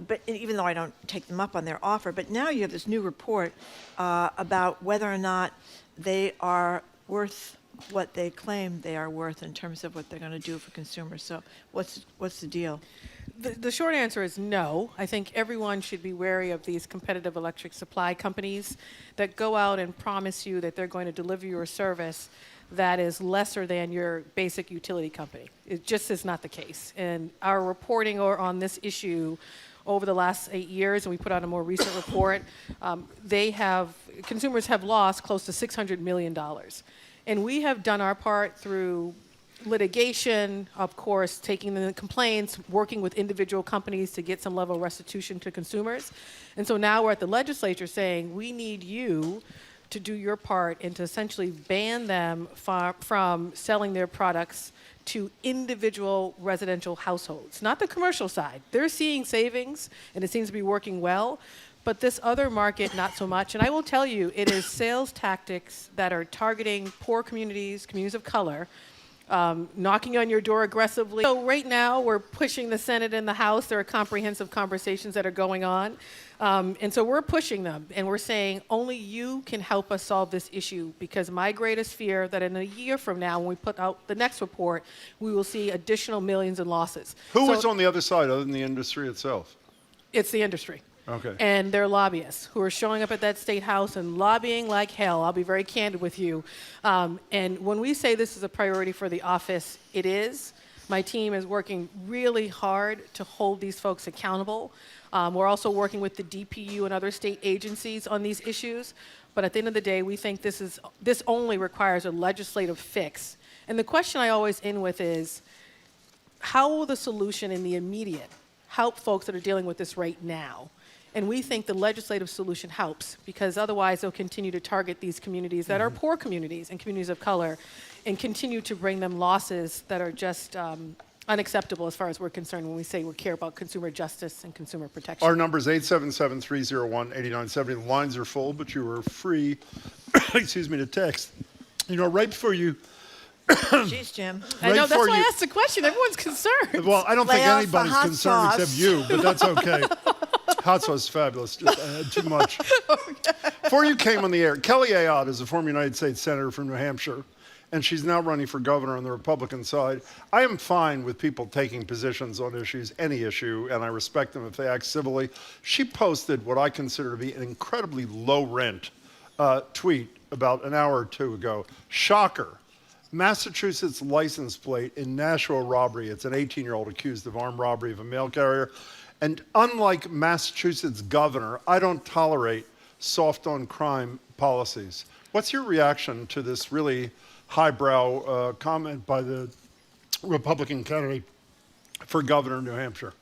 But even though I don't take them up on their offer, but now you have this new report about whether or not they are worth what they claim they are worth in terms of what they're going to do for consumers. So what's the deal? The short answer is no. I think everyone should be wary of these competitive electric supply companies that go out and promise you that they're going to deliver you a service that is lesser than your basic utility company. It just is not the case. And our reporting on this issue over the last 8 years, and we put out a more recent report, consumers have lost close to $600 million. And we have done our part through litigation, of course, taking the complaints, working with individual companies to get some level of restitution to consumers. And so now we're at the legislature saying, we need you to do your part and to essentially ban them from selling their products to individual residential households, not the commercial side. They're seeing savings, and it seems to be working well. But this other market, not so much. And I will tell you, it is sales tactics that are targeting poor communities, communities of color, knocking on your door aggressively. So right now, we're pushing the Senate and the House. There are comprehensive conversations that are going on. And so we're pushing them. And we're saying, only you can help us solve this issue. Because my greatest fear that in a year from now, when we put out the next report, we will see additional millions in losses. Who is on the other side other than the industry itself? It's the industry. Okay. And their lobbyists who are showing up at that state house and lobbying like hell. I'll be very candid with you. And when we say this is a priority for the office, it is. My team is working really hard to hold these folks accountable. We're also working with the DPU and other state agencies on these issues. But at the end of the day, we think this only requires a legislative fix. And the question I always end with is, how will the solution in the immediate help folks that are dealing with this right now. And we think the legislative solution helps, because otherwise they'll continue to target these communities that are poor communities and communities of color, and continue to bring them losses that are just unacceptable as far as we're concerned when we say we care about consumer justice and consumer protection. Our number is 877-301-8970. The lines are full, but you are free, excuse me, to text. You know, right before you... Jeez, Jim. I know, that's why I asked the question. Everyone's concerned. Well, I don't think anybody's concerned except you, but that's okay. Hot sauce is fabulous. Just I had too much. Before you came on the air, Kelly Ayotte is a former United States Senator from New Hampshire, and she's now running for governor on the Republican side. I am fine with people taking positions on issues, any issue, and I respect them if they act civilly. She posted what I consider to be an incredibly low-rent tweet about an hour or two ago. Shocker. Massachusetts license plate in Nashua robbery. It's an 18-year-old accused of armed robbery of a mail carrier. And unlike Massachusetts governor, I don't tolerate soft on crime policies. What's your reaction to this really highbrow comment by the Republican candidate for governor of New Hampshire?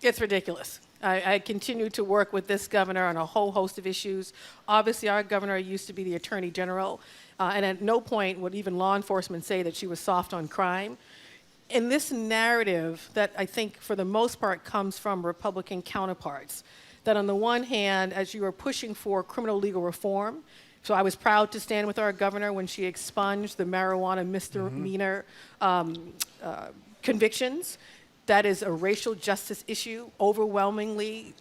It's ridiculous. I continue to work with this governor on a whole host of issues. Obviously, our governor used to be the Attorney General, and at no point would even law enforcement say that she was soft on crime. In this narrative that I think for the most part comes from Republican counterparts, that on the one hand, as you are pushing for criminal legal reform, so I was proud to stand with our governor when she expunged the marijuana misdemeanor convictions. That is a racial justice issue. Overwhelmingly,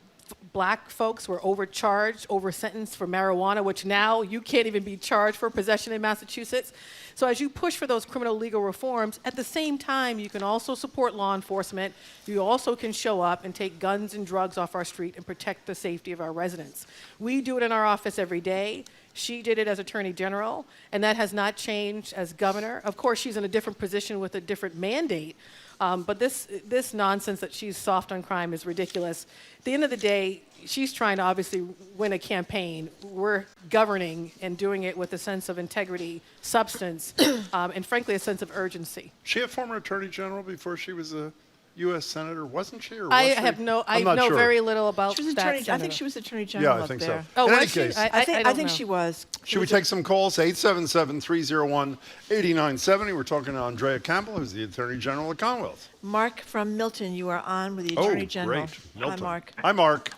black folks were overcharged, oversentenced for marijuana, which now you can't even be charged for possession in Massachusetts. So as you push for those criminal legal reforms, at the same time, you can also support law enforcement. You also can show up and take guns and drugs off our street and protect the safety of our residents. We do it in our office every day. She did it as Attorney General, and that has not changed as governor. Of course, she's in a different position with a different mandate. But this nonsense that she's soft on crime is ridiculous. At the end of the day, she's trying to obviously win a campaign. We're governing and doing it with a sense of integrity, substance, and frankly, a sense of urgency. She a former Attorney General before she was a U.S. Senator, wasn't she? Or was I she? know sure. very little about She was that. I think she was Attorney General Yeah, I think there. so. Oh, In was any she? case, I think she was. should we take some calls? 877-301-8970. We're talking to Andrea Campbell, who's the Attorney General of Commonwealth. Mark from Milton, you are on with the Attorney General. Great. Milton. Hi, Mark. Hi, Mark.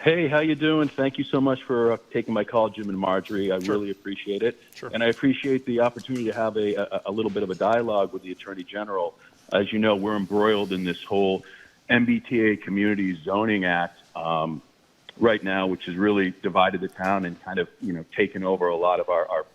Hey, how you doing? Thank you so much for taking my call, Jim and Marjorie. I really appreciate it. Sure. And I appreciate the opportunity to have a little bit of a dialogue with the Attorney General. As you know, we're embroiled in this whole MBTA Community Zoning Act right now, which has really divided the town and kind of, taken over a lot of our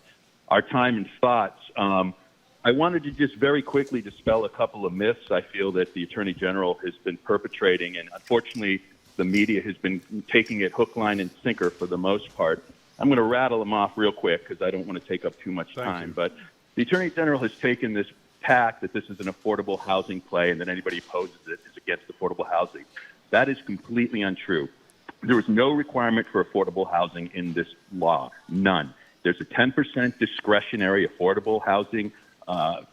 time and thoughts. I wanted to just very quickly dispel a couple of myths I feel that the Attorney General has been perpetrating, and unfortunately, the media has been taking it hook, line, and sinker for the most part. I'm going to rattle them off real quick because I don't want to take up too much time. But the Attorney General has taken this tack that this is an affordable housing play and that anybody opposes it is against affordable housing. That is completely untrue. There is no requirement for affordable housing in this law, none. There's a 10% discretionary affordable housing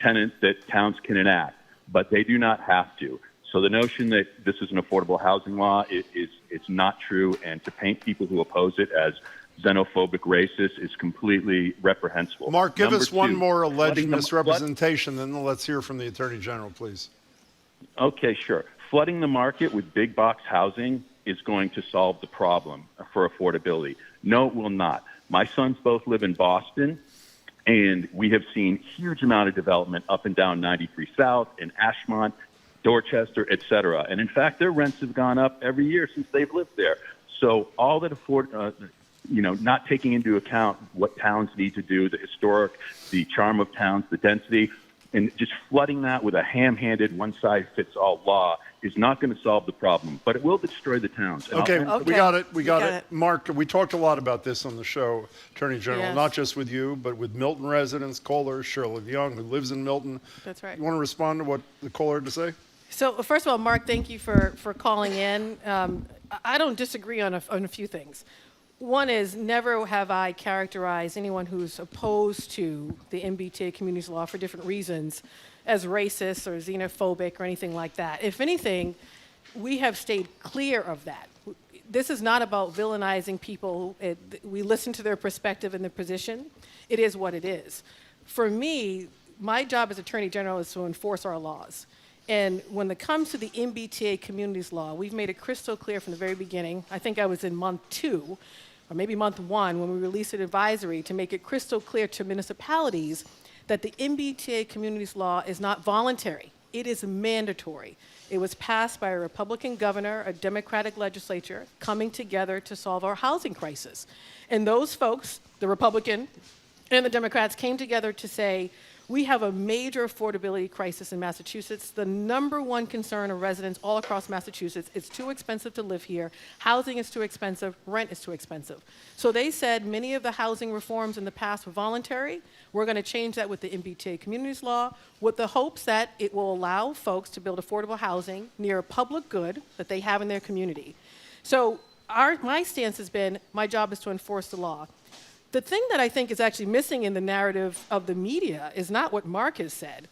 tenant that towns can enact, but they do not have to. So the notion that this is an affordable housing law it's not true, and to paint people who oppose it as xenophobic, racist is completely reprehensible. Mark, give us one two, more alleged misrepresentation, then let's hear from the Attorney General, please. Okay, sure. Flooding the market with big box housing is going to solve the problem for affordability. No, it will not. My sons both live in Boston, and we have seen huge amount of development up and down 93 South, in Ashmont, Dorchester, et cetera. And in fact, their rents have gone up every year since they've lived there. So all that not taking into account what towns need to do, the historic, the charm of towns, the density, and just flooding that with a ham-handed, one-size-fits-all law is not going to solve the problem, but it will destroy the towns. And Okay, we got it. We got it. Mark, we talked a lot about this on the show, Attorney General, Yes. not just with you, but with Milton residents, callers, Shirley Young, who lives in Milton. That's right. You want to respond to what the caller had to say? So first of all, Mark, thank you for calling in. I don't disagree on a few things. One is never have I characterized anyone who's opposed to the MBTA communities law for different reasons as racist or xenophobic or anything like that. If anything, we have stayed clear of that. This is not about villainizing people. We listen to their perspective and their position. It is what it is. For me, my job as Attorney General is to enforce our laws. And when it comes to the MBTA communities law, we've made it crystal clear from the very beginning. I think I was in month 2, or maybe month 1, when we released an advisory to make it crystal clear to municipalities that the MBTA communities law is not voluntary. It is mandatory. It was passed by a Republican governor, a Democratic legislature, coming together to solve our housing crisis. And those folks, the Republican and the Democrats, came together to say, we have a major affordability crisis in Massachusetts. The #1 concern of residents all across Massachusetts, it's too expensive to live here. Housing is too expensive, rent is too expensive. So they said many of the housing reforms in the past were voluntary. We're going to change that with the MBTA communities law with the hopes that it will allow folks to build affordable housing near a public good that they have in their community. So my stance has been, my job is to enforce the law. The thing that I think is actually missing in the narrative of the media is not what Mark has said,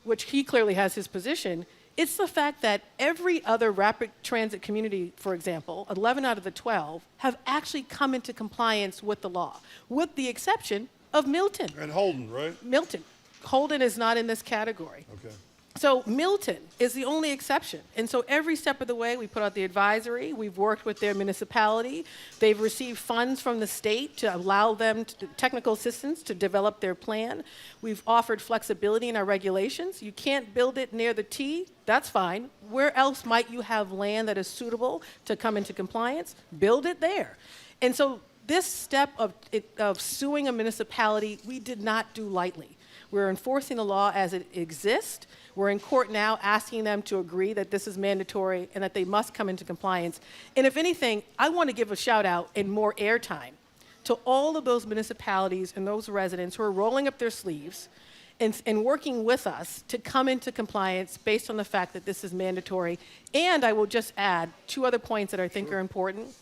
which he clearly has his position. It's the fact that every other rapid transit community, for example, 11 out of the 12, have actually come into compliance with the law, with the exception of Milton. And Holden, right? Milton. Holden is not in this category. Okay. So Milton is the only exception. And so every step of the way, we put out the advisory. We've worked with their municipality. They've received funds from the state to allow them technical assistance to develop their plan. We've offered flexibility in our regulations. You can't build it near the T, that's fine. Where else might you have land that is suitable to come into compliance? Build it there. And so this step of suing a municipality, we did not do lightly. We're enforcing the law as it exists. We're in court now asking them to agree that this is mandatory and that they must come into compliance. And if anything, I want to give a shout out and more airtime to all of those municipalities and those residents who are rolling up their sleeves and working with us to come into compliance based on the fact that this is mandatory. And I will just add 2 other points that I think are important.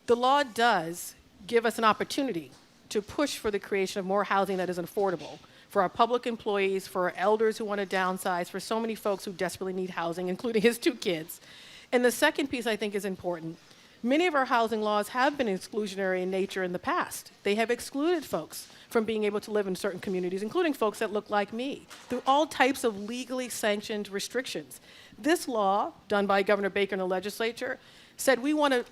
The law does give us an opportunity to push for the creation of more housing that is affordable for our public employees, for our elders who want to downsize, for so many folks who desperately need housing, including his 2 kids. And the second piece I think is important. Many of our housing laws have been exclusionary in nature in the past. They have excluded folks from being able to live in certain communities, including folks that look like me, through all types of legally sanctioned restrictions. This law, done by Governor Baker and the legislature, said we want to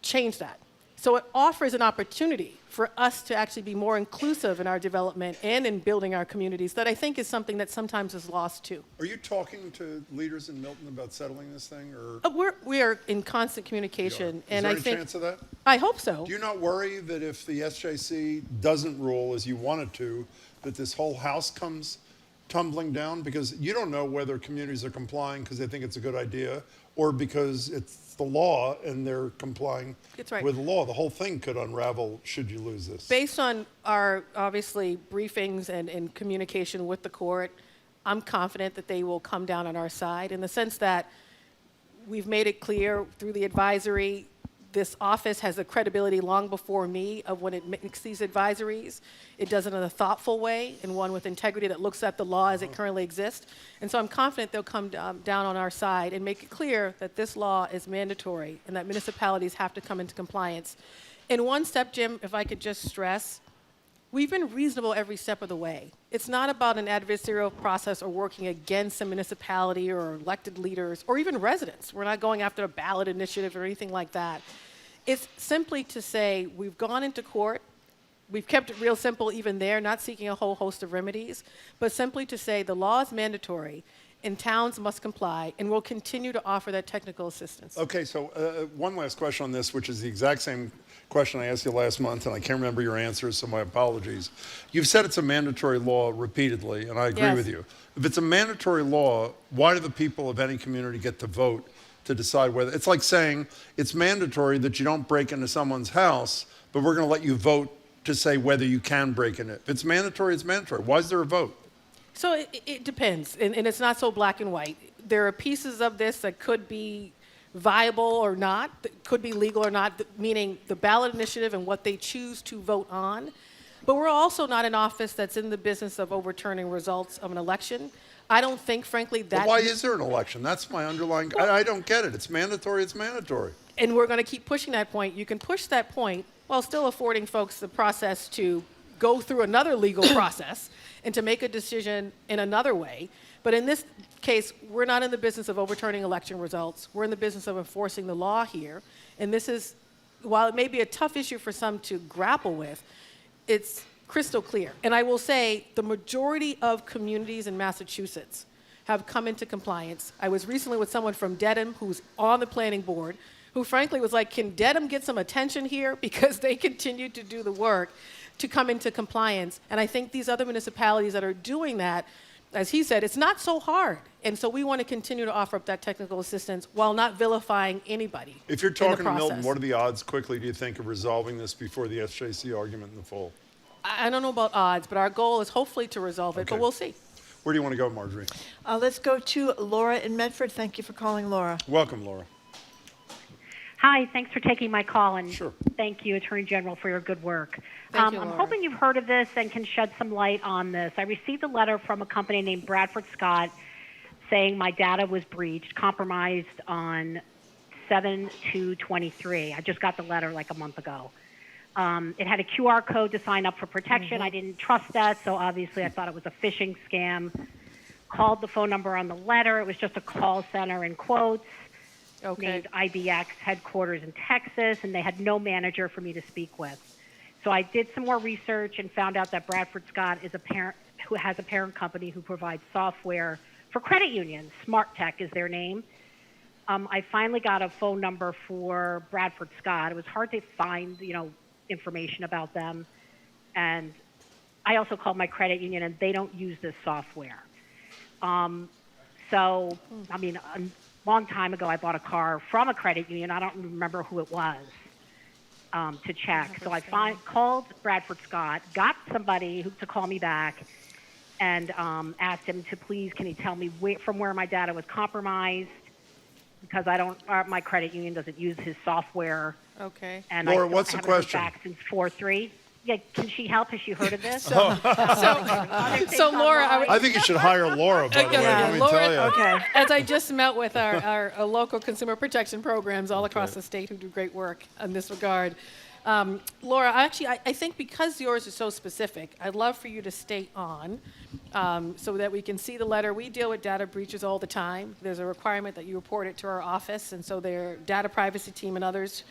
change that. So it offers an opportunity for us to actually be more inclusive in our development and in building our communities that I think is something that sometimes is lost too. Are you talking to leaders in Milton about settling this thing, or? We are in constant communication. And is there any chance of that? I hope so. Do you not worry that if the SJC doesn't rule as you want it to, that this whole house comes tumbling down? Because you don't know whether communities are complying because they think it's a good idea or because it's the law and they're complying with the law. The whole thing could unravel should you lose this. Based on our, obviously, briefings and communication with the court, I'm confident that they will come down on our side in the sense that we've made it clear through the advisory. This office has the credibility long before me of when it makes these advisories. It does it in a thoughtful way and one with integrity that looks at the law as it currently exists. And so I'm confident they'll come down on our side and make it clear that this law is mandatory and that municipalities have to come into compliance. And one step, Jim, if I could just stress, we've been reasonable every step of the way. It's not about an adversarial process or working against a municipality or elected leaders or even residents. We're not going after a ballot initiative or anything like that. It's simply to say we've gone into court. We've kept it real simple even there, not seeking a whole host of remedies, but simply to say the law is mandatory and towns must comply, and we'll continue to offer that technical assistance. Okay, so one last question on this, which is the exact same question I asked you last month, and I can't remember your answer, so my apologies. You've said it's a mandatory law repeatedly, and I agree with you. If it's a mandatory law, why do the people of any community get to vote to decide whether? It's like saying it's mandatory that you don't break into someone's house, but we're going to let you vote to say whether you can break in it. If it's mandatory, it's mandatory. Why is there a vote? So it depends, and it's not so black and white. There are pieces of this that could be viable or not, that could be legal or not, meaning the ballot initiative and what they choose to vote on. But we're also not an office that's in the business of overturning results of an election. I don't think, frankly, that... But why is there an election? That's my underlying... I don't get it. It's mandatory. It's mandatory. And we're going to keep pushing that point. You can push that point while still affording folks the process to go through another legal process and to make a decision in another way. But in this case, we're not in the business of overturning election results. We're in the business of enforcing the law here. And this is, while it may be a tough issue for some to grapple with, it's crystal clear. And I will say the majority of communities in Massachusetts have come into compliance. I was recently with someone from Dedham who's on the planning board, who frankly was like, can Dedham get some attention here? Because they continue to do the work to come into compliance. And I think these other municipalities that are doing that, as he said, it's not so hard. And so we want to continue to offer up that technical assistance while not vilifying anybody. If you're talking to Milton, what are the odds quickly, do you think, of resolving this before the SJC argument in the fall? I don't know about odds, but our goal is hopefully to resolve it, but we'll see. Where do you want to go, Marjorie? Let's go to Laura in Medford. Thank you for calling, Laura. Welcome, Laura. Hi, thanks for taking my call, and thank you, Attorney General, for your good work. Thank you, I'm Laura. hoping you've heard of this and can shed some light on this. I received a letter from a company named Bradford Scott saying my data was breached, compromised on 7/2/23. I just got the letter like a month ago. It had a QR code to sign up for protection. I didn't trust that, so obviously I thought it was a phishing scam. Called the phone number on the letter. It was just a call center in quotes. Named IBX headquarters in Texas, and they had no manager for me to speak with. So I did some more research and found out that Bradford Scott is who has a parent company who provides software for credit unions. Smart Tech is their name. I finally got a phone number for Bradford Scott. It was hard to find, information about them. And I also called my credit union, and they don't use this software. A long time ago, I bought a car from a credit union. I don't remember who it was to check. So I called Bradford Scott, got somebody to call me back, and asked him to please, can he tell me from where my data was compromised? Because my credit union doesn't use his software. Okay. And Laura, what's the question? Back since 4/3. Yeah, can she help? Has she heard of this? So Laura, I think you should hire Laura, by the way. Let me tell you. Okay. As I just met with our local consumer protection programs all across the state who do great work in this regard. Laura, I think because yours is so specific, I'd love for you to stay on so that we can see the letter. We deal with data breaches all the time. There's a requirement that you report it to our office, and so their data privacy team and others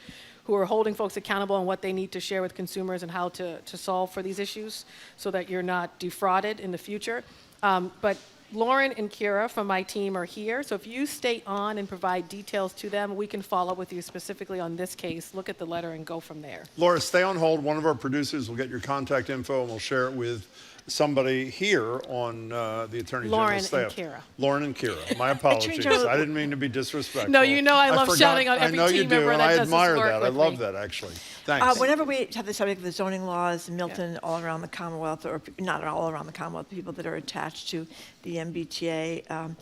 who are holding folks accountable on what they need to share with consumers and how to solve for these issues so that you're not defrauded in the future. But Lauren and Kira from my team are here, so if you stay on and provide details to them, we can follow up with you specifically on this case, look at the letter, and go from there. Laura, stay on hold. One of our producers will get your contact info, and we'll share it with somebody here on the Attorney General's staff. Lauren and Kira. My apologies. I didn't mean to be disrespectful. No, I love shouting on every team member that does this work. I admire that. I love that, actually. Thanks. Whenever we have the subject of the zoning laws in Milton, all around the Commonwealth, or not all around the Commonwealth, people that are attached to the MBTA,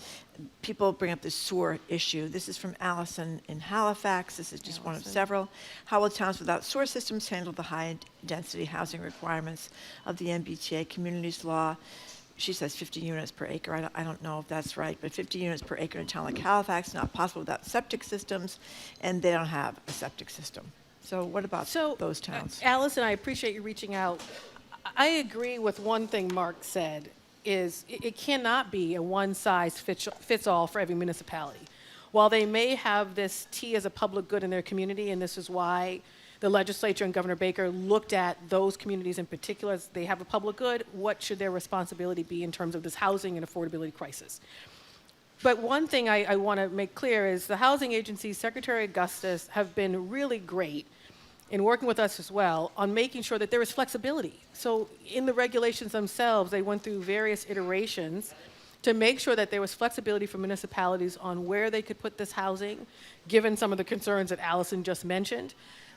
people bring up the sewer issue. This is from Allison in Halifax. This is just one of several. How will towns without sewer systems handle the high-density housing requirements of the MBTA communities law? She says 50 units per acre. I don't know if that's right, but 50 units per acre in a town like Halifax is not possible without septic systems, and they don't have a septic system. So what about those towns? Allison, I appreciate you reaching out. I agree with one thing Mark said, is it cannot be a one-size-fits-all for every municipality. While they may have this T as a public good in their community, and this is why the legislature and Governor Baker looked at those communities in particular as they have a public good, what should their responsibility be in terms of this housing and affordability crisis? But one thing I want to make clear is the housing agency, Secretary Augustus, have been really great in working with us as well on making sure that there is flexibility. So in the regulations themselves, they went through various iterations to make sure that there was flexibility for municipalities on where they could put this housing, given some of the concerns that Allison just mentioned.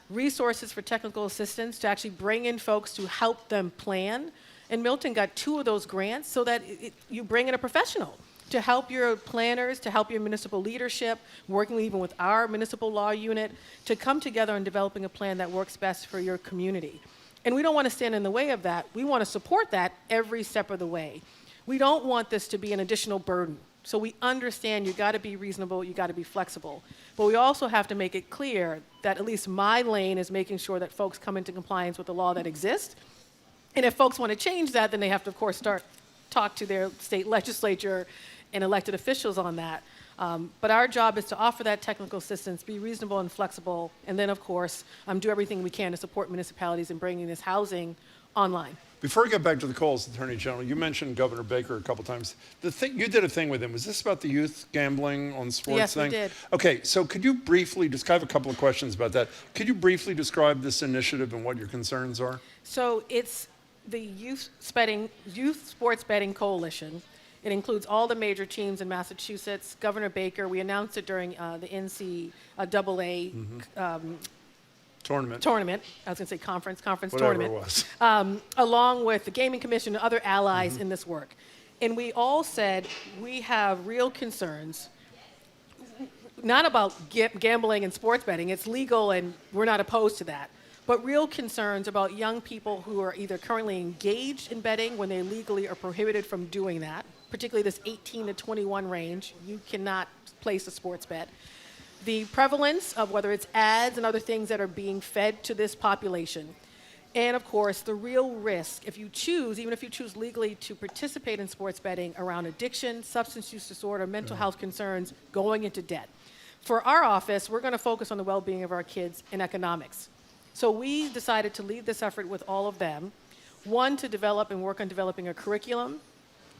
Resources for technical assistance to actually bring in folks to help them plan. And Milton got 2 of those grants so that you bring in a professional to help your planners, to help your municipal leadership, working even with our municipal law unit, to come together in developing a plan that works best for your community. And we don't want to stand in the way of that. We want to support that every step of the way. We don't want this to be an additional burden. So we understand you got to be reasonable, you got to be flexible. But we also have to make it clear that at least my lane is making sure that folks come into compliance with the law that exists. And if folks want to change that, then they have to, of course, talk to their state legislature and elected officials on that. But our job is to offer that technical assistance, be reasonable and flexible, and then, of course, do everything we can to support municipalities in bringing this housing online. Before we get back to the calls, Attorney General, you mentioned Governor Baker a couple times. You did a thing with him. Was this about the youth gambling on sports yes, thing? Yes, we did. Okay, so could you briefly, I have a couple of questions about that. Could you briefly describe this initiative and what your concerns are? So it's the Youth Sports Betting Coalition. It includes all the major teams in Massachusetts. Governor Baker, we announced it during the NCAA Tournament. I was going to say conference Whatever tournament. It was. Along with the Gaming Commission and other allies in this work. And we all said we have real concerns, not about gambling and sports betting. It's legal and we're not opposed to that. But real concerns about young people who are either currently engaged in betting when they legally are prohibited from doing that, particularly this 18 to 21 range. You cannot place a sports bet. The prevalence of whether it's ads and other things that are being fed to this population. And of course, the real risk, if you choose, even if you choose legally to participate in sports betting around addiction, substance use disorder, mental health concerns, going into debt. For our office, we're going to focus on the well-being of our kids and economics. So we decided to lead this effort with all of them. One, to develop and work on developing a curriculum,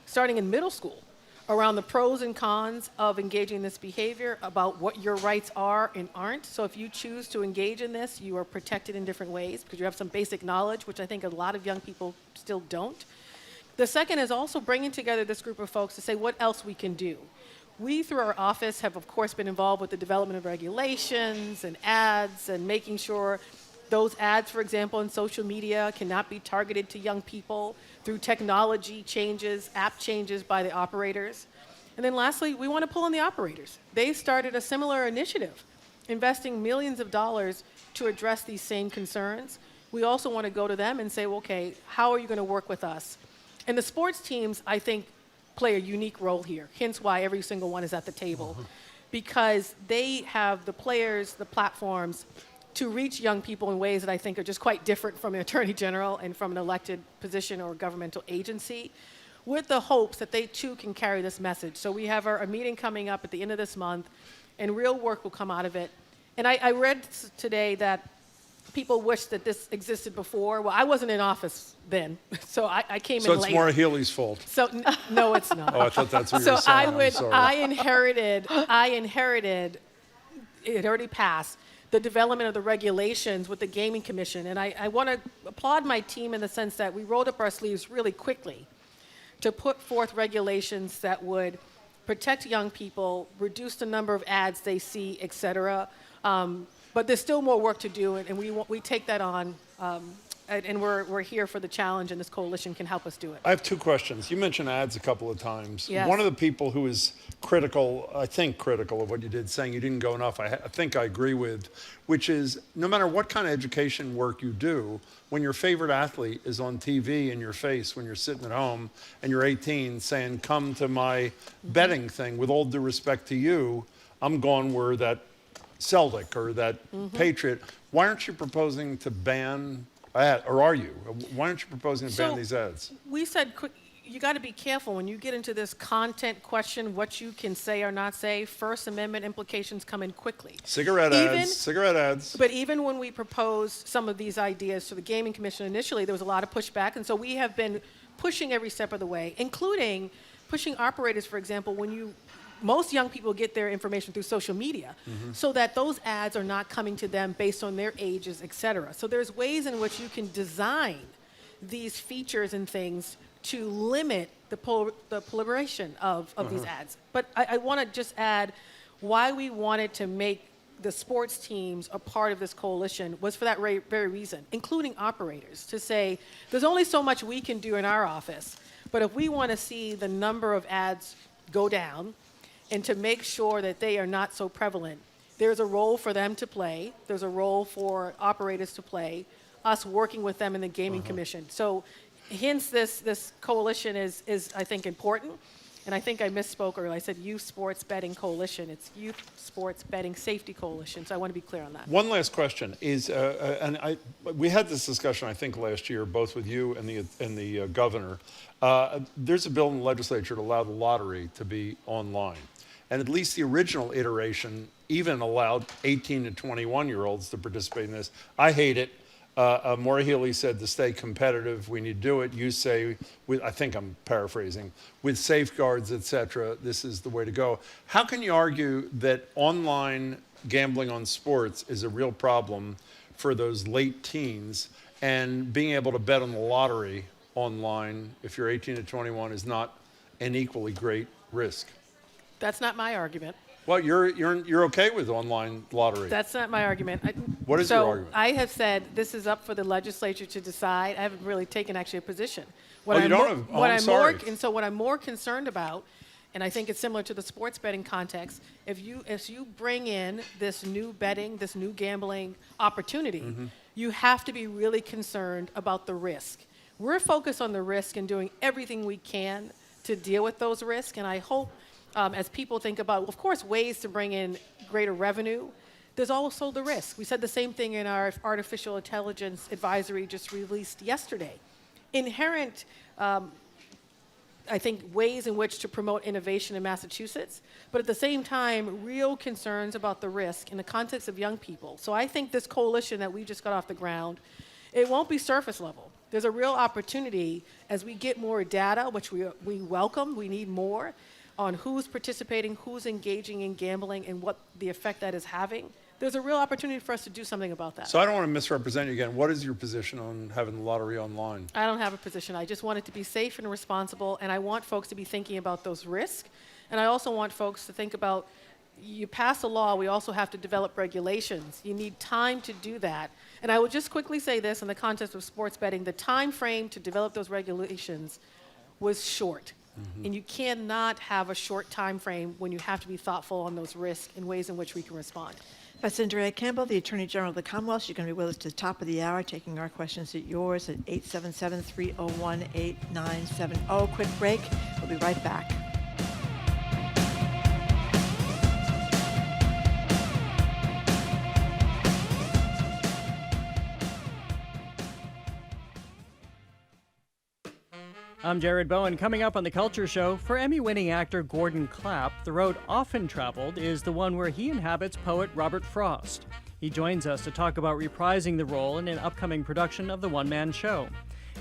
starting in middle school, around the pros and cons of engaging in this behavior, about what your rights are and aren't. So if you choose to engage in this, you are protected in different ways because you have some basic knowledge, which I think a lot of young people still don't. The second is also bringing together this group of folks to say what else we can do. We, through our office, have, of course, been involved with the development of regulations and ads and making sure those ads, for example, in social media cannot be targeted to young people through technology changes, app changes by the operators. And then lastly, we want to pull on the operators. They started a similar initiative, investing millions of dollars to address these same concerns. We also want to go to them and say, well, okay, how are you going to work with us? And the sports teams, I think, play a unique role here, hence why every single one is at the table, because they have the players, the platforms, to reach young people in ways that I think are just quite different from an attorney general and from an elected position or governmental agency, with the hopes that they too can carry this message. So we have a meeting coming up at the end of this month, and real work will come out of it. And I read today that people wish that this existed before. Well, I wasn't in office then, so I came in later. So it's more Healy's fault. So no, it's not. Oh, I thought that's what you were saying. So I inherited, it had already passed, the development of the regulations with the Gaming Commission. And I want to applaud my team in the sense that we rolled up our sleeves really quickly to put forth regulations that would protect young people, reduce the number of ads they see, et cetera. But there's still more work to do, and we take that on, and we're here for the challenge, and this coalition can help us do it. I have two questions. You mentioned ads a couple of times. Yes. One of the people who is critical, I think critical of what you did, saying you didn't go enough, I think I agree with, which is no matter what kind of education work you do, when your favorite athlete is on TV in your face when you're sitting at home and you're 18 saying, come to my betting thing, with all due respect to you, I'm going where that Celtic or that Patriot. Why aren't you proposing to ban ad, or are you? Why aren't you proposing to ban these ads? We said you got to be careful when you get into this content question, what you can say or not say. First Amendment implications come in quickly. Cigarette ads. But even when we proposed some of these ideas to the Gaming Commission initially, there was a lot of pushback. And so we have been pushing every step of the way, including pushing operators, for example, most young people get their information through social media, so that those ads are not coming to them based on their ages, et cetera. So there's ways in which you can design these features and things to limit the proliferation of these ads. But I want to just add why we wanted to make the sports teams a part of this coalition was for that very reason, including operators, to say there's only so much we can do in our office, but if we want to see the number of ads go down, and to make sure that they are not so prevalent, there's a role for them to play. There's a role for operators to play, us working with them in the Gaming Commission. So hence this coalition is I think important. And I think I misspoke earlier. I said Youth Sports Betting Coalition. It's Youth Sports Betting Safety Coalition. So I want to be clear on that. One last question is, we had this discussion, I think, last year, both with you and the governor. There's a bill in the legislature to allow the lottery to be online. And at least the original iteration even allowed 18 to 21-year-olds to participate in this. I hate it. Maura Healey said to stay competitive, we need to do it. You say, I think I'm paraphrasing, with safeguards, et cetera, this is the way to go. How can you argue that online gambling on sports is a real problem for those late teens, and being able to bet on the lottery online, if you're 18 to 21, is not an equally great risk? That's not my argument. Well, you're okay with online lottery. That's not my argument. What is your argument? I have said this is up for the legislature to decide. I haven't really taken actually a position. You don't have? Oh, I'm sorry. So what I'm more concerned about, and I think it's similar to the sports betting context, if you bring in this new betting, this new gambling opportunity, you have to be really concerned about the risk. We're focused on the risk and doing everything we can to deal with those risks, and I hope as people think about, of course, ways to bring in greater revenue, there's also the risk. We said the same thing in our artificial intelligence advisory just released yesterday. Inherent, I think, ways in which to promote innovation in Massachusetts, but at the same time, real concerns about the risk in the context of young people. So I think this coalition that we just got off the ground, it won't be surface level. There's a real opportunity as we get more data, which we welcome, we need more, on who's participating, who's engaging in gambling, and what the effect that is having. There's a real opportunity for us to do something about that. So I don't want to misrepresent you again. What is your position on having the lottery online? I don't have a position. I just want it to be safe and responsible, and I want folks to be thinking about those risks. And I also want folks to think about, you pass a law, we also have to develop regulations. You need time to do that. And I will just quickly say this in the context of sports betting, the time frame to develop those regulations was short. And you cannot have a short time frame when you have to be thoughtful on those risks and ways in which we can respond. That's Andrea Campbell, the Attorney General of the Commonwealth. She's going to be with us to the top of the hour, taking our questions at yours at 877-301-8970. Quick break. We'll be right back. I'm Jared Bowen. Coming up on The Culture Show, for Emmy-winning actor Gordon Clapp, the road often traveled is the one where he inhabits poet Robert Frost. He joins us to talk about reprising the role in an upcoming production of The One-Man Show.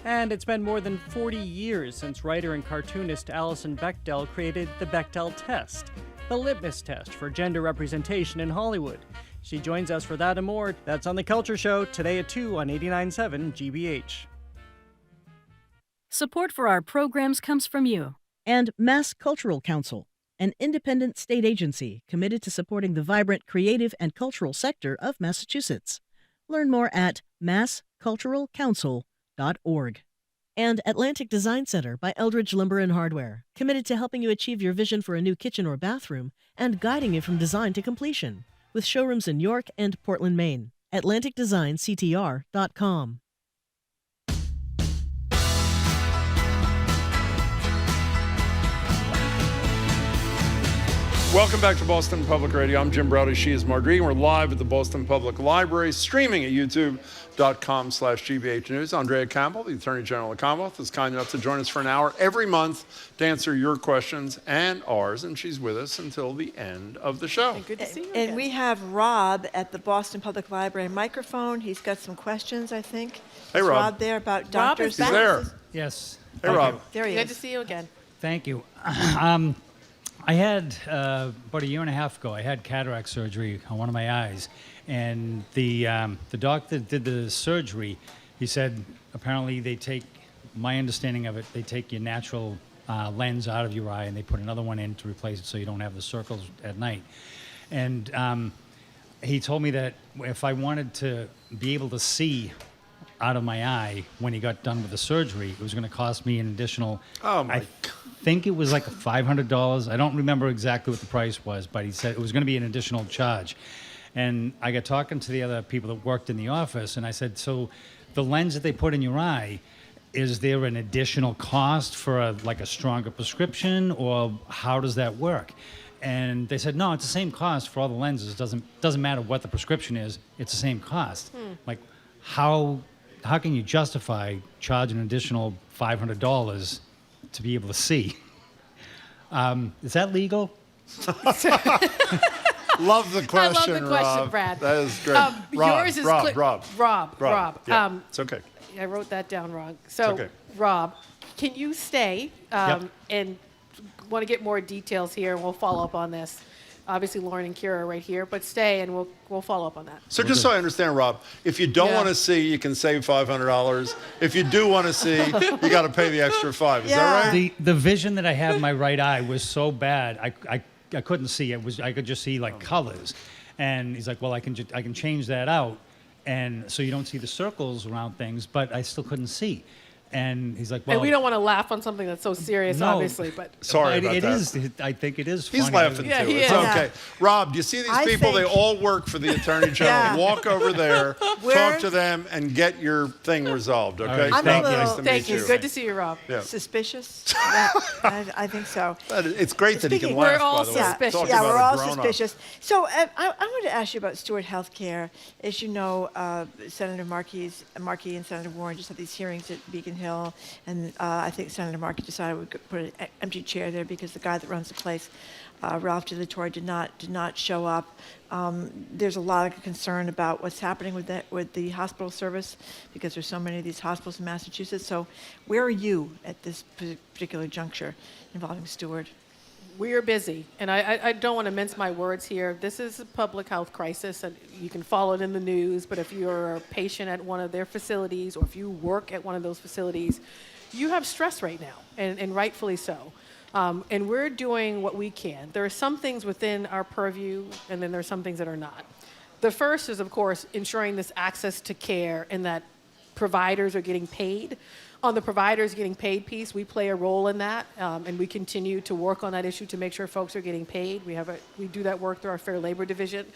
And it's been more than 40 years since writer and cartoonist Alison Bechdel created the Bechdel test, the litmus test for gender representation in Hollywood. She joins us for that and more. That's on The Culture Show, today at 2 on 89.7 GBH. Support for our programs comes from you. And Mass Cultural Council, an independent state agency committed to supporting the vibrant creative and cultural sector of Massachusetts. Learn more at massculturalcouncil.org. And Atlantic Design Center by Eldridge Lumber and Hardware, committed to helping you achieve your vision for a new kitchen or bathroom and guiding you from design to completion, with showrooms in York and Portland, Maine. AtlanticDesignCTR.com. Welcome back to Boston Public Radio. I'm Jim Browdy. She is Marguerite. We're live at the Boston Public Library, streaming at youtube.com/GBH News. Andrea Campbell, the Attorney General of the Commonwealth, is kind enough to join us for an hour every month to answer your questions and ours, and she's with us until the end of the show. Good to see you again. And we have Rob at the Boston Public Library microphone. He's got some questions, I think. Hey, Rob. Rob there about doctors. He's there. Yes. Hey, Rob. There he is. Good to see you again. Thank you. I had, about a year and a half ago, I had cataract surgery on one of my eyes. And the doctor that did the surgery, he said, apparently they take, my understanding of it, they take your natural lens out of your eye and they put another one in to replace it so you don't have the circles at night. And he told me that if I wanted to be able to see out of my eye when he got done with the surgery, it was going to cost me an additional, I think it was like $500. I don't remember exactly what the price was, but he said it was going to be an additional charge. And I got talking to the other people that worked in the office, and I said, so the lens that they put in your eye, is there an additional cost for a stronger prescription, or how does that work? And they said, no, it's the same cost for all the lenses. It doesn't matter what the prescription is, it's the same cost. Like, how can you justify charging an additional $500 to be able to see? Is that legal? Love the question, I love the question, Rob. Brad. That is great. Yours is Rob. Yeah, it's okay. I wrote that down wrong. So, okay. Rob, can you stay and want to get more details here, and we'll follow up on this. Obviously, Lauren and Kira are right here, but stay, and we'll follow up on that. So just so I understand, Rob, if you don't want to see, you can save $500. If you do want to see, you got to pay the extra $5. Is that right? The vision that I have in my right eye was so bad, I couldn't see. I could just see like colors. And he's like, well, I can change that out, and so you don't see the circles around things, but I still couldn't see. And he's like, well... And we don't want to laugh on something that's so serious, obviously, but... Sorry about that. I think it is funny. He's laughing, too. He It's is. okay. Rob, do you see these people? They all work for the Attorney General. Walk over there, talk to them, and get your thing resolved, okay? I'm Rob, a little... nice to meet you. Good to see you, Rob. Yeah. Suspicious? I think so. But it's great that he can laugh, we're all by the way. suspicious. Yeah, we're all suspicious. So I wanted to ask you about Stewart Healthcare. As you know, Senator Markey and Senator Warren just had these hearings at Beacon Hill, and I think Senator Markey decided we could put an empty chair there because the guy that runs the place, Ralph De La Torre, did not show up. There's a lot of concern about what's happening with the hospital service because there's so many of these hospitals in Massachusetts. So where are you at this particular juncture involving Stewart? We are busy, and I don't want to mince my words here. This is a public health crisis, and you can follow it in the news, but if you're a patient at one of their facilities or if you work at one of those facilities, you have stress right now, and rightfully so. And we're doing what we can. There are some things within our purview, and then there are some things that are not. The first is, of course, ensuring this access to care and that providers are getting paid. On the providers getting paid piece, we play a role in that, and we continue to work on that issue to make sure folks are getting paid. We do that work through our Fair Labor Division.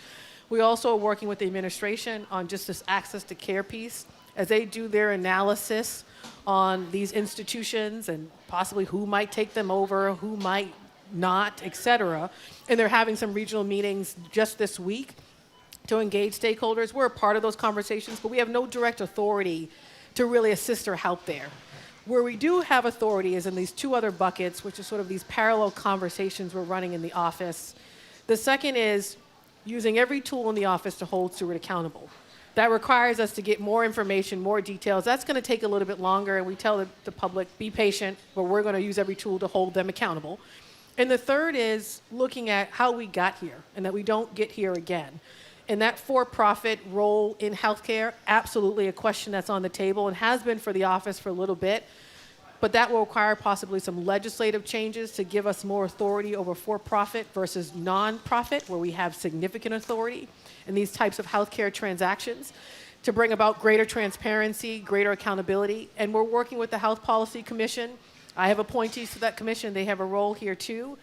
We also are working with the administration on just this access to care piece as they do their analysis on these institutions and possibly who might take them over, who might not, et cetera. And they're having some regional meetings just this week to engage stakeholders. We're a part of those conversations, but we have no direct authority to really assist or help there. Where we do have authority is in these two other buckets, which is sort of these parallel conversations we're running in the office. The second is using every tool in the office to hold Stewart accountable. That requires us to get more information, more details. That's going to take a little bit longer, and we tell the public, be patient, but we're going to use every tool to hold them accountable. And the third is looking at how we got here and that we don't get here again. And that for-profit role in healthcare, absolutely a question that's on the table and has been for the office for a little bit. But that will require possibly some legislative changes to give us more authority over for-profit versus non-profit, where we have significant authority in these types of healthcare transactions, to bring about greater transparency, greater accountability. And we're working with the Health Policy Commission. I have appointees to that commission. They have a role here too.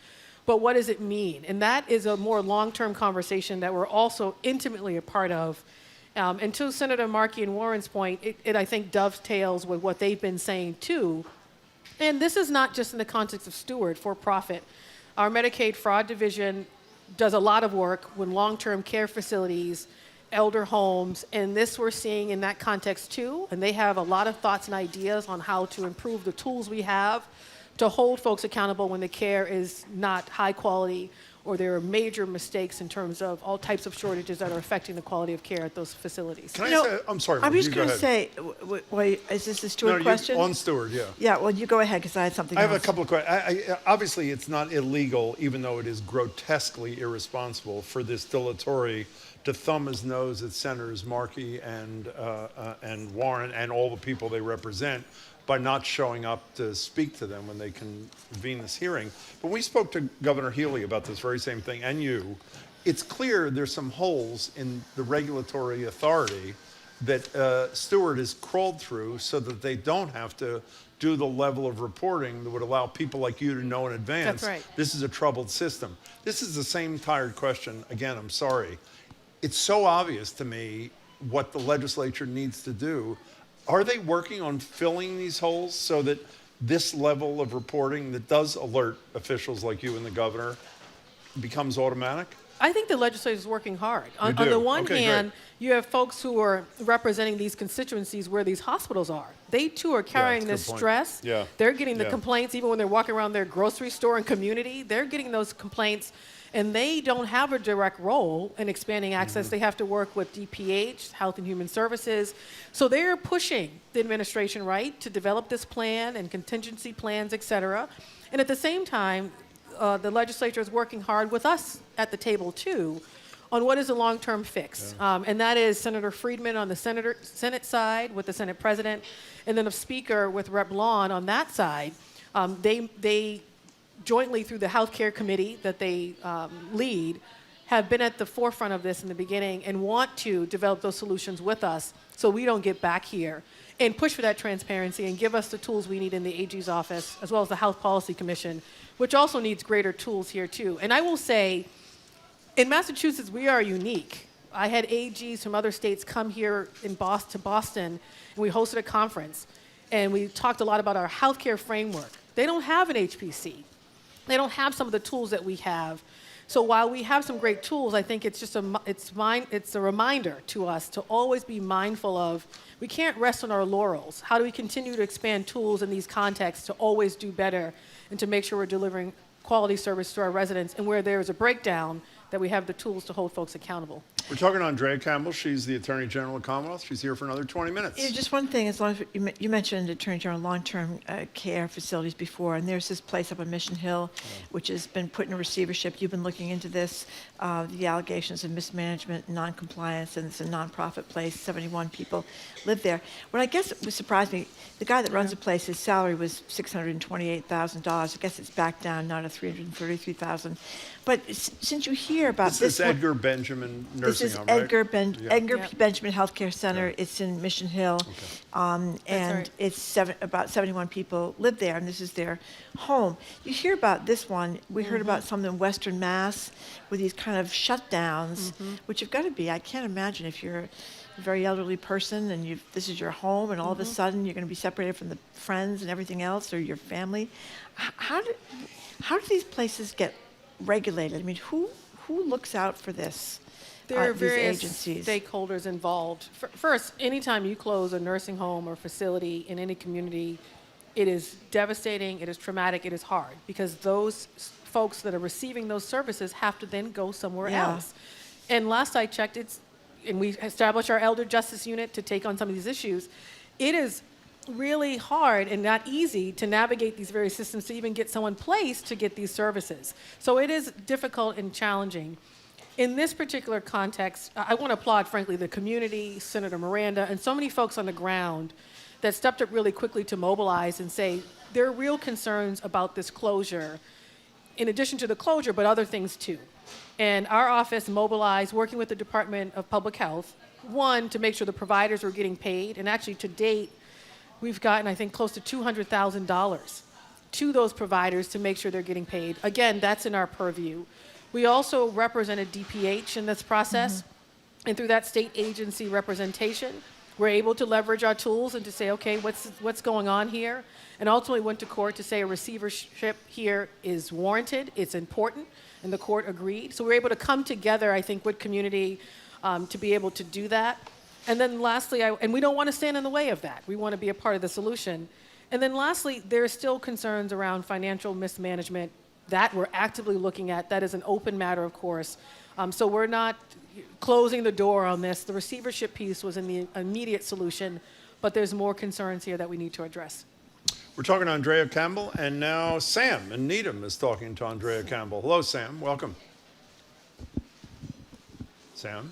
But what does it mean? And that is a more long-term conversation that we're also intimately a part of. And to Senator Markey and Warren's point, it I think dovetails with what they've been saying too. And this is not just in the context of Stewart, for-profit. Our Medicaid fraud division does a lot of work with long-term care facilities, elder homes, and this we're seeing in that context too. And they have a lot of thoughts and ideas on how to improve the tools we have to hold folks accountable when the care is not high quality or there are major mistakes in terms of all types of shortages that are affecting the quality of care at those facilities. Can I say, I'm sorry, I was just going to ahead. say, wait, is this a Stewart question? On Stewart, yeah. Yeah, well, you go ahead because I had something I have else. a couple of questions. Obviously, it's not illegal, even though it is grotesquely irresponsible for this De La Torre to thumb his nose at Senators Markey and Warren and all the people they represent by not showing up to speak to them when they convene this hearing. But we spoke to Governor Healy about this very same thing, and you. It's clear there's some holes in the regulatory authority that Stewart has crawled through so that they don't have to do the level of reporting that would allow people like you to know in advance. That's right. This is a troubled system. This is the same tired question. Again, I'm sorry. It's so obvious to me what the legislature needs to do. Are they working on filling these holes so that this level of reporting that does alert officials like you and the governor becomes automatic? I think the legislature is working hard. On do? the one Okay, hand, great. you have folks who are representing these constituencies where these hospitals are. They too are carrying that's a this good point. stress. Yeah. They're getting the Yeah. complaints even when they're walking around their grocery store and community. They're getting those complaints, and they don't have a direct role in expanding access. They have to work with DPH, Health and Human Services. So they're pushing the administration, right, to develop this plan and contingency plans, et cetera. And at the same time, the legislature is working hard with us at the table too on what is a long-term fix. And that is Senator Friedman on the Senate side with the Senate President, and then a speaker with Rep. Lawn on that side. They jointly through the Health Care Committee that they lead have been at the forefront of this in the beginning and want to develop those solutions with us so we don't get back here and push for that transparency and give us the tools we need in the AG's office as well as the Health Policy Commission, which also needs greater tools here too. And I will say, in Massachusetts, we are unique. I had AGs from other states come here to Boston, and we hosted a conference, and we talked a lot about our healthcare framework. They don't have an HPC. They don't have some of the tools that we have. So while we have some great tools, I think it's just it's a reminder to us to always be mindful of, we can't rest on our laurels. How do we continue to expand tools in these contexts to always do better and to make sure we're delivering quality service to our residents, and where there is a breakdown, that we have the tools to hold folks accountable. We're talking to Andrea Campbell. She's the Attorney General of the Commonwealth. She's here for another 20 minutes. Yeah, just one thing, as long as you mentioned Attorney General long-term care facilities before, and there's this place up on Mission Hill, which has been put in a receivership. You've been looking into this, the allegations of mismanagement, non-compliance, and it's a nonprofit place. 71 people live there. What I guess it surprised me, the guy that runs the place, his salary was $628,000. I guess it's back down now to $333,000. But since you hear about this this, is Edgar Benjamin Nursing Home, right? Edgar Benjamin Healthcare Center. It's in Mission Hill, and right. it's about 71 people live there, and this is their home. You hear about this one. We heard about some in Western Mass with these kind of shutdowns, which have got to be. I can't imagine if you're a very elderly person and this is your home, and all of a sudden you're going to be separated from the friends and everything else, or your family. How do these places get regulated? I mean, who looks out for this? There are these various agencies. stakeholders involved. First, anytime you close a nursing home or facility in any community, it is devastating, it is traumatic, it is hard, because those folks that are receiving those services have to then go somewhere else. And last I checked, and we established our Elder Justice Unit to take on some of these issues. It is really hard and not easy to navigate these various systems to even get someone placed to get these services. So it is difficult and challenging. In this particular context, I want to applaud, frankly, the community, Senator Miranda, and so many folks on the ground that stepped up really quickly to mobilize and say there are real concerns about this closure, in addition to the closure, but other things too. And our office mobilized, working with the Department of Public Health, one, to make sure the providers were getting paid, and actually to date, we've gotten, I think, close to $200,000 to those providers to make sure they're getting paid. Again, that's in our purview. We also represented DPH in this process, and through that state agency representation, we're able to leverage our tools and to say, okay, what's going on here? And ultimately went to court to say a receivership here is warranted, it's important, and the court agreed. So we're able to come together, I think, with community to be able to do that. And then lastly, and we don't want to stand in the way of that. We want to be a part of the solution. And then lastly, there are still concerns around financial mismanagement that we're actively looking at. That is an open matter, of course. So we're not closing the door on this. The receivership piece was in the immediate solution, but there's more concerns here that we need to address. We're talking to Andrea Campbell, and now Sam in Needham is talking to Andrea Campbell. Hello, Sam. Welcome. Sam?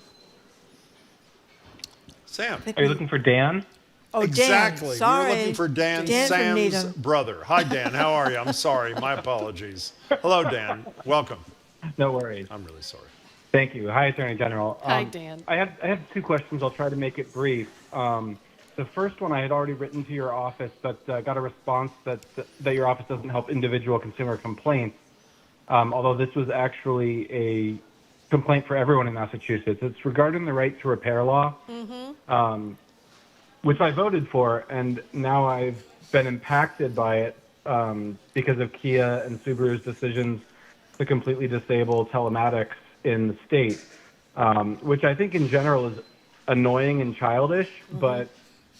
Sam. Are you looking for Dan? Oh, exactly. Dan. Sorry. We're looking for Dan, Dan from Sam's Needham. brother. Hi, Dan. How are you? I'm sorry. My apologies. Hello, Dan. Welcome. No worries. I'm really sorry. Thank you. Hi, Attorney General. Hi, Dan. I have two questions. I'll try to make it brief. The first one I had already written to your office, but got a response that your office doesn't help individual consumer complaints, although this was actually a complaint for everyone in Massachusetts. It's regarding the right to repair law. which I voted for, and now I've been impacted by it because of Kia and Subaru's decisions to completely disable telematics in the state, which I think in general is annoying and childish, but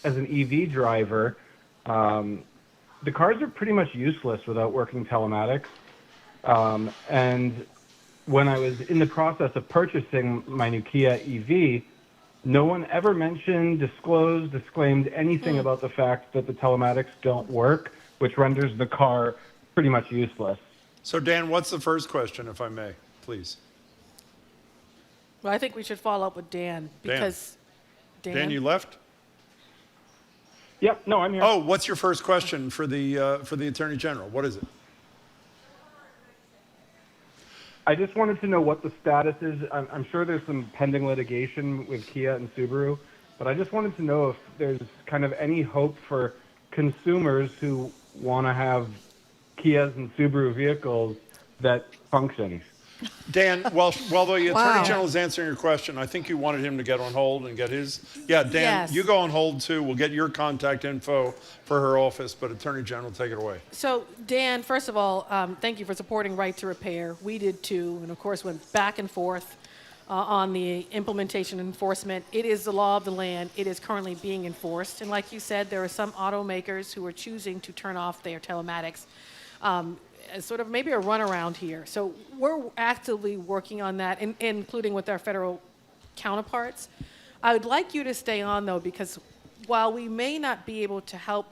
as an EV driver, the cars are pretty much useless without working telematics. And when I was in the process of purchasing my new Kia EV, no one ever mentioned, disclosed, disclaimed anything about the fact that the telematics don't work, which renders the car pretty much useless. So, Dan, what's the first question, if I may, please? Well, I think we should follow up with Dan because Dan, you left? Yep. No, I'm here. Oh, what's your first question for the Attorney General? What is it? I just wanted to know what the status is. I'm sure there's some pending litigation with Kia and Subaru, but I just wanted to know if there's kind of any hope for consumers who want to have Kias and Subaru vehicles that function. Dan, while the Attorney General is answering your question, I think you wanted him to get on hold and get his. Yeah, Dan, Yes. You go on hold too. We'll get your contact info for her office, but Attorney General, take it away. So, Dan, first of all, thank you for supporting Right to Repair. We did too, and of course went back and forth on the implementation and enforcement. It is the law of the land. It is currently being enforced. And like you said, there are some automakers who are choosing to turn off their telematics as sort of maybe a runaround here. So we're actively working on that, including with our federal counterparts. I would like you to stay on, though, because while we may not be able to help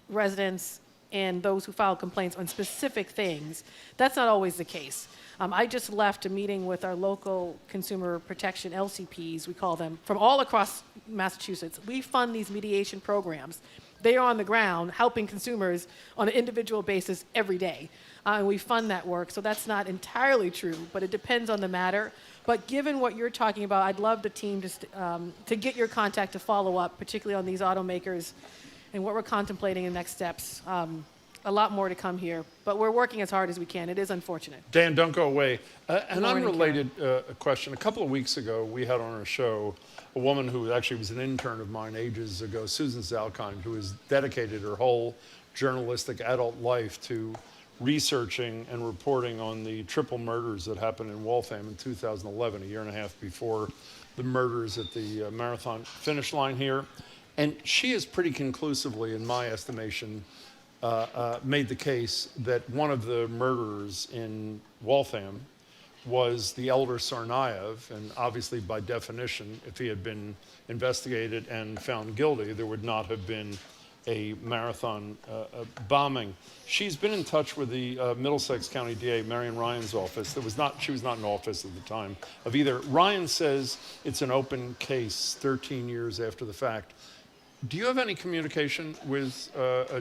residents and those who file complaints on specific things, that's not always the case. I just left a meeting with our local consumer protection LCPs, we call them, from all across Massachusetts. We fund these mediation programs. They are on the ground helping consumers on an individual basis every day. And we fund that work, so that's not entirely true, but it depends on the matter. But given what you're talking about, I'd love the team to get your contact to follow up, particularly on these automakers and what we're contemplating in next steps. A lot more to come here, but we're working as hard as we can. It is unfortunate. Dan, don't go away. An Lauren and unrelated question. A couple of weeks ago, we had on our show a woman who actually was an intern of mine ages ago, Susan Zalkind, who has dedicated her whole journalistic adult life to researching and reporting on the triple murders that happened in Waltham in 2011, a year and a half before the murders at the marathon finish line here. And she has pretty conclusively, in my estimation, made the case that one of the murderers in Waltham was the elder Tsarnaev, and obviously by definition, if he had been investigated and found guilty, there would not have been a marathon bombing. She's been in touch with the Middlesex County DA, Marion Ryan's office. She was not in office at the time of either. Ryan says it's an open case 13 years after the fact. Do you have any communication with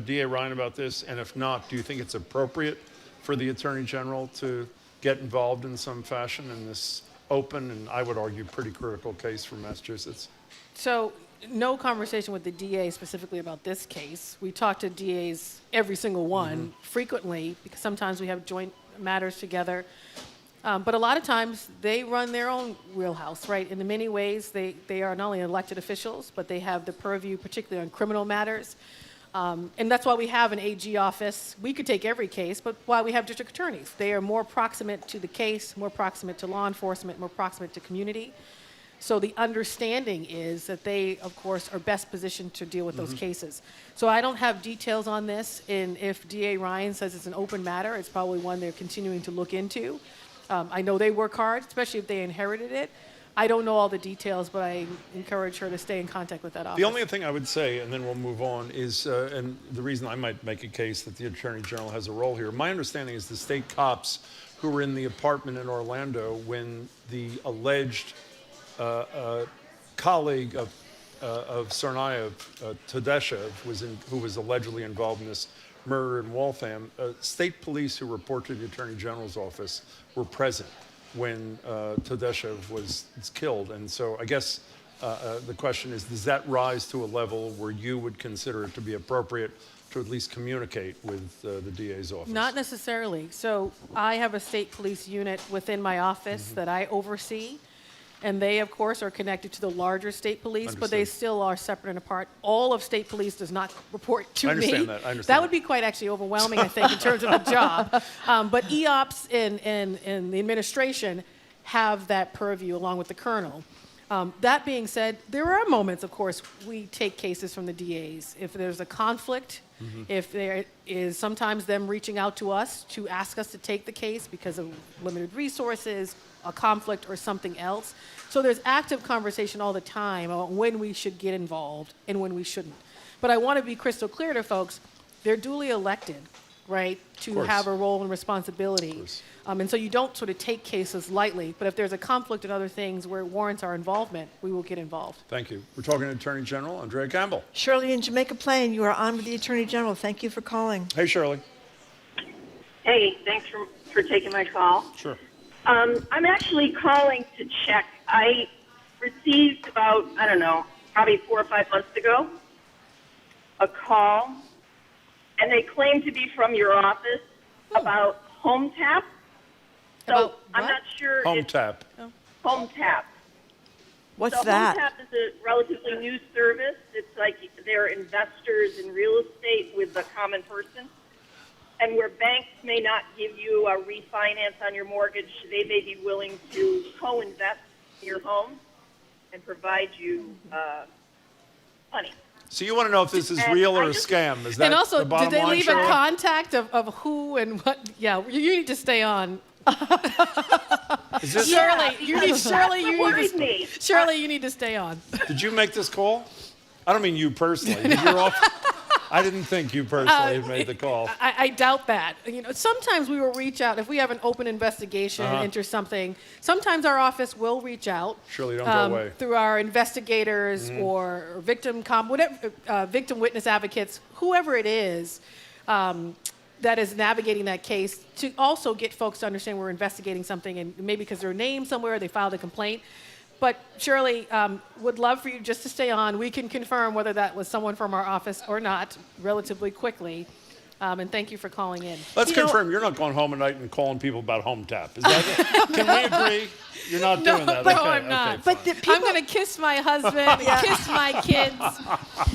DA Ryan about this? And if not, do you think it's appropriate for the Attorney General to get involved in some fashion in this open and, I would argue, pretty critical case for Massachusetts? So no conversation with the DA specifically about this case. We talk to DAs, every single one, frequently, because sometimes we have joint matters together. But a lot of times they run their own wheelhouse, right? In many ways, they are not only elected officials, but they have the purview, particularly on criminal matters. And that's why we have an AG office. We could take every case, but why we have district attorneys. They are more proximate to the case, more proximate to law enforcement, more proximate to community. So the understanding is that they, of course, are best positioned to deal with those cases. So I don't have details on this, and if DA Ryan says it's an open matter, it's probably one they're continuing to look into. I know they work hard, especially if they inherited it. I don't know all the details, but I encourage her to stay in contact with that office. The only thing I would say, and then we'll move on, is, and the reason I might make a case that the Attorney General has a role here, my understanding is the state cops who were in the apartment in Orlando when the alleged colleague of Tsarnaev, Tadeshev, who was allegedly involved in this murder in Waltham, state police who report to the Attorney General's office were present when Tadeshev was killed. And so I guess the question is, does that rise to a level where you would consider it to be appropriate to at least communicate with the DA's office? Not necessarily. So I have a state police unit within my office that I oversee. And they, of course, are connected to the larger state police, but they Understood. still are separate and apart. All of state police does not report to I understand me. that. I understand That would be quite actually overwhelming, I think, in terms of the job. But EOPS and the administration have that purview along with the colonel. That being said, there are moments, of course, we take cases from the DAs. If there's a conflict, if there is sometimes them reaching out to us to ask us to take the case because of limited resources, a conflict, or something else. So there's active conversation all the time about when we should get involved and when we shouldn't. But I want to be crystal clear to folks, they're duly elected, right, to have a role and responsibility. And so you don't sort of take cases lightly, but if there's a conflict and other things where it warrants our involvement, we will get involved. Thank you. We're talking to Attorney General Andrea Campbell. Shirley in Jamaica Plain, you are on with the Attorney General. Thank you for calling. Hey, Shirley. Hey, thanks for taking my call. Sure. I'm actually calling to check. I received about, I don't know, probably 4 or 5 months ago, a call, and they claim to be from your office about home tap. So I'm not sure. Home tap. Home tap. What's so that? Home tap is a relatively new service. It's like they're investors in real estate with the common person. And where banks may not give you a refinance on your mortgage, they may be willing to co-invest in your home and provide you money. So you want to know if this is real or a scam? Is that And also, the bottom did they line, leave Shirley? a contact of who and what? Yeah, you need to stay on. Is this- Shirley, you need Worried me. Shirley, you need to stay on. Did you make this call? I don't mean you personally. But you're off. I didn't think you personally had made the call. I doubt that. You know, sometimes we will reach out if we have an open investigation into something. Sometimes our office will reach out. Shirley, don't go away. Through our investigators or victim witness advocates, whoever it is that is navigating that case, to also get folks to understand we're investigating something, and maybe because they're named somewhere, they filed a complaint. But Shirley, would love for you just to stay on. We can confirm whether that was someone from our office or not relatively quickly. And thank you for calling in. Let's confirm you're not going home at night and calling people about home tap. Is that it? Can we agree? You're not doing that. No, Okay, I'm not. okay, But I'm going to kiss my husband, and kiss my kids,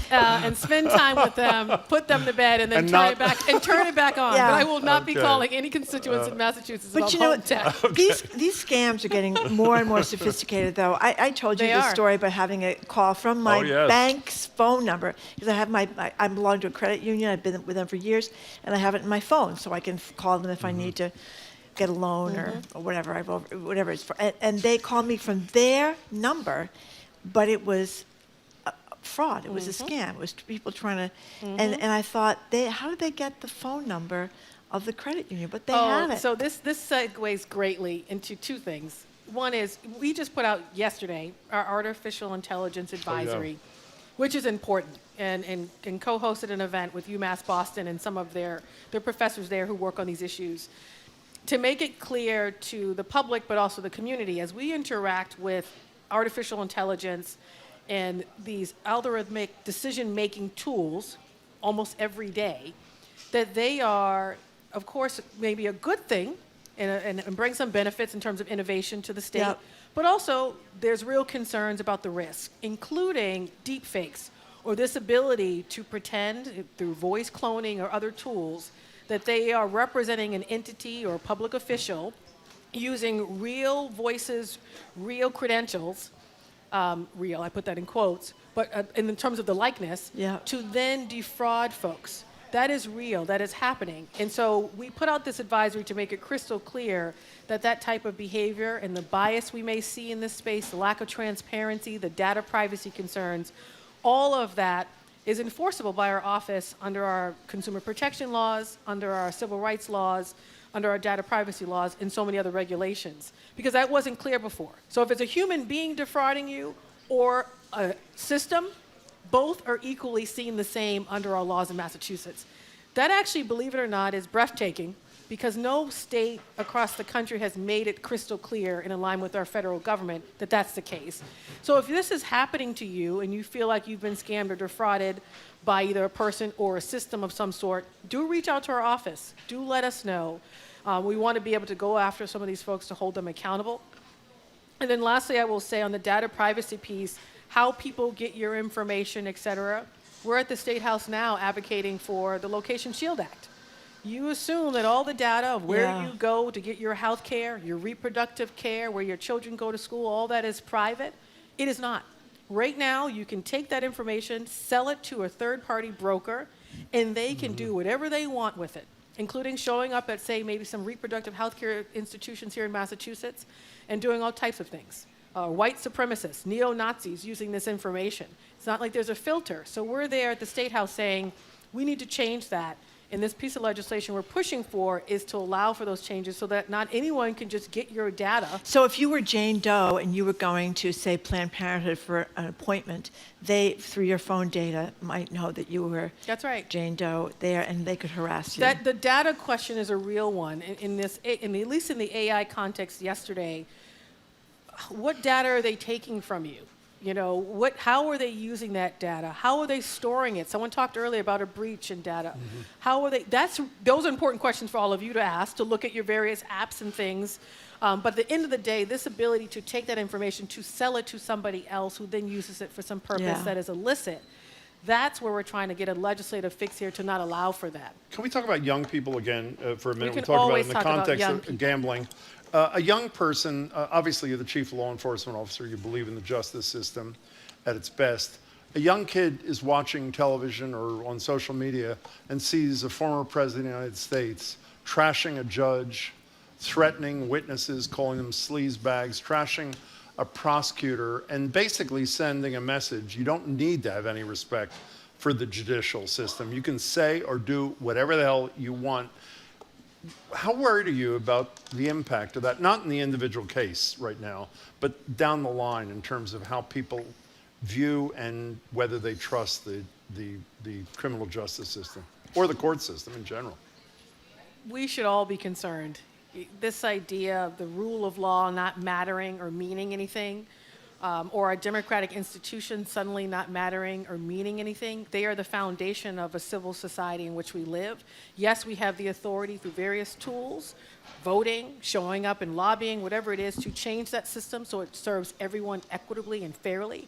and spend time with them, put them to bed, and then turn it back on. Yeah. But I will not be Okay. calling any constituents in Massachusetts But about you know home tap. These scams are getting more and more sophisticated, though. I told you They this are. story about having a call from my bank's phone number, because I have I belong to a credit union. I've been with them for years, and I have it in my phone, so I can call them if I need to get a loan or whatever whatever it's for. And they called me from their number, but it was a fraud. It was a scam. It was people trying to, and I thought, how did they get the phone number of the credit union? But they had it. So this segues greatly into two things. One is we just put out yesterday our artificial intelligence advisory, which is important, and co-hosted an event with UMass Boston and some of their professors there who work on these issues, to make it clear to the public but also the community as we interact with artificial intelligence and these algorithmic decision-making tools almost every day, that they are, of course, maybe a good thing and bring some benefits in terms of innovation to the state, but also there's real concerns about the risk, including deep fakes or this ability to pretend through voice cloning or other tools that they are representing an entity or a public official using real voices, real credentials, real, I put that in quotes, but in terms of the likeness, to then defraud folks. That is real, that is happening. And so we put out this advisory to make it crystal clear that that type of behavior and the bias we may see in this space, the lack of transparency, the data privacy concerns, all of that is enforceable by our office under our consumer protection laws, under our civil rights laws, under our data privacy laws, and so many other regulations. Because that wasn't clear before. So if it's a human being defrauding you or a system, both are equally seen the same under our laws in Massachusetts. That actually, believe it or not, is breathtaking because no state across the country has made it crystal clear and in line with our federal government that that's the case. So if this is happening to you and you feel like you've been scammed or defrauded by either a person or a system of some sort, do reach out to our office. Do let us know. We want to be able to go after some of these folks to hold them accountable. And then lastly, I will say on the data privacy piece, how people get your information, et cetera. We're at the State House now advocating for the Location Shield Act. You assume that all the data of where you go to get your health care, your reproductive care, where your children go to school, all that is private. It is not. Right now, you can take that information, sell it to a third-party broker, and they can do whatever they want with it, including showing up at, say, maybe some reproductive health care institutions here in Massachusetts and doing all types of things. White supremacists, neo-Nazis using this information. It's not like there's a filter. So we're there at the State House saying, we need to change that. And this piece of legislation we're pushing for is to allow for those changes so that not anyone can just get your data. So if you were Jane Doe and you were going to, say, Planned Parenthood for an appointment, they, through your phone data, might know that you were That's right. Jane Doe there, and they could harass you. The data question is a real one. At least in the AI context yesterday, what data are they taking from you? You know, how are they using that data? How are they storing it? Someone talked earlier about a breach in data. How are they? Those are important questions for all of you to ask, to look at your various apps and things. But at the end of the day, this ability to take that information, to sell it to somebody else who then uses it for some purpose that is illicit, that's where we're trying to get a legislative fix here to not allow for that. Can we talk about young people again for a minute? We We'll talk about it in the always talk about context young of people. gambling. A young person, obviously you're the chief law enforcement officer, you believe in the justice system at its best. A young kid is watching television or on social media and sees a former president of the United States trashing a judge, threatening witnesses, calling them sleazebags, trashing a prosecutor, and basically sending a message. You don't need to have any respect for the judicial system. You can say or do whatever the hell you want. How worried are you about the impact of that? Not in the individual case right now, but down the line in terms of how people view and whether they trust the criminal justice system or the court system in general? We should all be concerned. This idea of the rule of law not mattering or meaning anything, or a democratic institution suddenly not mattering or meaning anything, they are the foundation of a civil society in which we live. Yes, we have the authority through various tools, voting, showing up and lobbying, whatever it is, to change that system so it serves everyone equitably and fairly.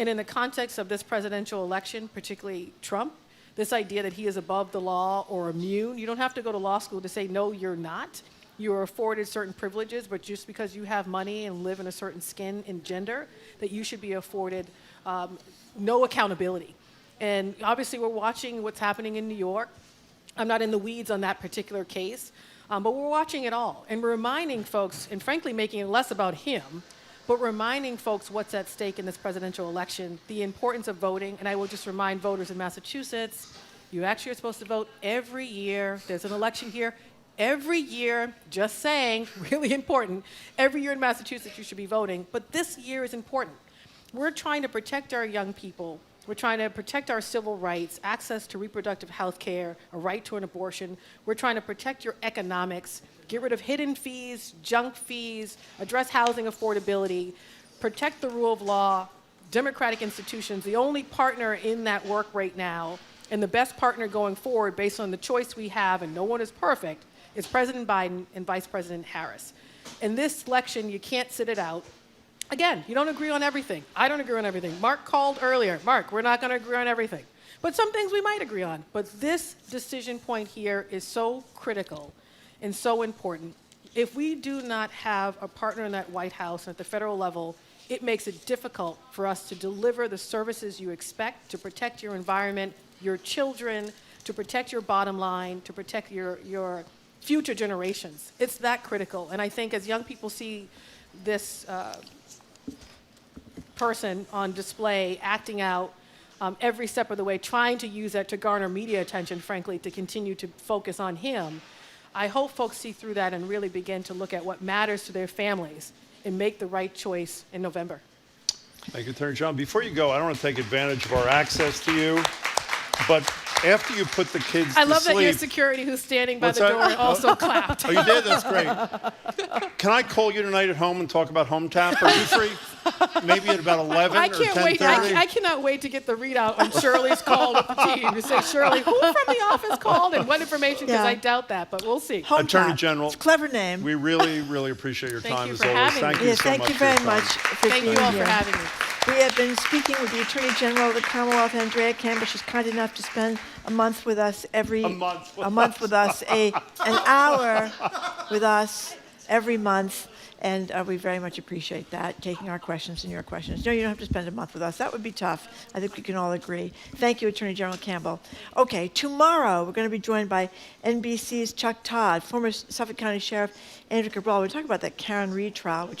And in the context of this presidential election, particularly Trump, this idea that he is above the law or immune, you don't have to go to law school to say, no, you're not. You are afforded certain privileges, but just because you have money and live in a certain skin and gender, that you should be afforded no accountability. And obviously we're watching what's happening in New York. I'm not in the weeds on that particular case, but we're watching it all. And we're reminding folks, and frankly making it less about him, but reminding folks what's at stake in this presidential election, the importance of voting. And I will just remind voters in Massachusetts, you actually are supposed to vote every year. There's an election here. Every year, just saying, really important, every year in Massachusetts you should be voting, but this year is important. We're trying to protect our young people. We're trying to protect our civil rights, access to reproductive health care, a right to an abortion. We're trying to protect your economics, get rid of hidden fees, junk fees, address housing affordability, protect the rule of law, democratic institutions. The only partner in that work right now, and the best partner going forward based on the choice we have, and no one is perfect, is President Biden and Vice President Harris. In this election, you can't sit it out. Again, you don't agree on everything. I don't agree on everything. Mark called earlier. Mark, we're not going to agree on everything. But some things we might agree on. But this decision point here is so critical and so important. If we do not have a partner in that White House at the federal level, it makes it difficult for us to deliver the services you expect, to protect your environment, your children, to protect your bottom line, to protect your future generations. It's that critical. And I think as young people see this person on display acting out every step of the way, trying to use that to garner media attention, frankly, to continue to focus on him, I hope folks see through that and really begin to look at what matters to their families and make the right choice in November. Thank you, Attorney General. Before you go, I don't want to take advantage of our access to you, but after you put the kids to sleep... I love that your security who's standing by the door also clapped. Oh, you did? That's great. Can I call you tonight at home and talk about home tap? Are you free? maybe at about 11 I or can't 10:30. wait. I cannot wait to get the readout on Shirley's call with the team to say, Shirley, who from the office called and what information? Because Yeah. I doubt that, but we'll see. Attorney General. It's a clever name. We really, really appreciate your Thank time you as for always. having Thank me. you Yeah, so thank much you for your very time. much for Thank being you all here. for having me. We have been speaking with the Attorney General of the Commonwealth, Andrea Campbell. She's kind enough to spend a month with us an hour with us every month. And we very much appreciate that, taking our questions and your questions. No, you don't have to spend a month with us. That would be tough. I think we can all agree. Thank you, Attorney General Campbell. Okay, tomorrow we're going to be joined by NBC's Chuck Todd, former Suffolk County Sheriff Andrew Campbell. We're talking about that Karen Reed trial, which